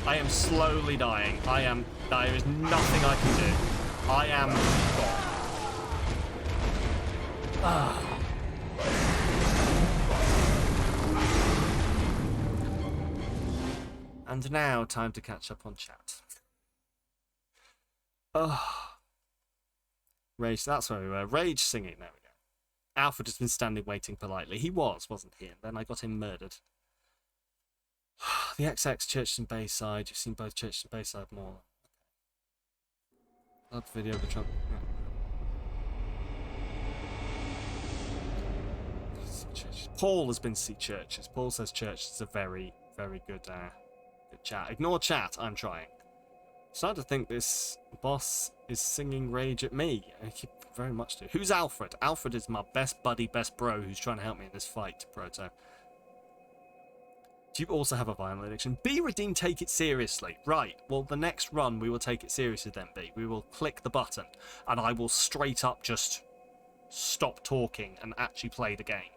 I am slowly dying. There is nothing I can do. I am gone. And now, time to catch up on chat. Rage, that's where we were. Rage singing, there we go. Alfred has been standing waiting politely. He was, wasn't he? And then I got him murdered. The XX Church and Bayside. You've seen both Church and Bayside more. Blood video of the Trump. Paul has been to see Churches. Paul says Churches is a very, very good chat. Ignore chat, I'm trying. Starting to think this boss is singing Rage at me. I keep very much do. Who's Alfred? Alfred is my best buddy, best bro who's trying to help me in this fight, Proto. Do you also have a violent addiction? B, Redeem, take it seriously. Right, well, the next run we will take it seriously then, B. We will click the button and I will straight up just stop talking and actually play the game.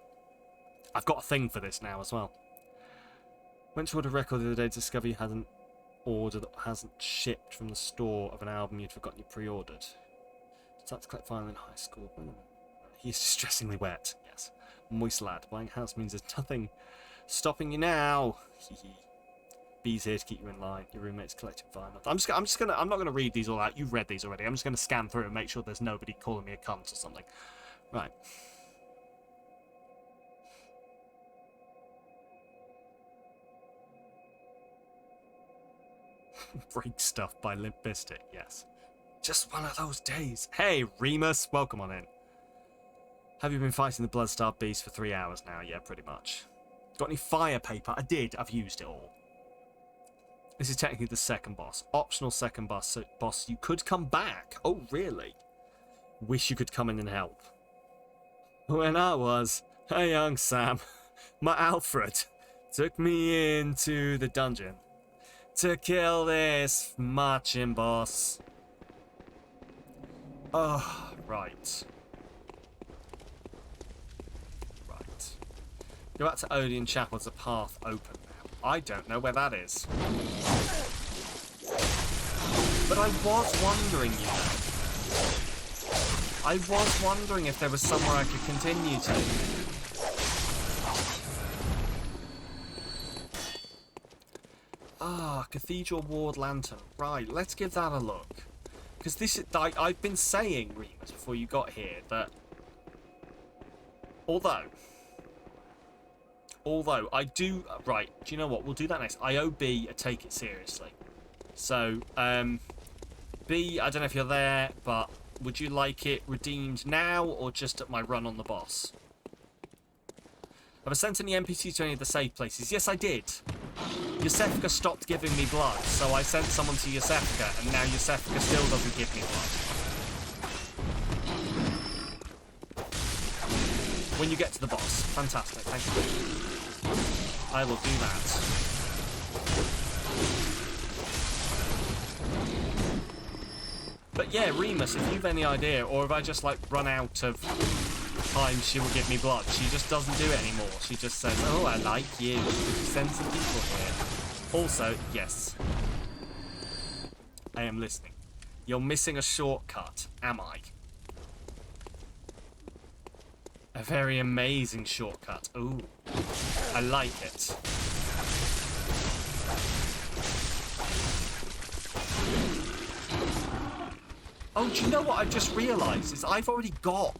I've got a thing for this now as well. Went to order a record the other day to discover you had an order that hasn't shipped from the store of an album you'd forgotten you pre-ordered. Start to collect vinyl in high school. He's distressingly wet. Yes. Moist lad. Buying a house means there's nothing stopping you now. B's here to keep you in line. Your roommate's collecting vinyl. I'm not gonna read these all out. You've read these already. I'm just gonna scan through and make sure there's nobody calling me a cunt or something. Right. Break Stuff by Limp Bizkit, yes. Just one of those days. Hey, Remus, welcome on in. Have you been fighting the Bloodstarved Beast for 3 hours now? Yeah, pretty much. Got any fire paper? I did. I've used it all. This is technically the second boss. Optional second boss. You could come back. Oh, really? Wish you could come in and help. When I was a young Sam, my Alfred took me into the dungeon to kill this marching boss. Oh, right. Right. Go back to Odeon Chapel. There's a path open now. I don't know where that is. But I was wondering, you know. I was wondering if there was somewhere I could continue to. Ah, Cathedral Ward Lantern. Right, let's give that a look. Because this is... I've been saying, Remus, before you got here, that... Although I do... Right, do you know what? We'll do that next. I owe B a Take It Seriously. So, B, I don't know if you're there, but would you like it redeemed now or just at my run on the boss? Have I sent any NPCs to any of the safe places? Yes, I did. Yosefka stopped giving me blood, so I sent someone to Yosefka, and now Yosefka still doesn't give me blood. When you get to the boss. Fantastic, thank you. I will do that. But yeah, Remus, if you've any idea, or if I just like run out of time she will give me blood, she just doesn't do it anymore. She just says, oh, I like you. Send some people here. Also, yes. I am listening. You're missing a shortcut, am I? A very amazing shortcut. Ooh. I like it. Oh, do you know what I've just realised? Is I've already got...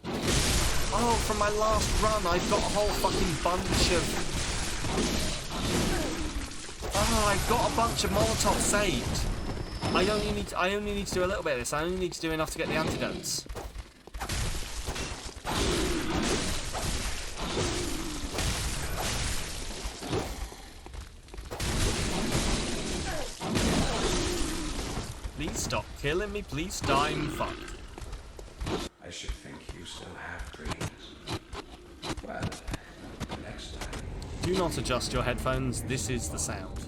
Oh, from my last run, I've got a whole fucking bunch of Oh, I got a bunch of Molotovs saved. I only need to do a little bit of this. I only need to do enough to get the antidotes. Please stop killing me. Please die and fuck. I should think you still have dreams. Well, next time. Do not adjust your headphones. This is the sound.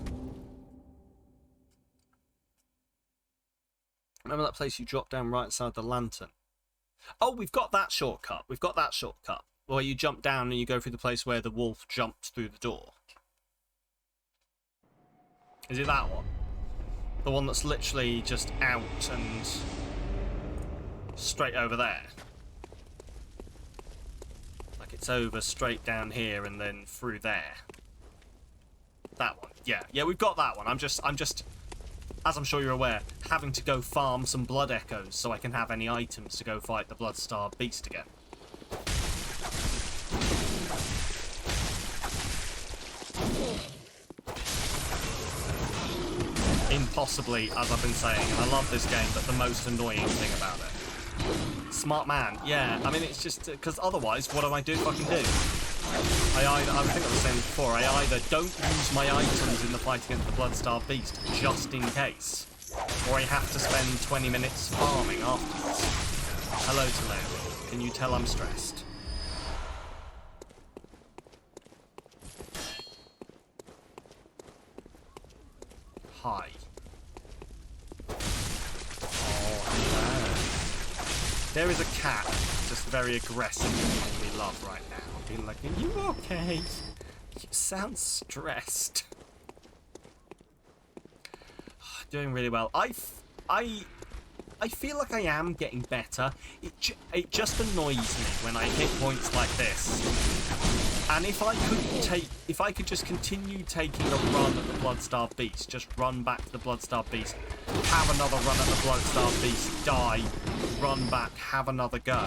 Remember that place you dropped down right side the lantern? Oh, we've got that shortcut. We've got that shortcut. Where you jump down and you go through the place where the wolf jumped through the door. Is it that one? The one that's literally just out and straight over there. Like it's over straight down here and then through there. That one. Yeah. Yeah, we've got that one. I'm just, as I'm sure you're aware, having to go farm some blood echoes so I can have any items to go fight the blood-starved beast again. Impossibly, as I've been saying, and I love this game, but the most annoying thing about it. Smart man, yeah, I mean, it's just, because otherwise, what am I fucking do? I think I was saying this before, I either don't use my items in the fight against the blood-starved beast, just in case, or I have to spend 20 minutes farming afterwards. Hello, Talon. Can you tell I'm stressed? Hi. Oh, hello. There is a cat just very aggressively giving me love right now. Being like, are you okay? You sound stressed. Doing really well. I feel like I am getting better. It just annoys me when I hit points like this. And if I could just continue taking a run at the blood-starved beast, just run back to the blood-starved beast, have another run at the blood-starved beast, die, run back, have another go,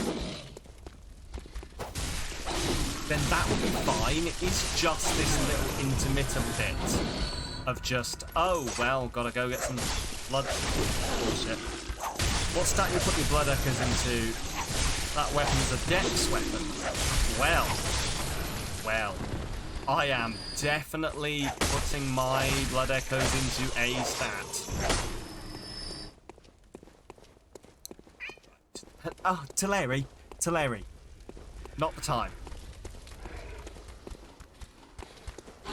then that would be fine. It is just this little intermittent bit of just, oh, well, gotta go get some blood. Bullshit. What stat you put your blood echoes into? That weapon is a dex weapon. Well, I am definitely putting my blood echoes into a stat. Oh, Teleri. Not the time. I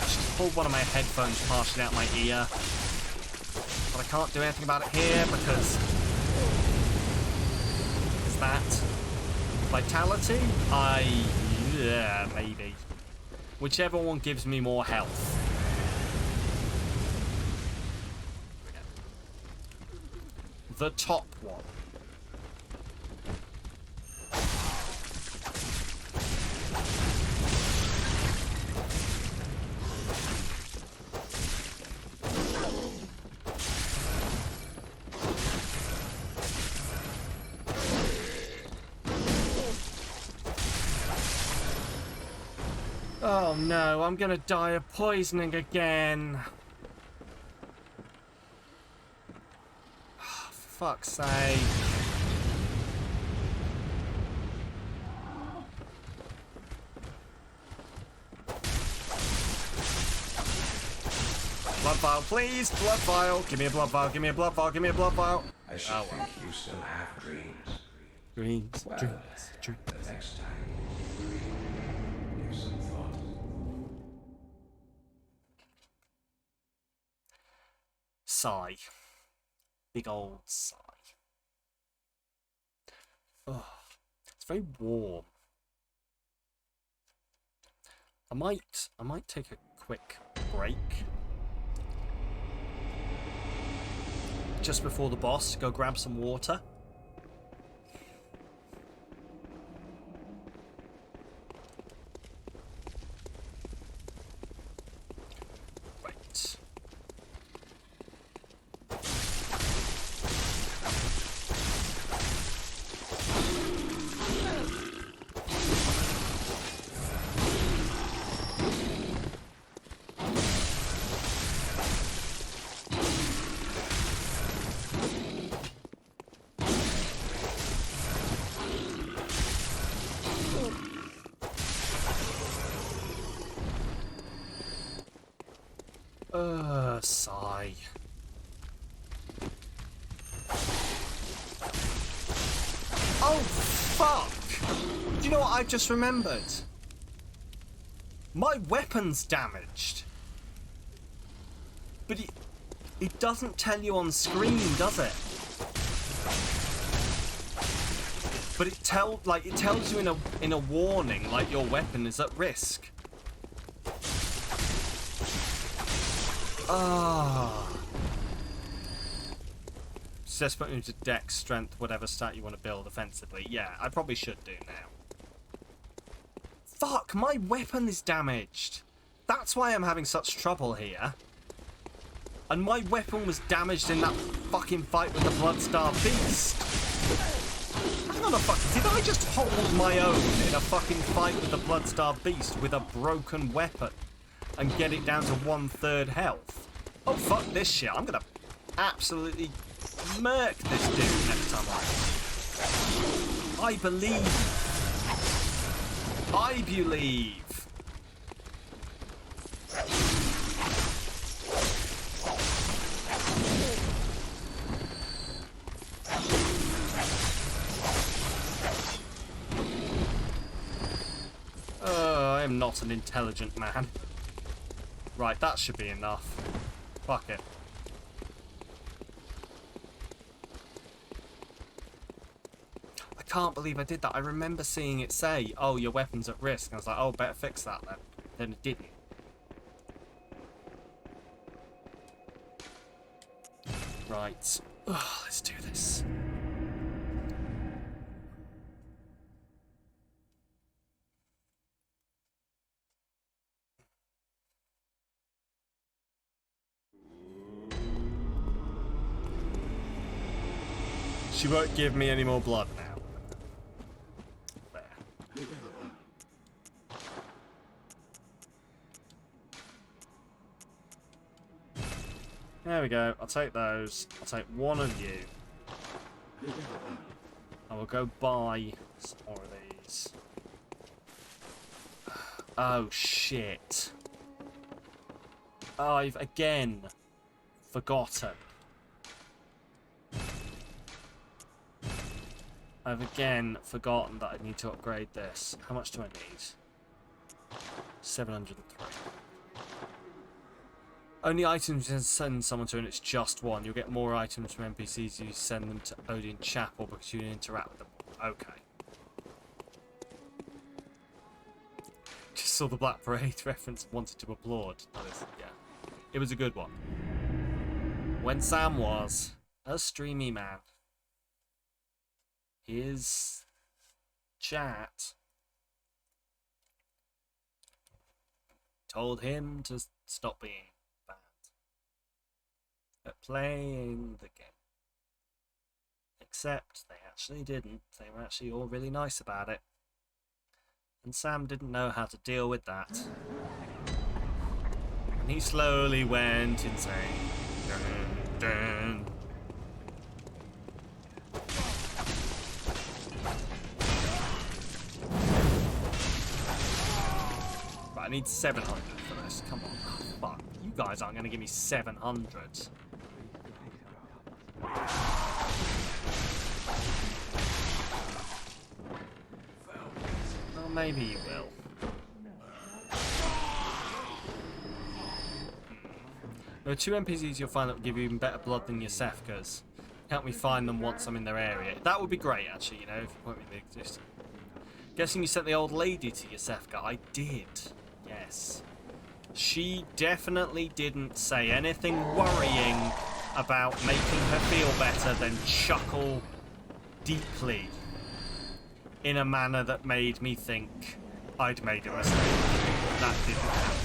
just pulled one of my headphones partially out my ear. But I can't do anything about it here because... that vitality? Yeah, maybe. Whichever one gives me more health. The top one. Oh no, I'm gonna die of poisoning again. Oh, for fuck's sake. Blood vial, please! Blood vial! Give me a blood vial, give me a blood vial, give me a blood vial! I should think you still have dreams. Dreams, Well, dreams. the next time, give some thought. Sigh. Big old sigh. Oh, it's very warm. I might take a quick break just before the boss to go grab some water. Right. fuck? Do you know what I just remembered? My weapon's damaged. But it doesn't tell you on screen, does it? But it tells you in a warning, like your weapon is at risk. Ah. Says put into dex, strength, whatever stat you want to build offensively. Yeah, I probably should do now. Fuck, my weapon is damaged. That's why I'm having such trouble here. And my weapon was damaged in that fucking fight with the Bloodstarved Beast. Hang on a fucking... Did I just hold my own in a fucking fight with the Bloodstarved Beast with a broken weapon and get it down to 1/3 health? Oh, fuck this shit. I'm gonna absolutely murk this dude next time I believe. I believe. I am not an intelligent man. Right, that should be enough. Fuck it. I can't believe I did that. I remember seeing it say, oh, your weapon's at risk. And I was like, oh, better fix that then. Then it didn't. Right. Ugh, let's do this. She won't give me any more blood now. There. There we go. I'll take those. I'll take one of you. I will go buy some more of these. Oh, shit. I've again forgotten. I've again forgotten that I need to upgrade this. How much do I need? 703. Only items you can send someone to, and it's just one. You'll get more items from NPCs you send them to Odin Chapel because you interact with them. Okay. Just saw the Black Parade reference and wanted to applaud. That is, yeah. It was a good one. When Sam was a streamy man. His chat told him to stop being bad at playing the game. Except they actually didn't. They were actually all really nice about it. And Sam didn't know how to deal with that. And he slowly went insane. Dun, dun. I need 700 for this. Come on. Oh, fuck. You guys aren't going to give me 700. Well, maybe you will. There are 2 NPCs you'll find that will give you even better blood than your Sefkas. Help me find them once I'm in their area. That would be great, actually, you know, if you point me in the existing. Guessing you sent the old lady to your Sefka. I did. Yes. She definitely didn't say anything worrying about making her feel better than chuckle deeply in a manner that made me think I'd made a mistake. That didn't happen.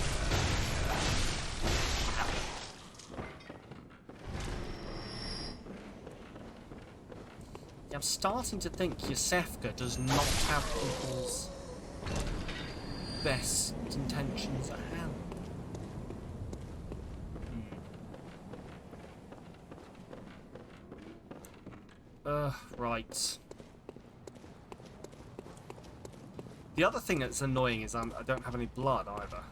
I'm starting to think Yosefka does not have people's best intentions at hand. Right. The other thing that's annoying is I don't have any blood either.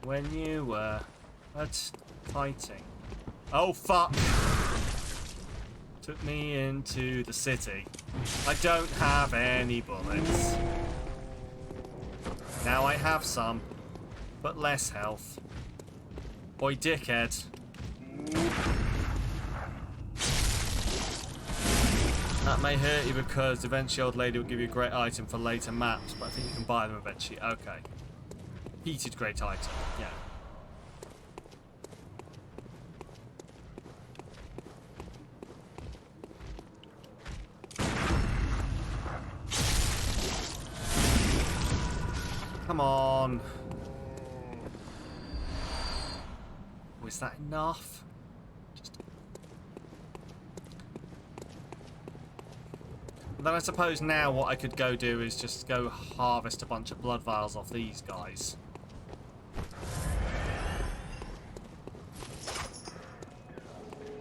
When you were fighting. Oh fuck! Took me into the city. I don't have any bullets. Now I have some, but less health. Boy, dickhead. That may hurt you because eventually old lady will give you a great item for later maps, but I think you can buy them eventually. Okay. Heated great item, yeah. Come on. Was that enough? Then I suppose now what I could go do is just go harvest a bunch of blood vials off these guys.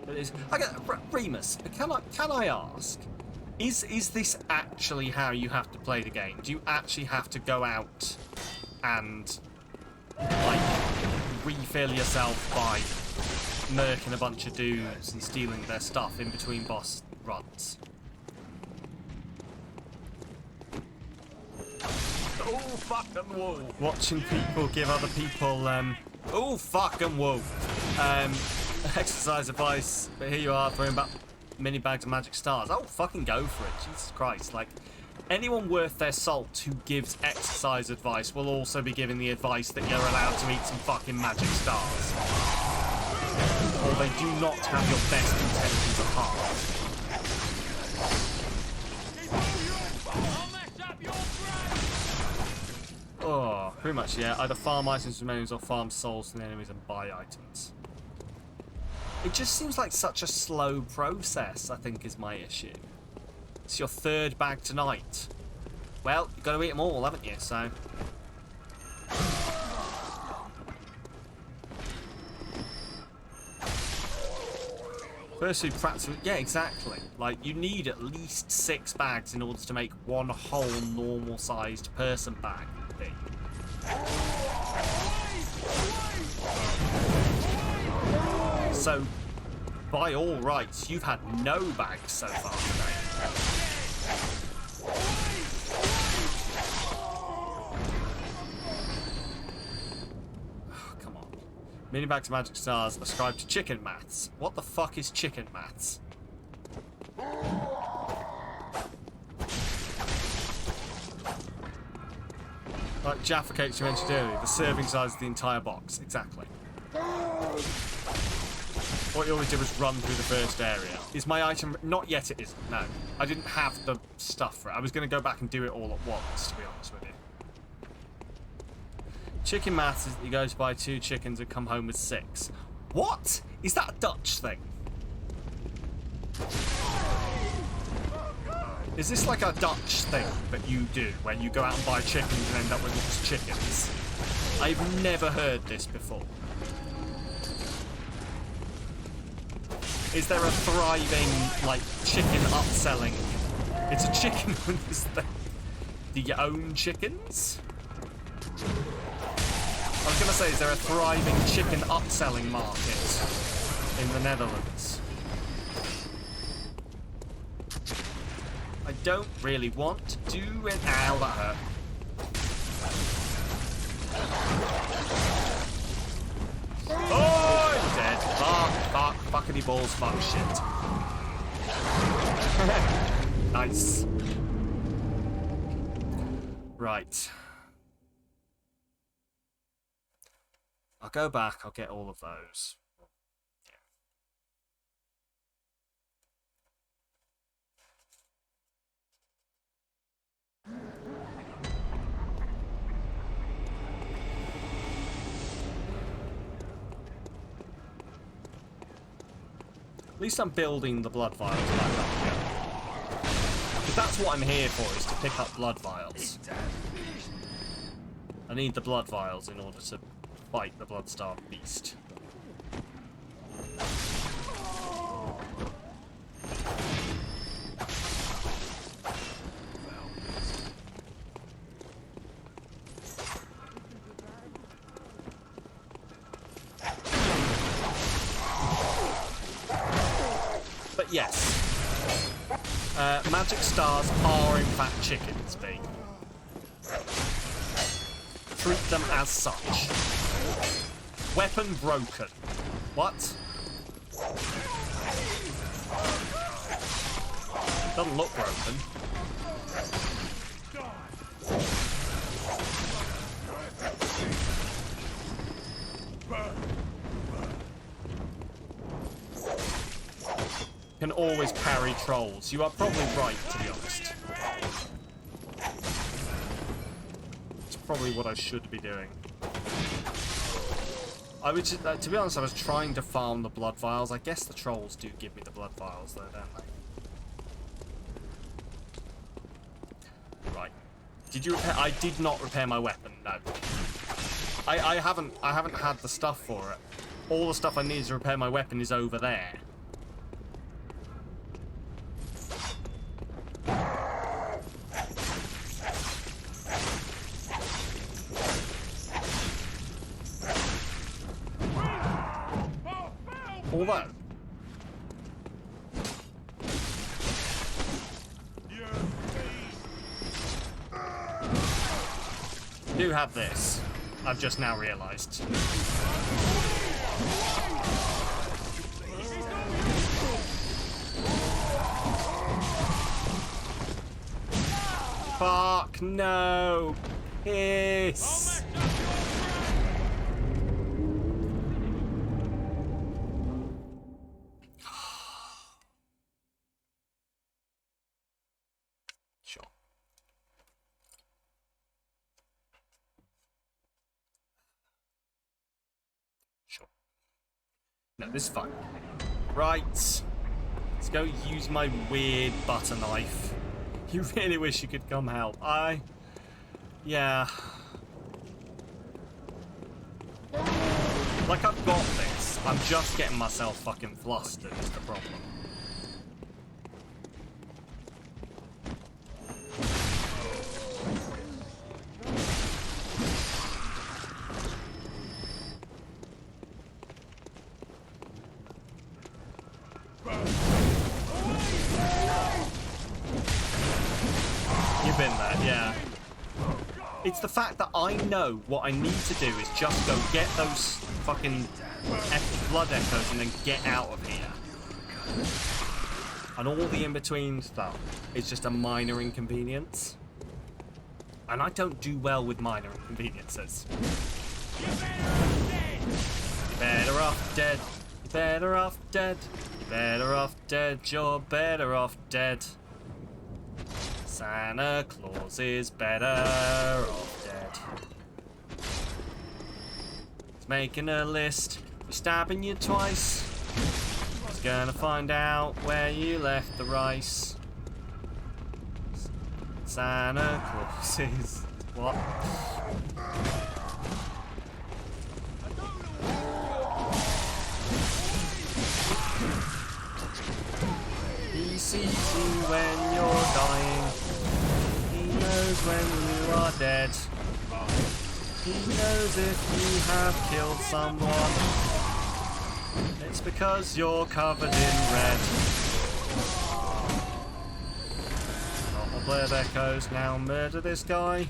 But it's, Remus, can I ask? Is this actually how you have to play the game? Do you actually have to go out and like refill yourself by murking a bunch of dudes and stealing their stuff in between boss runs? Oh fucking whoa! Watching people give other people oh fucking whoa! Exercise advice, but here you are throwing back mini bags of magic stars. Oh, fucking go for it. Jesus Christ. Like, anyone worth their salt who gives exercise advice will also be giving the advice that you're allowed to eat some fucking magic stars. Or they do not have your best intentions at heart. Oh, pretty much, yeah. Either farm items from enemies or farm souls from enemies and buy items. It just seems like such a slow process, I think, is my issue. It's your third bag tonight. Well, you've got to eat them all, haven't you? So... Firstly, practically... Yeah, exactly. Like, you need at least 6 bags in order to make one whole normal-sized person bag thing. So, by all rights, you've had no bags so far today. Oh, come on. Mini bags of magic stars ascribed to chicken maths. What the fuck is chicken maths? Like Jaffa cakes you mentioned earlier, the serving size of the entire box. Exactly. What you always did was run through the first area. Is my item... Not yet it isn't, no. I didn't have the stuff for it. I was going to go back and do it all at once, to be honest with you. Chicken maths is that you go to buy 2 chickens and come home with 6. What? Is that a Dutch thing? Is this like a Dutch thing that you do when you go out and buy chickens and end up with lots of chickens? I've never heard this before. Is there a thriving, like, chicken upselling? It's a chicken. Do you own chickens? I was going to say, is there a thriving chicken upselling market in the Netherlands? I don't really want to do it. Ow, that hurt. Oh, I'm dead. Fuck, fuckity balls, fuck shit. Nice. Right. I'll go back, I'll get all of those. At least I'm building the blood vials back up again. Because that's what I'm here for, is to pick up blood vials. I need the blood vials in order to fight the blood-starved beast. But yes, Magic stars are in fact chickens, B. Treat them as such. Weapon broken. What? Doesn't look broken. Can always parry trolls. You are probably right, to be honest. It's probably what I should be doing. I would, to be honest, I was trying to farm the blood vials. I guess the trolls do give me the blood vials, though, don't they? Right. Did you repair? I did not repair my weapon. No. I haven't had the stuff for it. All the stuff I need to repair my weapon is over there. Although, do have this. I've just now realised. Fuck no! Piss! Sure. Sure. No, this is fine. Right. Let's go use my weird butter knife. You really wish you could come help. Yeah. Like, I've got this. I'm just getting myself fucking flustered is the problem. You've been there, yeah. It's the fact that I know what I need to do is just go get those fucking blood echoes and then get out of here. And all the in-between stuff is just a minor inconvenience. And I don't do well with minor inconveniences. You're better off dead. You're better off dead. You're better off dead. You're better off dead. Santa Claus is better off dead. He's making a list. He's stabbing you twice. He's gonna find out where you left the rice. Santa Claus is... what? He sees you when you're dying. He knows when you are dead. He knows if you have killed someone. It's because you're covered in red. Got my blood echoes, now murder this guy.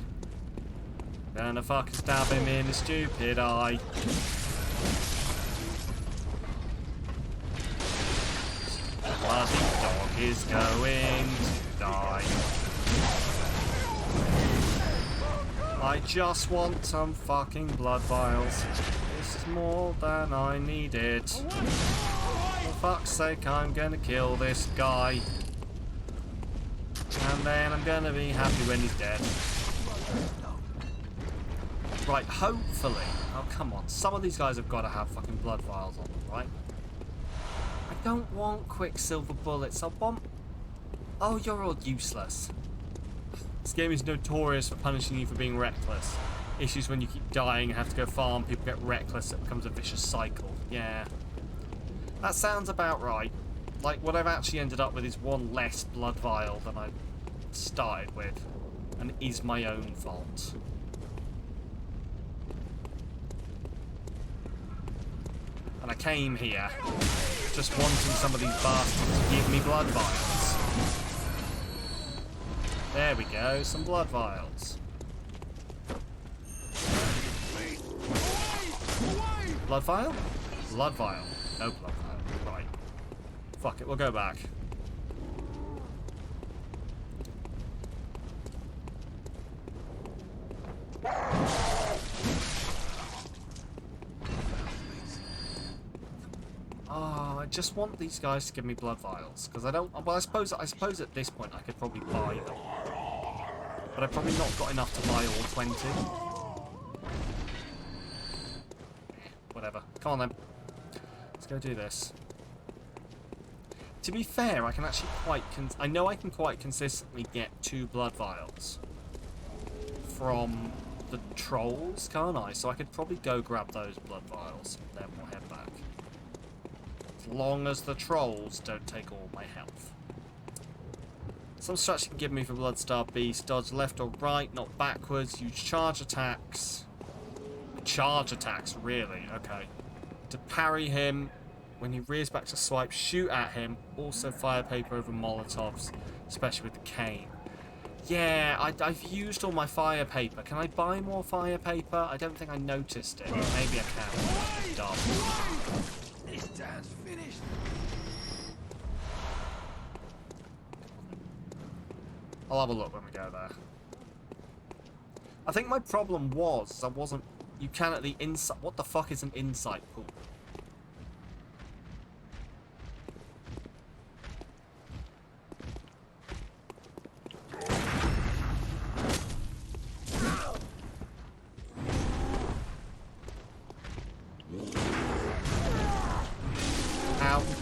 Gonna fucking stab him in his stupid eye. Bloody dog is going to die. I just want some fucking blood vials. This is more than I needed. For fuck's sake, I'm gonna kill this guy. And then I'm gonna be happy when he's dead. Right, hopefully... oh, come on. Some of these guys have got to have fucking blood vials on them, right? I don't want quicksilver bullets. I want... oh, you're all useless. This game is notorious for punishing you for being reckless. Issues when you keep dying and have to go farm, people get reckless, it becomes a vicious cycle. Yeah. That sounds about right. Like, what I've actually ended up with is one less blood vial than I started with. And it is my own fault. And I came here just wanting some of these bastards to give me blood vials. There we go, some blood vials. Blood vial? Blood vial. No blood vial. Right. Fuck it, we'll go back. Oh, I just want these guys to give me blood vials, because I don't. Well, I suppose at this point I could probably buy them, but I've probably not got enough to buy all 20. Whatever. Come on then. Let's go do this. To be fair, I can actually I know I can quite consistently get 2 blood vials from the trolls, can't I? So I could probably go grab those blood vials, and then we'll head back. As long as the trolls don't take all my health. Some strategy can give me for Blood-Starved Beast. Dodge left or right, not backwards. Use charge attacks. Charge attacks, really? Okay. To parry him. When he rears back to swipe, shoot at him. Also fire paper over Molotovs, especially with the cane. Yeah, I've used all my fire paper. Can I buy more fire paper? I don't think I noticed it. Maybe I can. Dumb. This dance finished. I'll have a look when we go there. I think my problem was I wasn't. You can at the insight. What the fuck is an insight pool?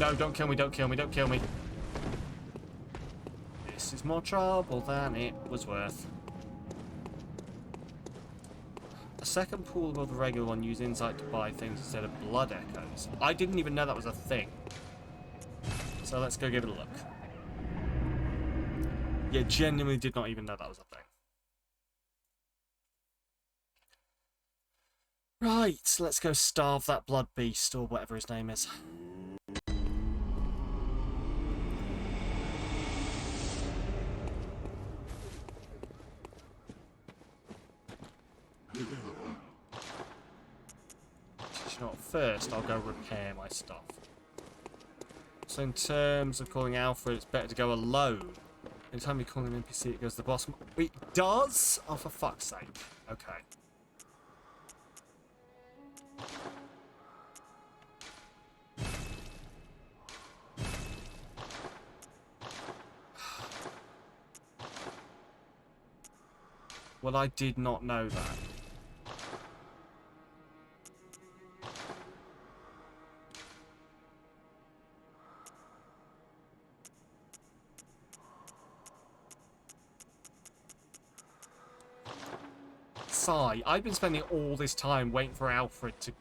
No, don't kill me, don't kill me, don't kill me. This is more trouble than it was worth. A second pool above the regular one, use insight to buy things instead of blood echoes. I didn't even know that was a thing. So let's go give it a look. Yeah, genuinely did not even know that was a thing. Right, let's go starve that blood beast, or whatever his name is. First, I'll go repair my stuff. So in terms of calling Alfred, it's better to go alone. Anytime you call an NPC, it goes to the boss. It does? Oh, for fuck's sake. Okay. Well, I did not know that. Sigh. I've been spending all this time waiting for Alfred to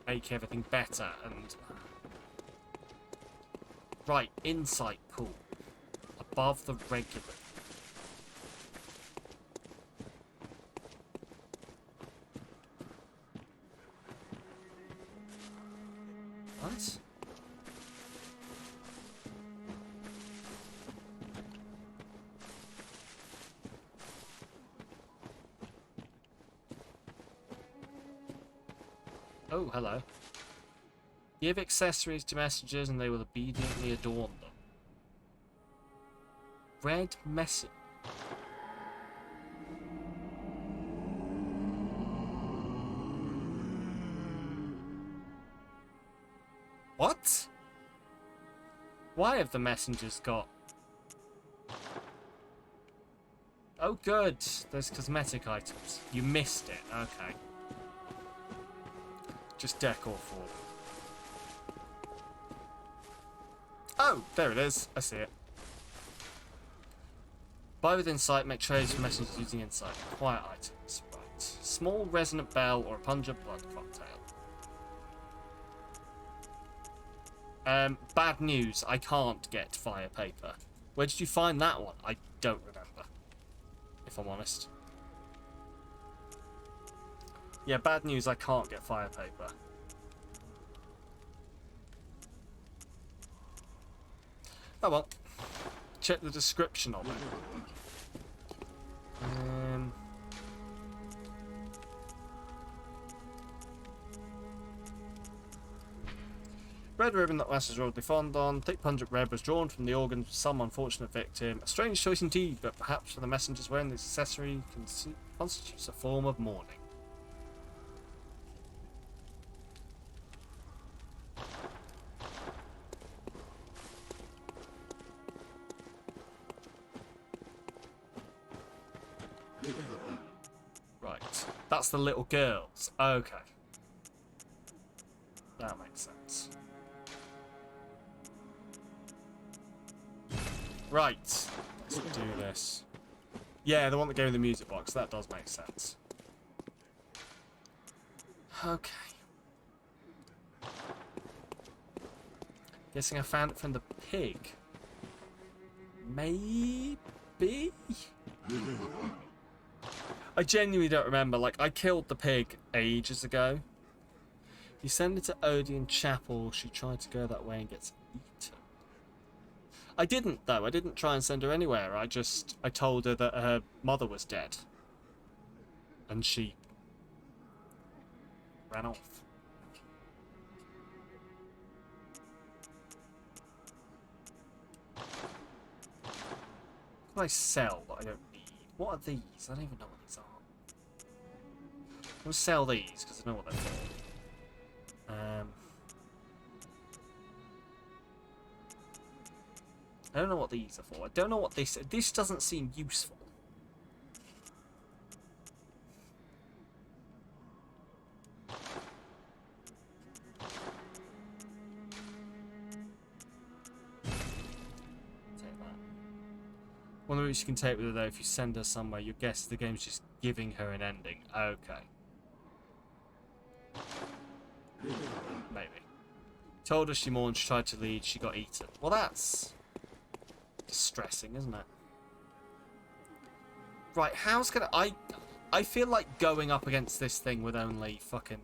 make everything better, and... Right, insight pool. Above the regular. What? Oh, hello. Give accessories to messengers and they will obediently adorn them. Red message. What? Why have the messengers got... Oh good, there's cosmetic items. You missed it, okay. Just decor for them. Oh, there it is. I see it. Buy with insight, make trades for messengers using insight. Quiet items. Right. Small resonant bell or a pungent blood cocktail. Bad news. I can't get fire paper. Where did you find that one? I don't remember. If I'm honest. Yeah, bad news, I can't get fire paper. Oh well. Check the description of it. Red ribbon that Master's already fond on. Thick pungent red was drawn from the organs of some unfortunate victim. A strange choice indeed, but perhaps for the messengers wearing this accessory constitutes a form of mourning. Right. That's the little girls. Okay. That makes sense. Right. Let's do this. Yeah, the one that gave me the music box. That does make sense. Okay. Guessing I found it from the pig. Maybe? I genuinely don't remember. Like, I killed the pig ages ago. You send her to Odeon Chapel. She tried to go that way and gets eaten. I didn't, though. I didn't try and send her anywhere. I told her that her mother was dead. And she ran off. What can I sell that I don't need? What are these? I don't even know what these are. I'm going to sell these because I know what they're for. I don't know what these are for. I don't know what this... This doesn't seem useful. Take that. One of the routes you can take with her, though, if you send her somewhere, your guess the game's just giving her an ending. Okay. Maybe. Told her she mourned, she tried to lead, she got eaten. Well, that's distressing, isn't it? Right, how's gonna... I feel like going up against this thing with only fucking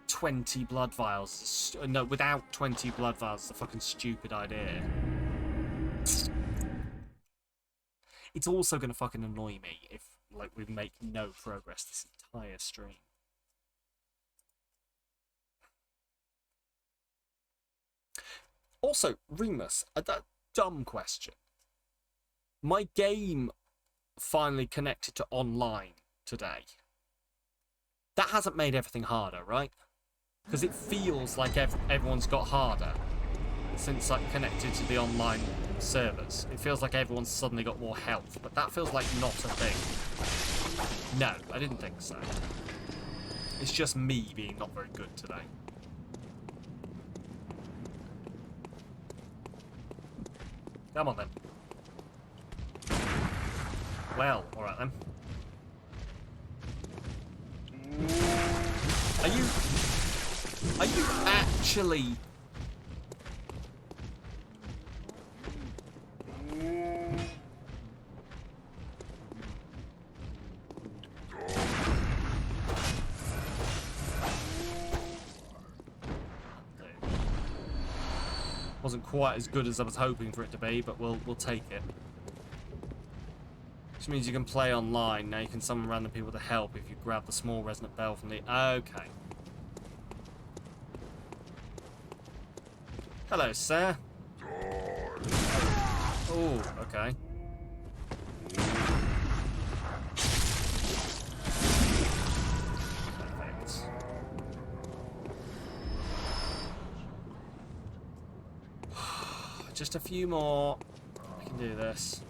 20 blood vials... No, without 20 blood vials is a fucking stupid idea. It's also gonna fucking annoy me if, like, we make no progress this entire stream. Also, Remus, that dumb question. My game finally connected to online today. That hasn't made everything harder, right? Because it feels like everyone's got harder since like connected to the online servers. It feels like everyone's suddenly got more health, but that feels like not a thing. No, I didn't think so. It's just me being not very good today. Come on then. Well, alright then. Are you actually... Wasn't quite as good as I was hoping for it to be, but we'll take it. Which means you can play online. Now you can summon random people to help if you grab the small resonant bell from the... Okay. Hello, sir. Oh, okay. Perfect. Just a few more. I can do this.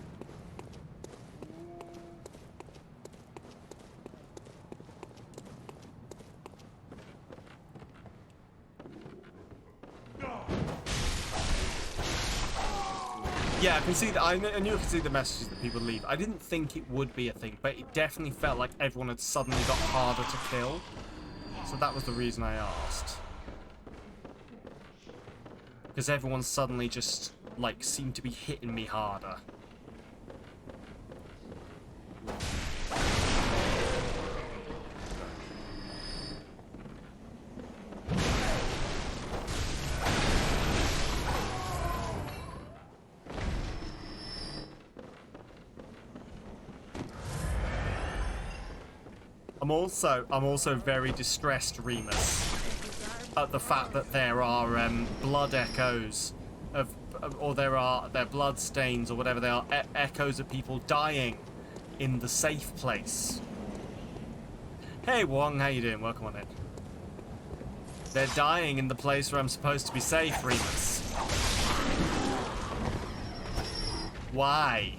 Yeah, I can see that. I knew I could see the messages that people leave. I didn't think it would be a thing, but it definitely felt like everyone had suddenly got harder to kill. So that was the reason I asked. Because everyone suddenly just, like, seemed to be hitting me harder. I'm also very distressed, Remus, at the fact that there are blood echoes or there are blood stains or whatever they are, echoes of people dying in the safe place. Hey Wong, how you doing? Welcome on in. They're dying in the place where I'm supposed to be safe, Remus. Why?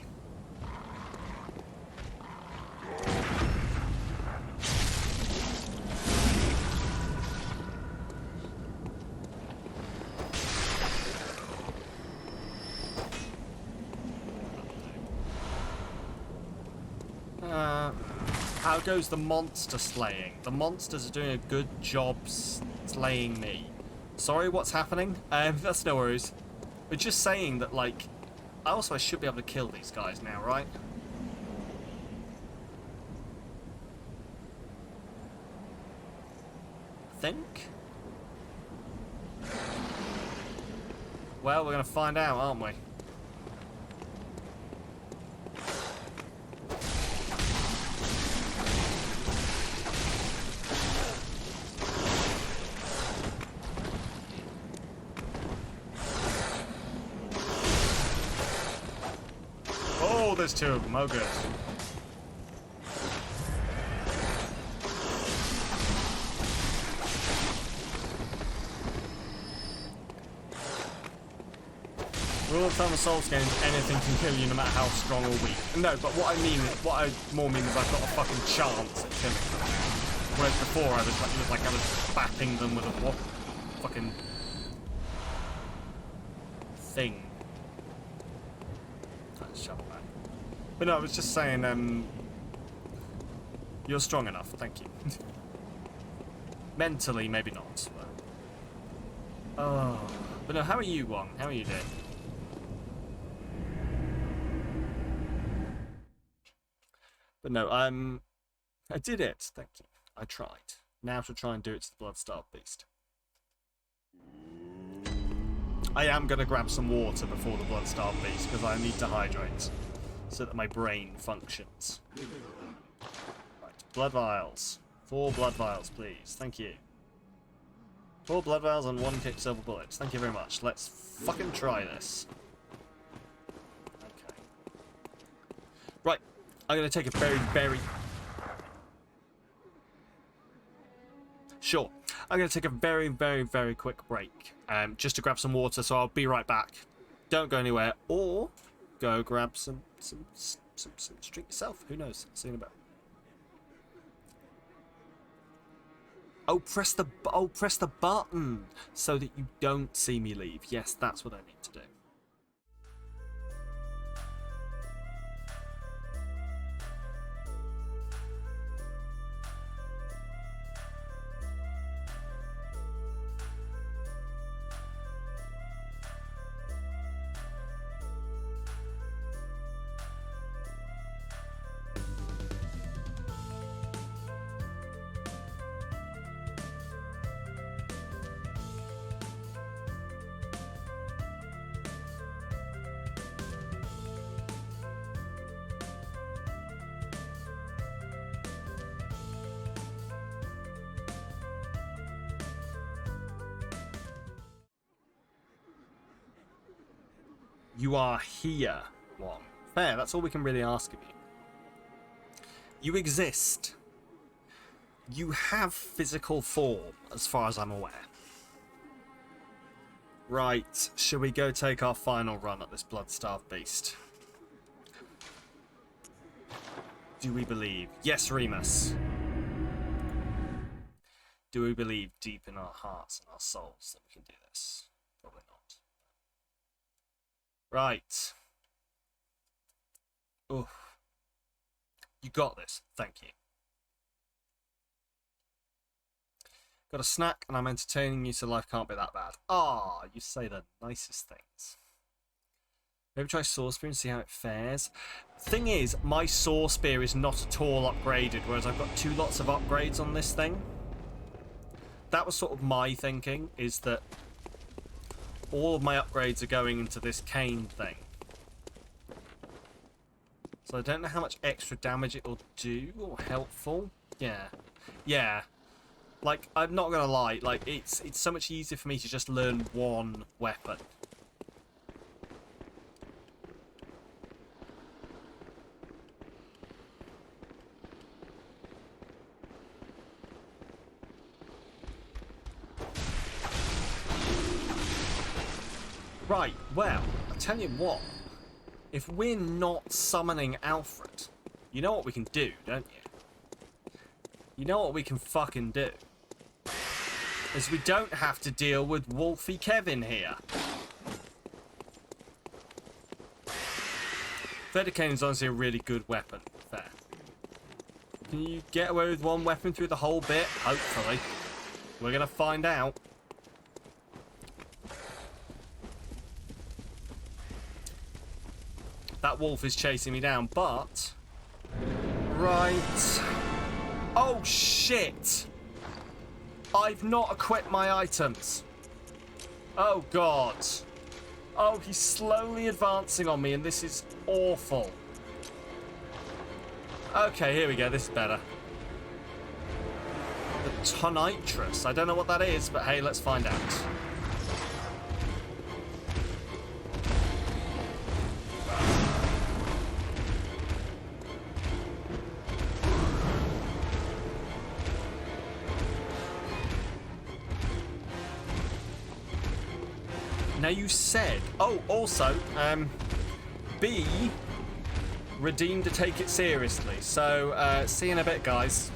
How goes the monster slaying? The monsters are doing a good job slaying me. Sorry, what's happening? That's no worries. We're just saying that, like, I should be able to kill these guys now, right? I think. Well, we're gonna find out, aren't we? Oh, there's two of them. Oh, good. Rule of thumb of Souls games, anything can kill you no matter how strong or weak. No, but what I more mean is I've got a fucking chance at killing them. Whereas before it was like I was bapping them with a fucking thing. Shovel back. But no, I was just saying, you're strong enough, thank you. Mentally, maybe not. But... Oh. But no, how are you, Wong? How are you doing? But no, I did it, thank you. I tried. Now to try and do it to the Blood-starved beast. I am going to grab some water before the Blood-starved beast, because I need to hydrate, so that my brain functions. Right, blood vials. 4 blood vials, please. Thank you. 4 blood vials and 1 kick silver bullets. Thank you very much. Let's fucking try this. Okay. Right, I'm going to take a very... Sure. I'm going to take a very quick break, just to grab some water, so I'll be right back. Don't go anywhere, or go grab some drink yourself. Who knows? See you in a bit. Oh, press the button so that you don't see me leave. Yes, that's what I need to do. You are here, One. Fair, that's all we can really ask of you. You exist. You have physical form, as far as I'm aware. Right, shall we go take our final run at this blood-starved beast? Do we believe? Yes, Remus. Do we believe deep in our hearts and our souls that we can do this? Probably not. Right. Oh. You got this. Thank you. Got a snack and I'm entertaining you, so life can't be that bad. Ah, you say the nicest things. Maybe try Saw Spear and see how it fares. Thing is, my Saw Spear is not at all upgraded, whereas I've got 2 lots of upgrades on this thing. That was sort of my thinking, is that all of my upgrades are going into this cane thing. So I don't know how much extra damage it will do, or helpful. Yeah. Yeah. Like, I'm not gonna lie, like, it's so much easier for me to just learn one weapon. Right, well, I tell you what. If we're not summoning Alfred, you know what we can do, don't you? You know what we can fucking do? Is we don't have to deal with Wolfie Kevin here. Fedicane's honestly a really good weapon. Fair. Can you get away with one weapon through the whole bit? Hopefully. We're gonna find out. That wolf is chasing me down, but... Right. Oh, shit! I've not equipped my items. Oh, God. Oh, he's slowly advancing on me, and this is awful. Okay, here we go. This is better. The tonitrus. I don't know what that is, but hey, let's find out. Now you said, oh, also, B redeemed to take it seriously. So, see you in a bit, guys.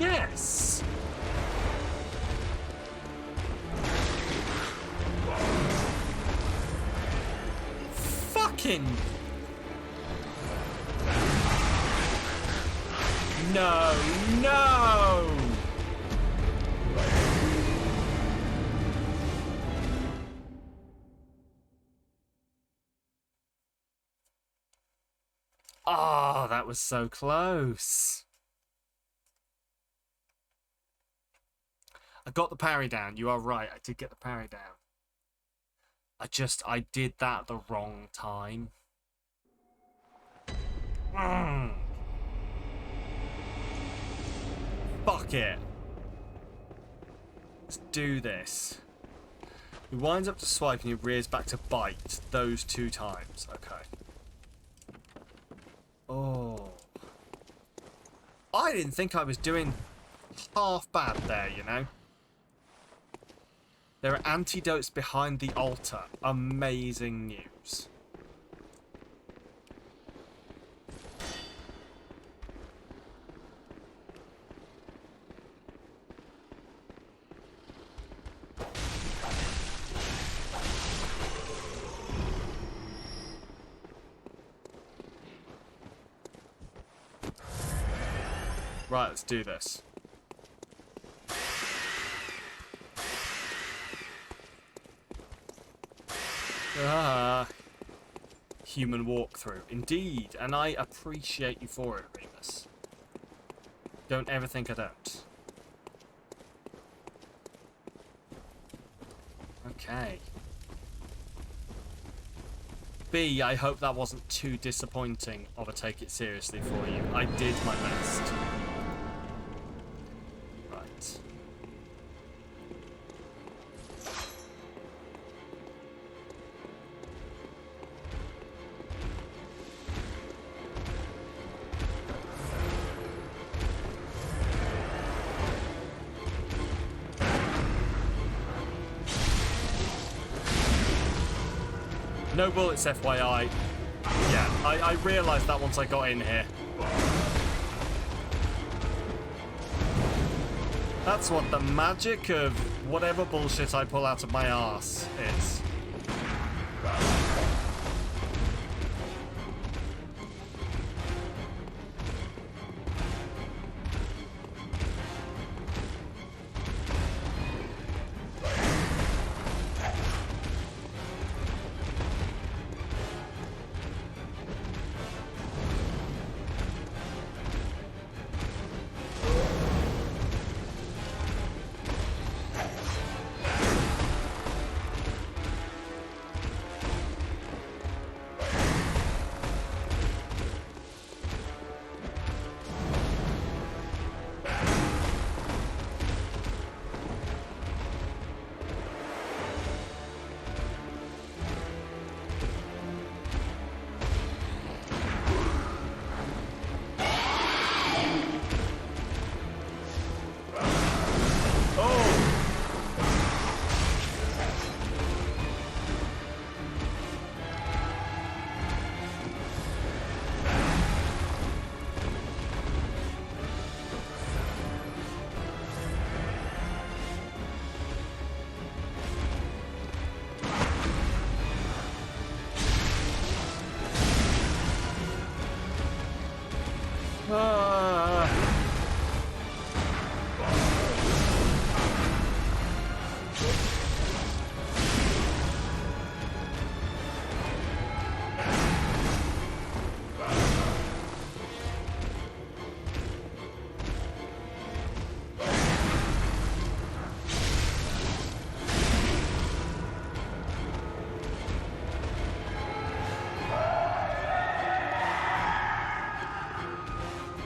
Yes! Fucking... No, no! Oh, that was so close. I got the parry down. You are right. I did get the parry down. I did that at the wrong time. Fuck it. Let's do this. He winds up to swipe and he rears back to bite those 2 times. Okay. Oh. I didn't think I was doing half bad there, you know. There are antidotes behind the altar. Amazing news. Right, let's do this. Ah, human walkthrough. Indeed, and I appreciate you for it, Remus. Don't ever think I don't. Okay. B, I hope that wasn't too disappointing of a take it seriously for you. I did my best. Right. No bullets, FYI. Yeah, I realised that once I got in here. That's what the magic of whatever bullshit I pull out of my arse is.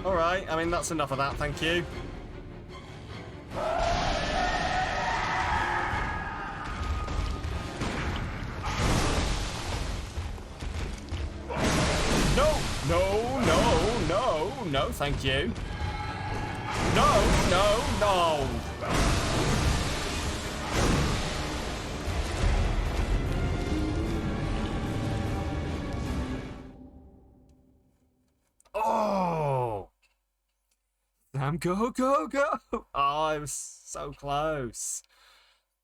Alright, I mean, that's enough of that, thank you. No, thank you. No. Oh! Sam, go! Oh, I was so close.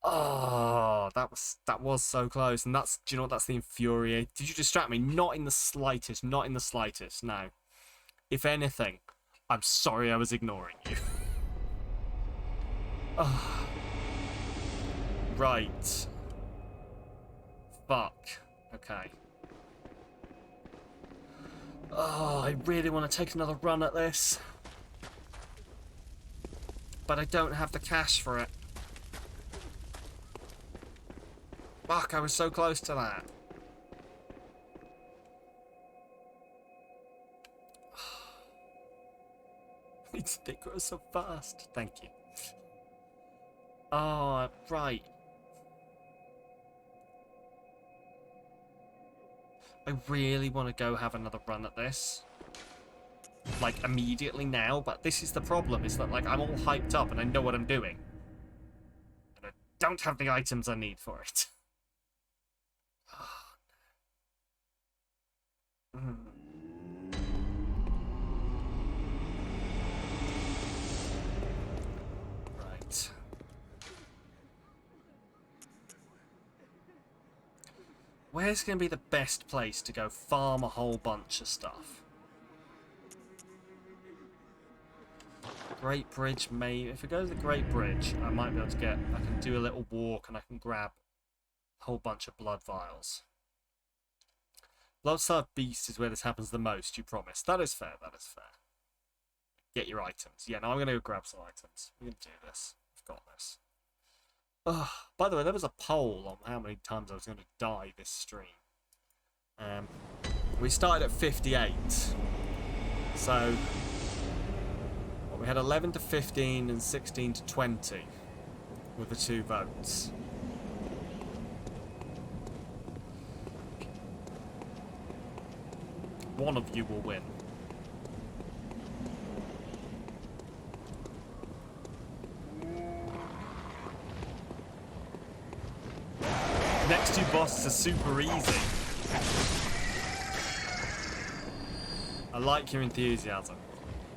Oh, that was so close. And that's, do you know what, that's the infuriating. Did you distract me? Not in the slightest, no. If anything, I'm sorry I was ignoring you. Oh. Right. Fuck. Okay. Oh, I really want to take another run at this. But I don't have the cash for it. Fuck, I was so close to that. They grow so fast. Thank you. Oh, right. I really want to go have another run at this. Like, immediately now, but this is the problem, is that, like, I'm all hyped up and I know what I'm doing. And I don't have the items I need for it. Right. Where's going to be the best place to go farm a whole bunch of stuff? Great Bridge, maybe. If I go to the Great Bridge, I might be able to get... I can do a little walk and I can grab a whole bunch of blood vials. Bloodstarved Beast is where this happens the most, you promise. That is fair, that is fair. Get your items. Yeah, now I'm going to go grab some items. We're going to do this. I've got this. Oh, by the way, there was a poll on how many times I was going to die this stream. We started at 58. So... we had 11 to 15 and 16 to 20 with the 2 votes. One of you will win. Next 2 bosses are super easy. I like your enthusiasm.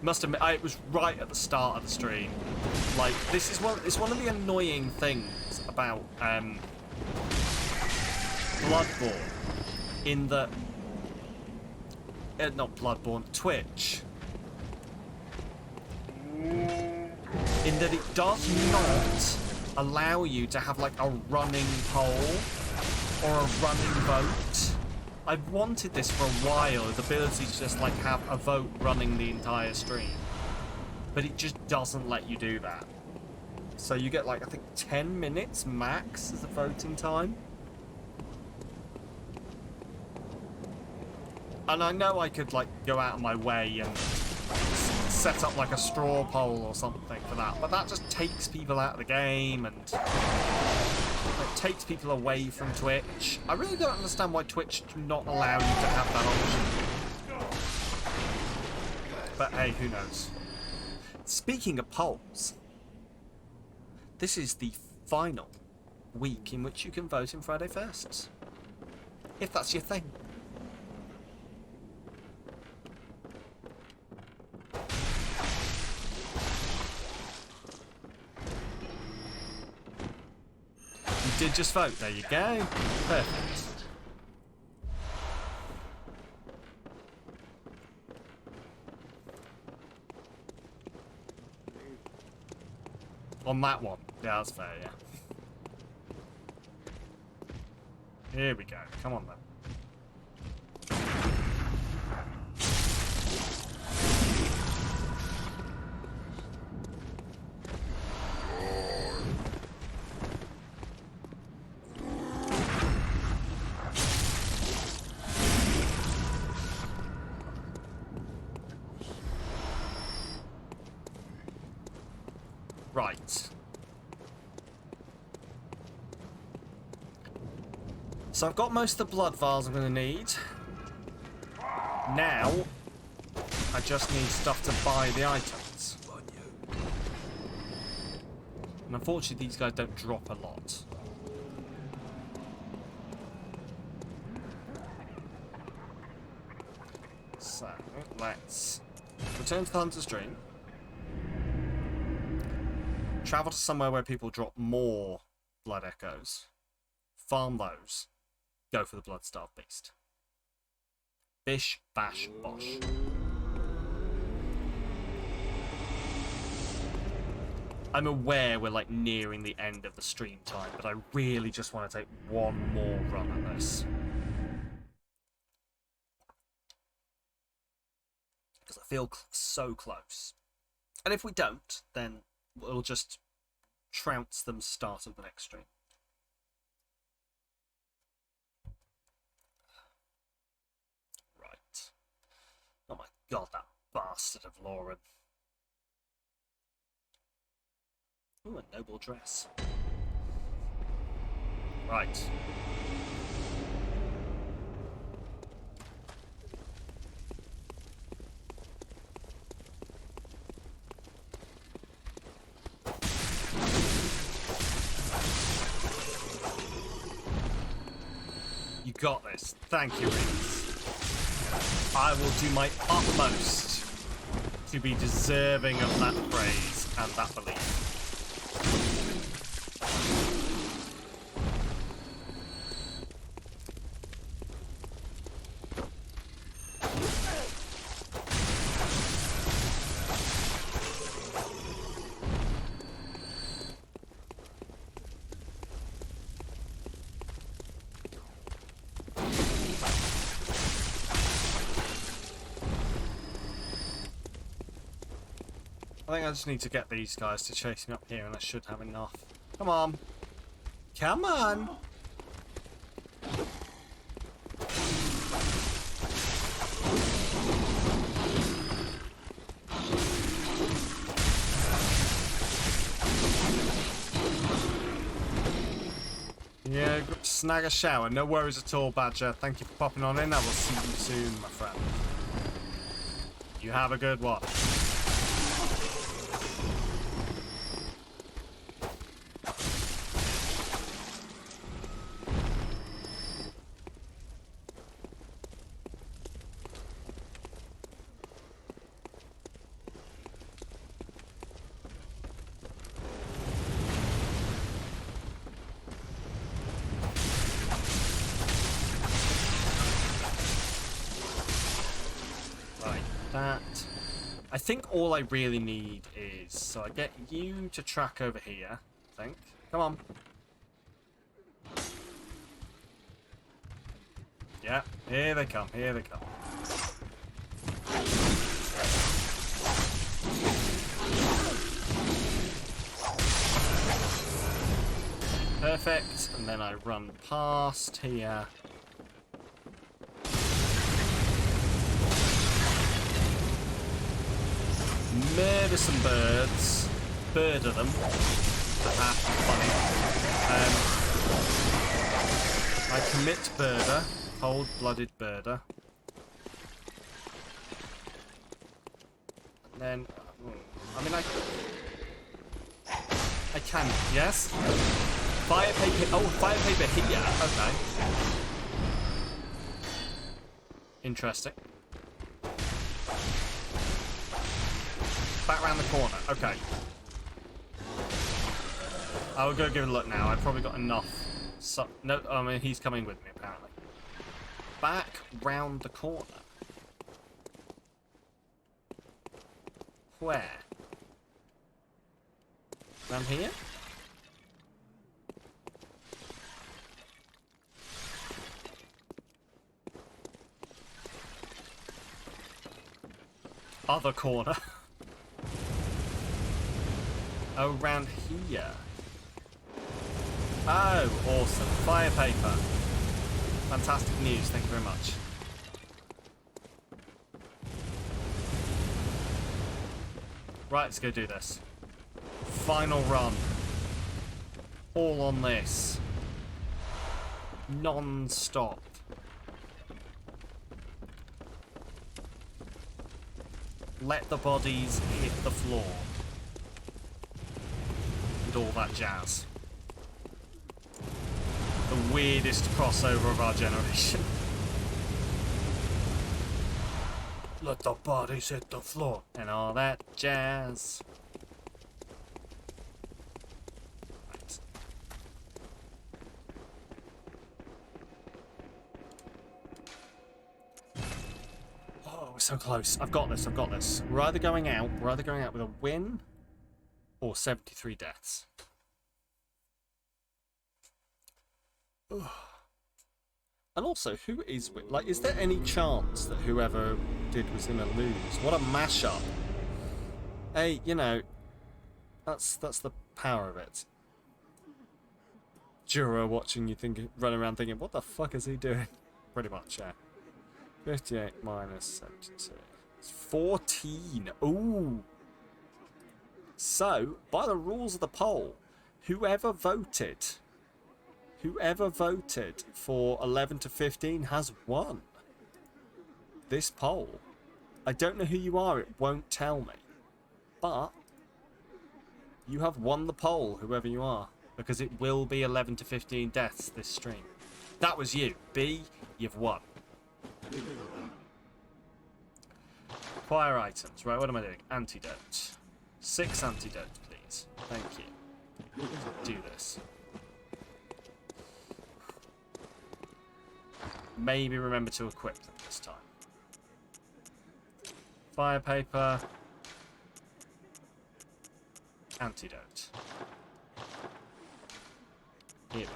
Must admit, it was right at the start of the stream. Like, this is one of the annoying things about Bloodborne, in that not Bloodborne, Twitch, in that it does not allow you to have like a running poll or a running vote. I've wanted this for a while, the ability to just like have a vote running the entire stream. But it just doesn't let you do that. So you get like, I think 10 minutes max as a voting time. And I know I could like go out of my way and set up like a straw poll or something for that, but that just takes people out of the game and it takes people away from Twitch. I really don't understand why Twitch do not allow you to have that option. But hey, who knows? Speaking of polls, this is the final week in which you can vote in Friday Firsts. If that's your thing. You did just vote, there you go. Perfect. On that one. Yeah, that's fair, yeah. Here we go. Come on then. Right. So I've got most of the blood vials I'm going to need. Now, I just need stuff to buy the items. And unfortunately, these guys don't drop a lot. So, let's return to the Hunter's Dream. Travel to somewhere where people drop more blood echoes. Farm those. Go for the Blood-Starved Beast. Bish, bash, bosh. I'm aware we're like nearing the end of the stream time, but I really just want to take one more run at this. Because I feel so close. And if we don't, then we'll just trounce them start of the next stream. Right. Oh my god, that bastard of Lauren. Ooh, a noble dress. Right. got this. Thank you, Reese. I will do my utmost to be deserving of that praise and that belief. I think I just need to get these guys to chase me up here and I should have enough. Come on. Come on. Yeah, snag a shower. No worries at all, Badger. Thank you for popping on in. I will see you soon, my friend. You have a good one. That. I think all I really need is, so I get you to track over here, I think. Come on. Yeah, here they come, here they come. Perfect, and then I run past here. Murder some birds. Birder them. Funny. I commit birder. Cold-blooded birder. And then... I mean, I can... Yes? Fire paper... Oh, fire paper here. Okay. Interesting. Back around the corner. Okay. I will go give it a look now. I've probably got enough. So, no, I mean, he's coming with me, apparently. Back round the corner. Where? Round here? Other corner. Oh, round here. Oh, awesome. Fire paper. Fantastic news. Thank you very much. Right, let's go do this. Final run. All on this. Non-stop. Let the bodies hit the floor. All that jazz. The weirdest crossover of our generation. Let the bodies hit the floor and all that jazz. Right. Oh, we're so close. I've got this, I've got this. We're either going out with a win or 73 deaths. Ugh. And also, who is with? Like, is there any chance that whoever did was gonna lose? What a mashup! Hey, you know, that's the power of it. Juro watching you running around thinking, what the fuck is he doing? Pretty much, yeah. 58 minus 72. It's 14. Ooh. So, by the rules of the poll, whoever voted for 11 to 15 has won this poll. I don't know who you are, it won't tell me. But you have won the poll, whoever you are, because it will be 11 to 15 deaths this stream. That was you. B, you've won. Acquire items. Right, what am I doing? Antidote. 6 antidotes, please. Thank you. Do this. Maybe remember to equip them this time. Fire paper. Antidote. Here we go.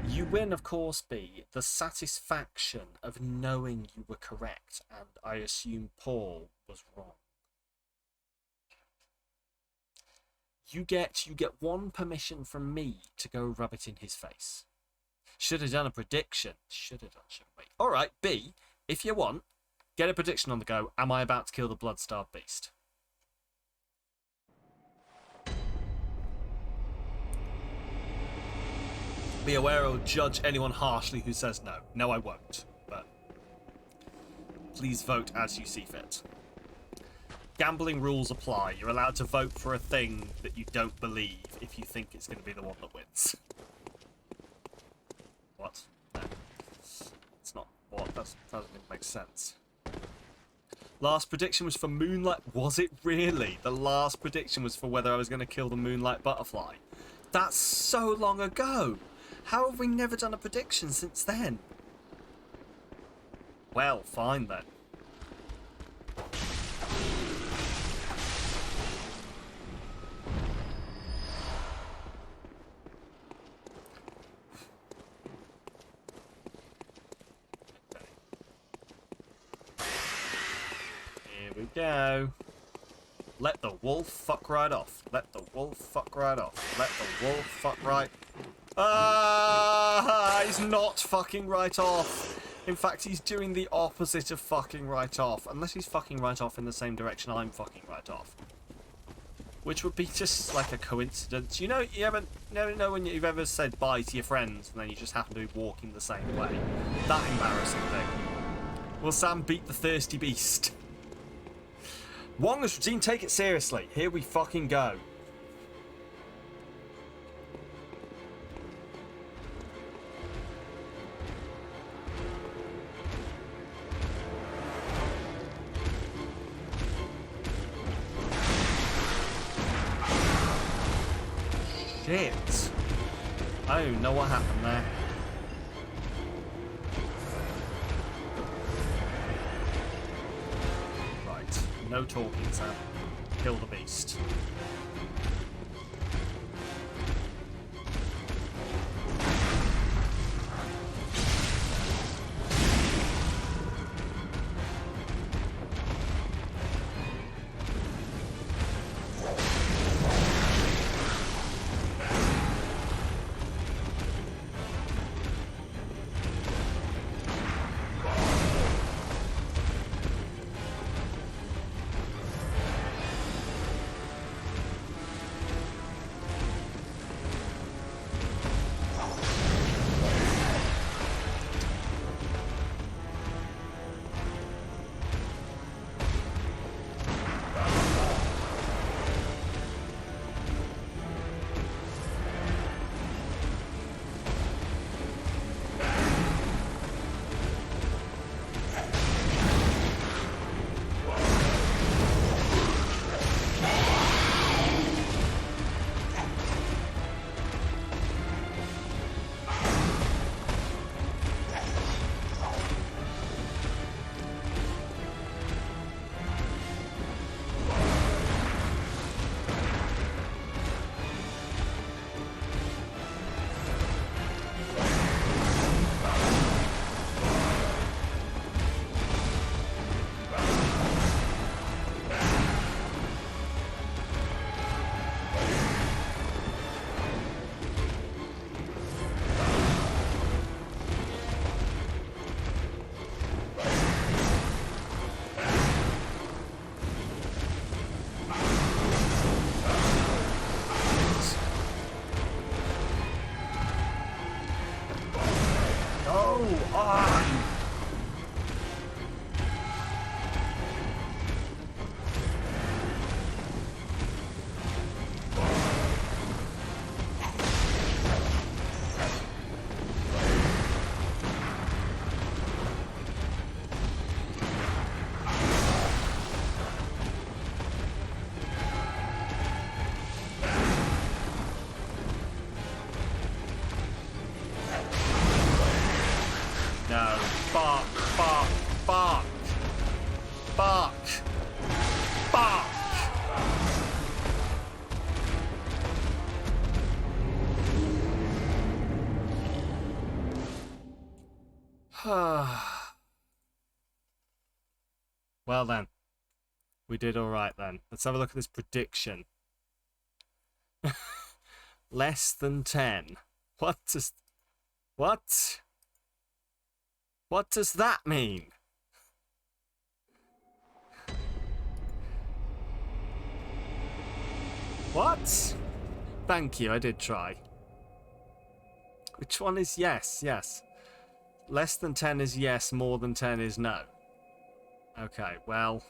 You win, of course, B, the satisfaction of knowing you were correct, and I assume Paul was wrong. You get 1 permission from me to go rub it in his face. Should have done a prediction. Should have done. Wait. All right, B, if you want, get a prediction on the go. Am I about to kill the blood-starved beast? Be aware I'll judge anyone harshly who says no. No, I won't. But please vote as you see fit. Gambling rules apply. You're allowed to vote for a thing that you don't believe if you think it's going to be the one that wins. What? No. It's not what? That doesn't even make sense. Last prediction was for Moonlight. Was it really? The last prediction was for whether I was going to kill the Moonlight Butterfly. That's so long ago. How have we never done a prediction since then? Well, fine then. Here we go. Let the wolf fuck right off. Let the wolf fuck right off. Let the wolf fuck right. He's not fucking right off. In fact, he's doing the opposite of fucking right off. Unless he's fucking right off in the same direction I'm fucking right off. Which would be just like a coincidence. You know when you've ever said bye to your friends and then you just happen to be walking the same way? That embarrassing thing. Will Sam beat the thirsty beast? Wong's routine, take it seriously. Here we fucking go. Shit. I don't know what happened there. Right. No talking, Sam. Kill the beast. Fuck! Fuck! Well then. We did alright then. Let's have a look at this prediction. Less than 10. What does that mean? What? Thank you, I did try. Which one is yes? Yes. Less than 10 is yes, more than 10 is no. Okay, well.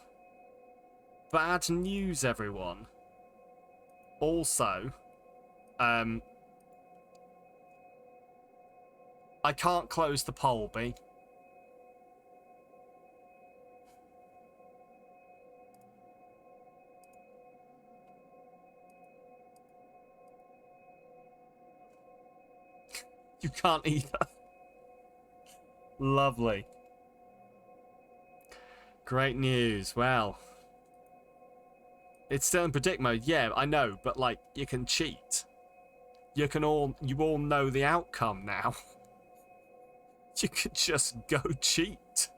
Bad news, everyone. Also, I can't close the poll, B. You can't either. Lovely. Great news. Well, it's still in predict mode. Yeah, I know, but like, you can cheat. You all know the outcome now. You could just go cheat.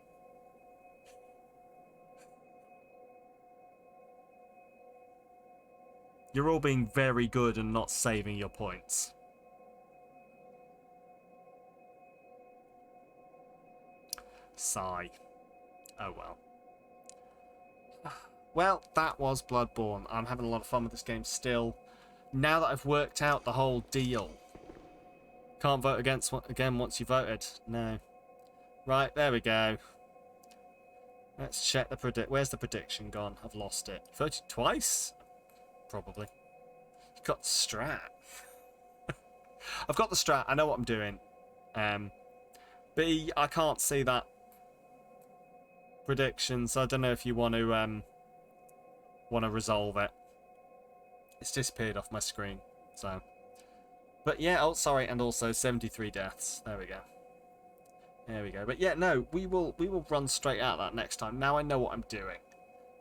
You're all being very good and not saving your points. Sigh. Oh well. Well, that was Bloodborne. I'm having a lot of fun with this game still. Now that I've worked out the whole deal. Can't vote again once you voted. No. Right, there we go. Let's check the predict. Where's the prediction gone? I've lost it. Voted twice? Probably. You've got the strat. I've got the strat. I know what I'm doing. B, I can't see that prediction, so I don't know if you want to resolve it. It's disappeared off my screen, so. But yeah, oh sorry, and also 73 deaths. There we go. There we go. But yeah, no, we will run straight out that next time. Now I know what I'm doing.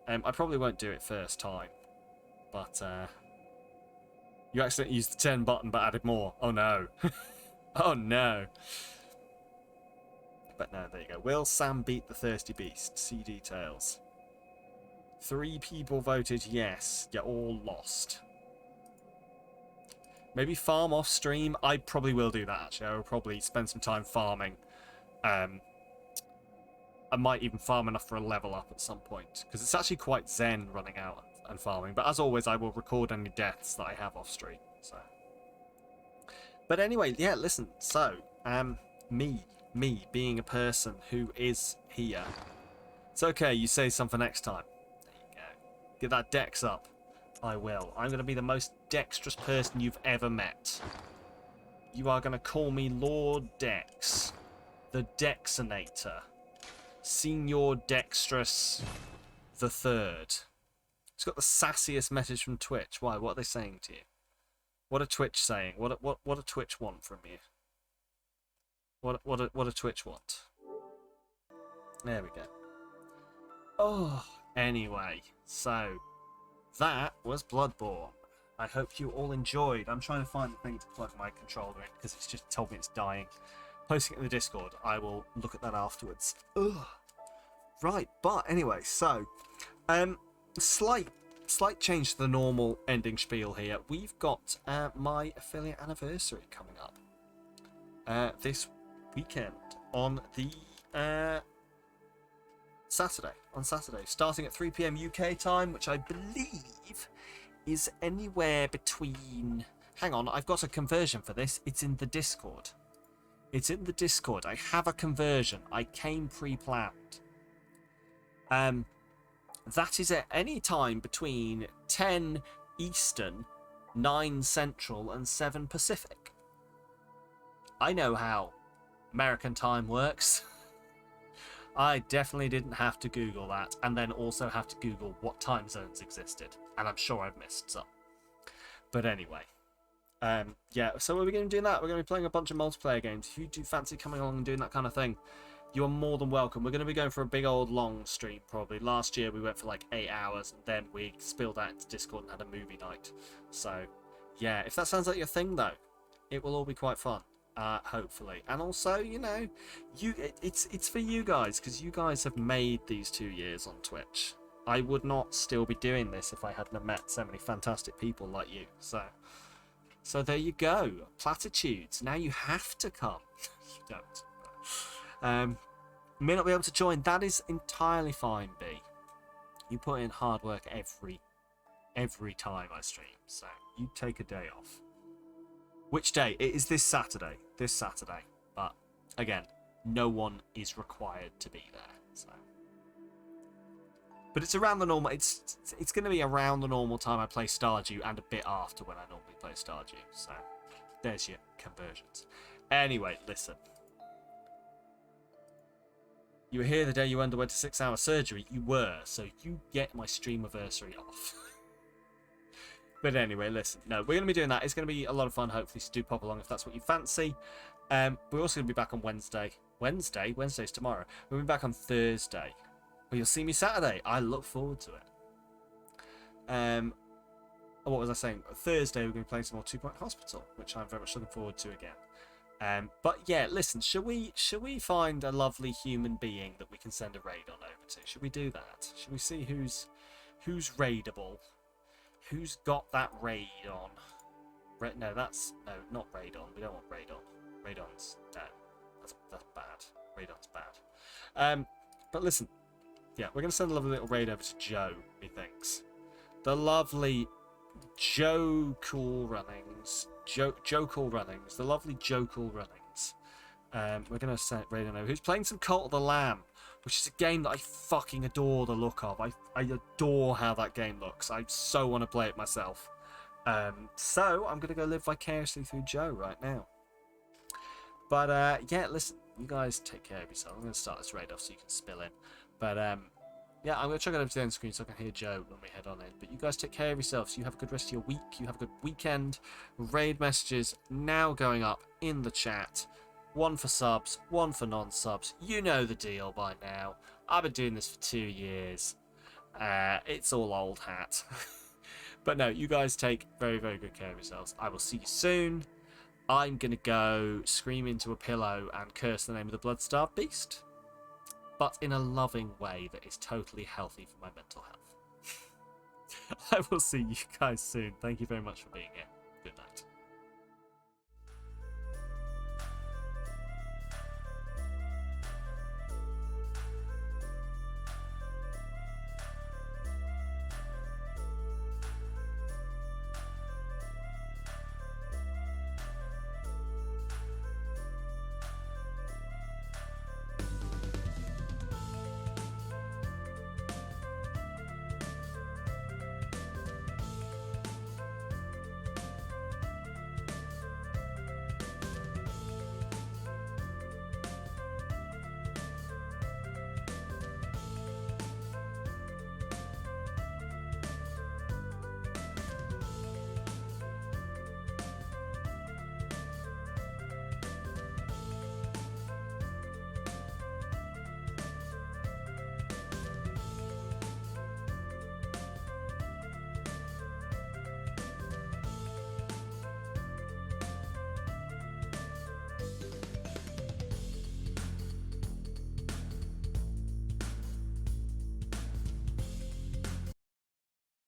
I probably won't do it first time, but you accidentally used the 10 button but added more. Oh no. Oh no. But no, there you go. Will Sam beat the Thirsty Beast? See details. 3 people voted yes. You're all lost. Maybe farm off stream. I probably will do that actually. I will probably spend some time farming. I might even farm enough for a level up at some point. Because it's actually quite zen running out and farming. But as always, I will record any deaths that I have off stream. So. But anyway, yeah, listen. So, me being a person who is here. It's okay, you say something next time. There you go. Get that dex up. I will. I'm going to be the most dexterous person you've ever met. You are going to call me Lord Dex. The Dexinator. Senior Dexterous the Third. It's got the sassiest message from Twitch. Why? What are they saying to you? What are Twitch saying? What a Twitch want from you? What a Twitch want? There we go. Oh, anyway, so that was Bloodborne. I hope you all enjoyed. I'm trying to find the thing to plug my controller in because it's just told me it's dying. Posting it in the Discord. I will look at that afterwards. Ugh. Right, but anyway, so slight change to the normal ending spiel here. We've got my affiliate anniversary coming up this weekend on the Saturday, starting at 3 PM UK time, which I believe is anywhere between... Hang on, I've got a conversion for this. It's in the Discord. It's in the Discord. I have a conversion. I came pre-planned. That is at any time between 10 Eastern, 9 Central, and 7 Pacific. I know how American time works. I definitely didn't have to Google that, and then also have to Google what time zones existed, and I'm sure I've missed some. But anyway, yeah, so we're going to be doing that. We're going to be playing a bunch of multiplayer games. If you do fancy coming along and doing that kind of thing, you are more than welcome. We're going to be going for a big old long stream probably. Last year we went for like 8 hours and then we spilled out into Discord and had a movie night. So yeah, if that sounds like your thing though, it will all be quite fun. Hopefully. And also, you know, it's for you guys, because you guys have made these 2 years on Twitch. I would not still be doing this if I hadn't have met so many fantastic people like you. So there you go. Platitudes. Now you have to come. You don't. May not be able to join. That is entirely fine, B. You put in hard work every time I stream, so you take a day off. Which day? It is this Saturday. This Saturday. But again, no one is required to be there. So, but it's around the normal. It's going to be around the normal time I play Stardew and a bit after when I normally play Stardew. So there's your conversions. Anyway, listen. You were here the day you underwent a 6-hour surgery. You were, so you get my streamiversary off. But anyway, listen. No, we're going to be doing that. It's going to be a lot of fun, hopefully, so do pop along if that's what you fancy. We're also going to be back on Wednesday. Wednesday's tomorrow. We'll be back on Thursday. Well, you'll see me Saturday. I look forward to it. What was I saying? Thursday, we're going to be playing some more 2 Point Hospital, which I'm very much looking forward to again. But yeah, listen, shall we find a lovely human being that we can send a raid on over to? Should we do that? Should we see who's raidable? Who's got that raid on? No, not raid on. We don't want raid on. Raid-on's no. That's bad. Raid-on's bad. But listen, yeah, we're gonna send a lovely little raid over to Joe. Methinks the lovely Joe Cool Runnings. Joe Cool Runnings. The lovely Joe Cool Runnings. We're gonna send raid on over. Who's playing some Cult of the Lamb, which is a game that I fucking adore the look of. I adore how that game looks. I so want to play it myself. So I'm going to go live vicariously through Joe right now. But yeah, listen, you guys take care of yourself. I'm going to start this raid off so you can spill in. But yeah, I'm going to chuck it over to the end screen so I can hear Joe when we head on in. But you guys take care of yourselves. You have a good rest of your week. You have a good weekend. Raid messages now going up in the chat. 1 for subs, 1 for non-subs. You know the deal by now. I've been doing this for 2 years. It's all old hat. But no, you guys take very, very good care of yourselves. I will see you soon. I'm going to go scream into a pillow and curse the name of the blood-starved beast. But in a loving way that is totally healthy for my mental health. I will see you guys soon. Thank you very much for being here.